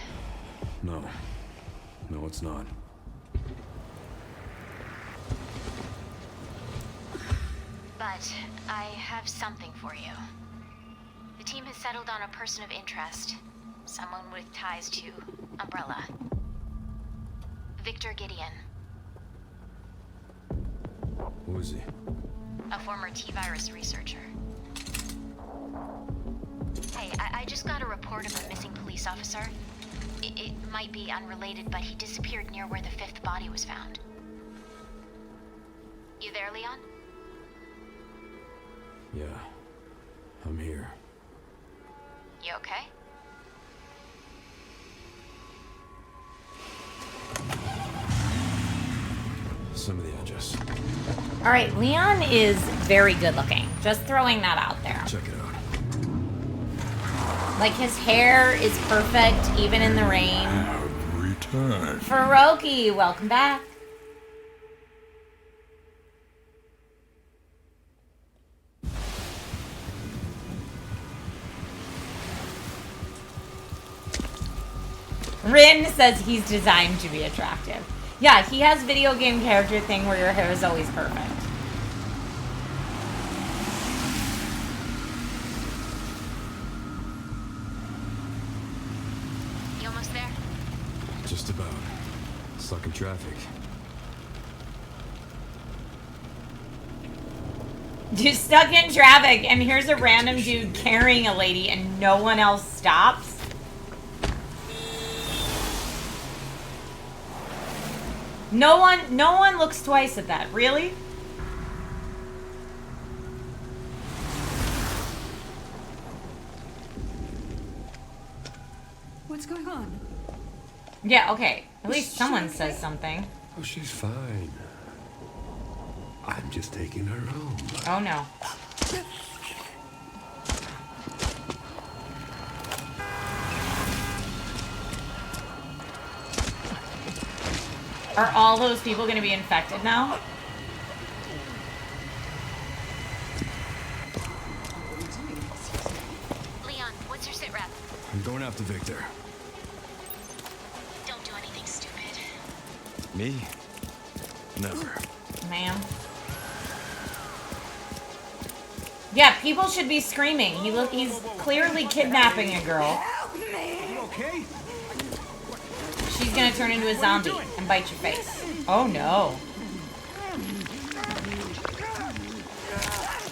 I: No. No, it's not.
F: But I have something for you. The team has settled on a person of interest. Someone with ties to Umbrella. Victor Gideon.
I: Who is he?
F: A former T-virus researcher. Hey, I just got a report of a missing police officer. It might be unrelated, but he disappeared near where the 5th body was found. You there? there, Leon?
I: Yeah, I'm here.
F: You okay?
I: Some of the address.
A: All right, Leon is very good looking. Just throwing that out there.
I: Check it out.
A: Like, his hair is perfect, even in the rain.
B: Return.
A: Faroki, welcome back. Rin says he's designed to be attractive. Yeah, he has video game character thing where your hair is always perfect.
F: You almost there?
I: Just about. Stuck in traffic.
A: You're stuck in traffic, and here's a random dude carrying a lady, and no one else stops. No one looks twice at that. Really?
G: What's going on?
A: Yeah, okay. At least someone says something.
H: Oh, she's fine. I'm just taking her home.
A: Oh no. Are all those people going to be infected now?
F: Leon, what's your sit rep?
I: I'm going after Victor.
F: Don't do anything stupid.
I: Me? Never.
A: Ma'am. Yeah, people should be screaming. He's clearly kidnapping a girl.
E: You okay?
A: She's gonna turn into a zombie and bite your face. Oh no.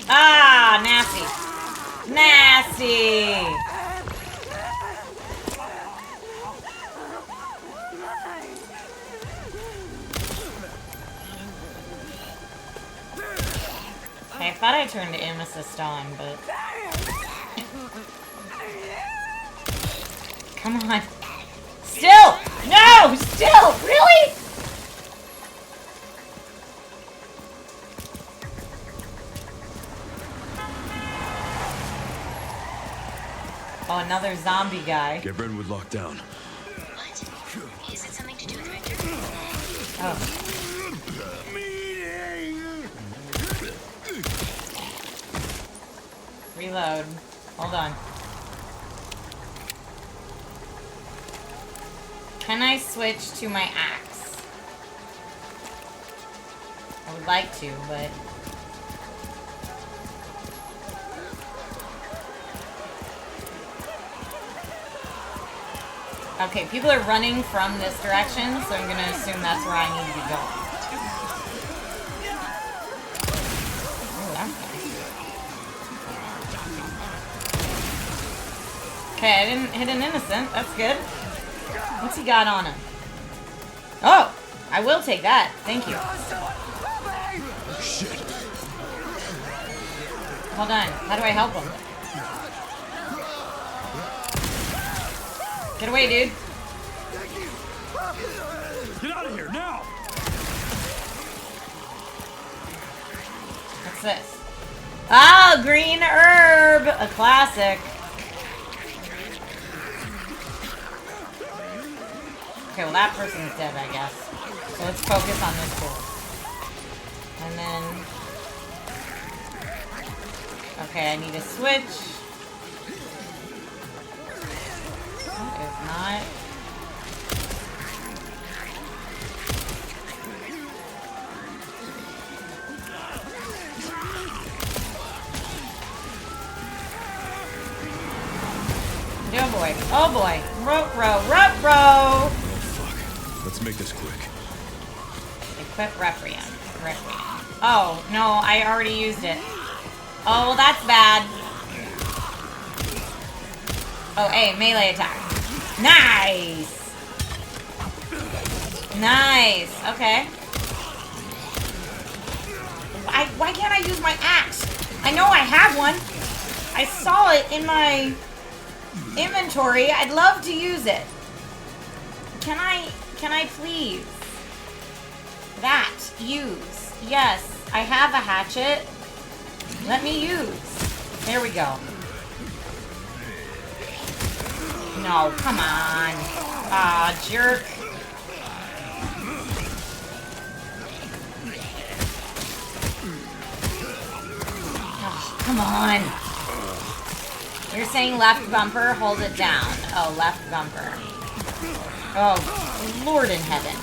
A: Ah, nasty. Nasty. I thought I turned Amethyst on, but... Come on. Still! No! Still! Really? Oh, another zombie guy.
I: Get Redwood locked down.
F: What? Is it something to do with Victor?
A: Oh. Reload. Hold on. Can I switch to my axe? I would like to, but... Okay, people are running from this direction, so I'm gonna assume that's where I need to be going. Ooh, that's nice. Okay, I didn't hit an innocent. That's good. What's he got on him? Oh! I will take that. Thank you.
I: Shit.
A: Hold on. How do I help him? Get away, dude.
E: Get out of here now!
A: What's this? Ah, green herb! A classic. Okay, well that person's dead, I guess. So let's focus on this board. And then... Okay, I need a switch. That is not... Oh boy. Oh boy. Row.
I: Let's make this quick.
A: Equip Requiem. Oh, no, I already used it. Oh, well, that's bad. Oh, hey, melee attack. Nice! Nice, okay. Why can't I use my axe? I know I have one. I saw it in my inventory. I'd love to use it. Can I please? That. Use. Yes. I have a hatchet. Let me use. There we go. No, come on. Ah, jerk. Oh, come on. You're saying left bumper, hold it down. Oh, left bumper. Oh, Lord in heaven.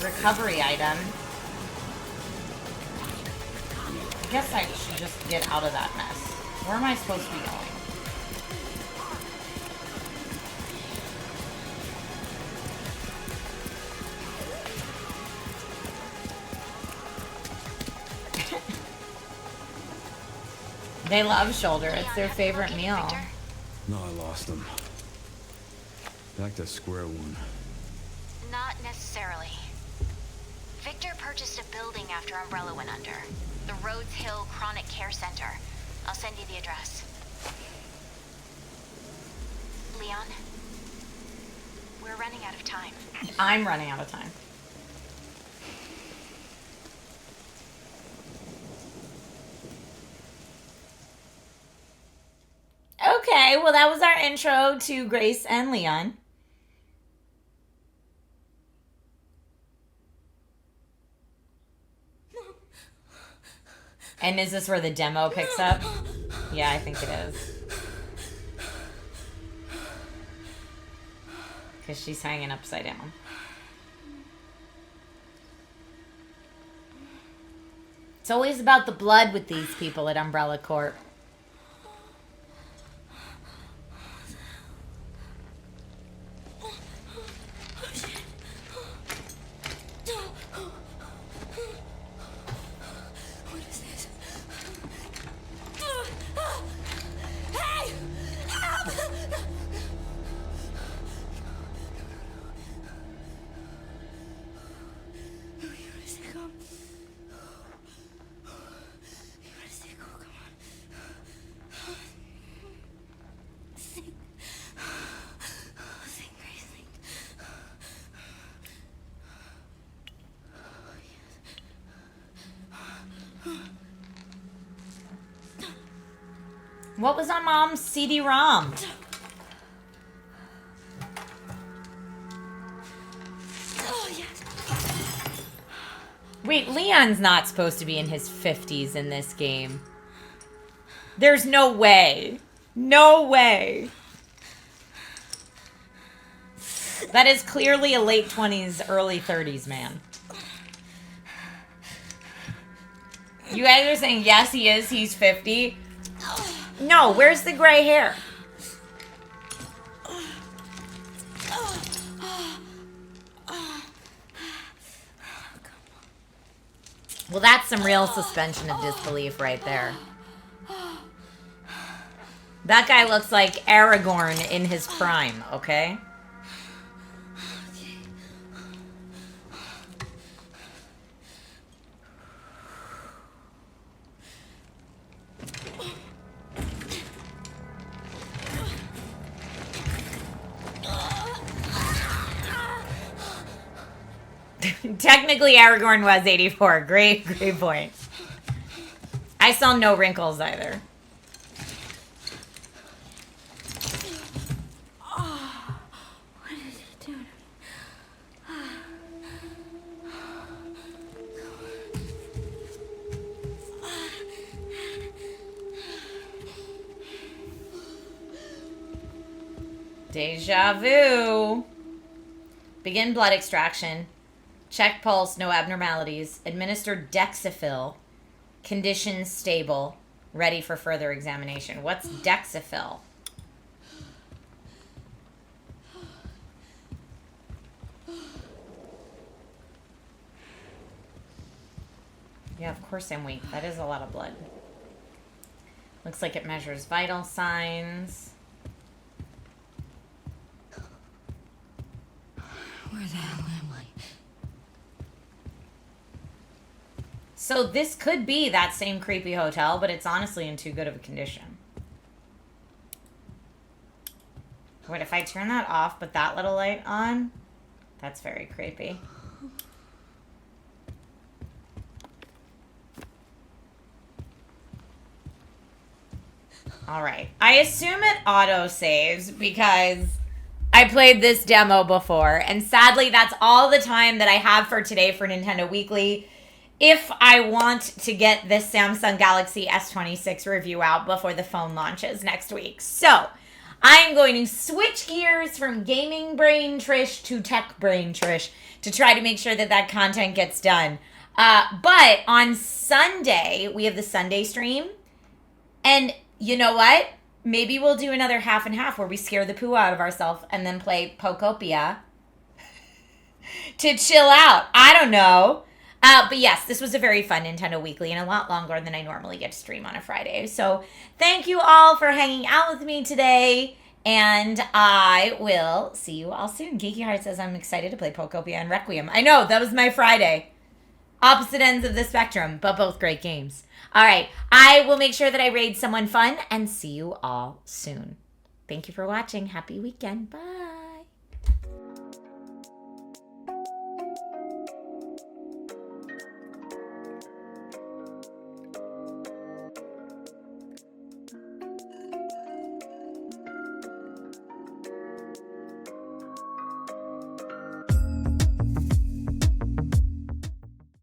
A: Recovery item. I guess I should just get out of that mess. Where am I supposed to be going? They love shoulder. It's their favorite meal.
I: No, I lost them. Back to square one.
F: Not necessarily. Victor purchased a building after Umbrella went under. The Rhodes Hill Chronic Care Center. I'll send you the address. Leon, we're running out of time.
A: I'm running out of time. Okay, well that was our intro to Grace and Leon. And is this where the demo picks up? Yeah, I think it is. Because she's hanging upside down. It's always about the blood with these people at Umbrella Corp. What was on Mom's CD-ROM? Wait, Leon's not supposed to be in his 50s in this game. There's no way. No way. That is clearly a late 20s, early 30s man. You guys are saying, yes, he is. He's 50. No, where's the gray hair? Well, that's some real suspension of disbelief right there. That guy looks like Aragorn in his prime, okay? Technically, Aragorn was 84. Great point. I saw no wrinkles either.
D: Oh, what did he do?
A: Deja vu. Begin blood extraction. Check pulse, no abnormalities. Administer Dexafil. Condition stable. Ready for further examination. What's Dexafil? Yeah, of course I'm weak. That is a lot of blood. Looks like it measures vital signs.
D: Where the hell am I?
A: So this could be that same creepy hotel, but it's honestly in too good of a condition. Wait, if I turn that off, but that little light on, that's very creepy. All right. I assume it auto-saves because I played this demo before, and sadly, that's all the time that I have for today for Nintendo Weekly. If I want to get this Samsung Galaxy S26 review out before the phone launches next week. So, I'm going to switch gears from gaming brain Trish to tech brain Trish to try to make sure that that content gets done. But on Sunday, we have the Sunday stream. And you know what? Maybe we'll do another half and half where we scare the poo out of ourselves and then play Pokopia to chill out. I don't know. But yes, this was a very fun Nintendo Weekly and a lot longer than I normally get to stream on a Friday. So thank you all for hanging out with me today. And I will see you all soon. Geeky Heart says I'm excited to play Pokopia and Requiem. I know, that was my Friday. Opposite ends of the spectrum, but both great games. All right, I will make sure that I raid someone fun and see you all soon. Thank you for watching. Happy weekend. Bye.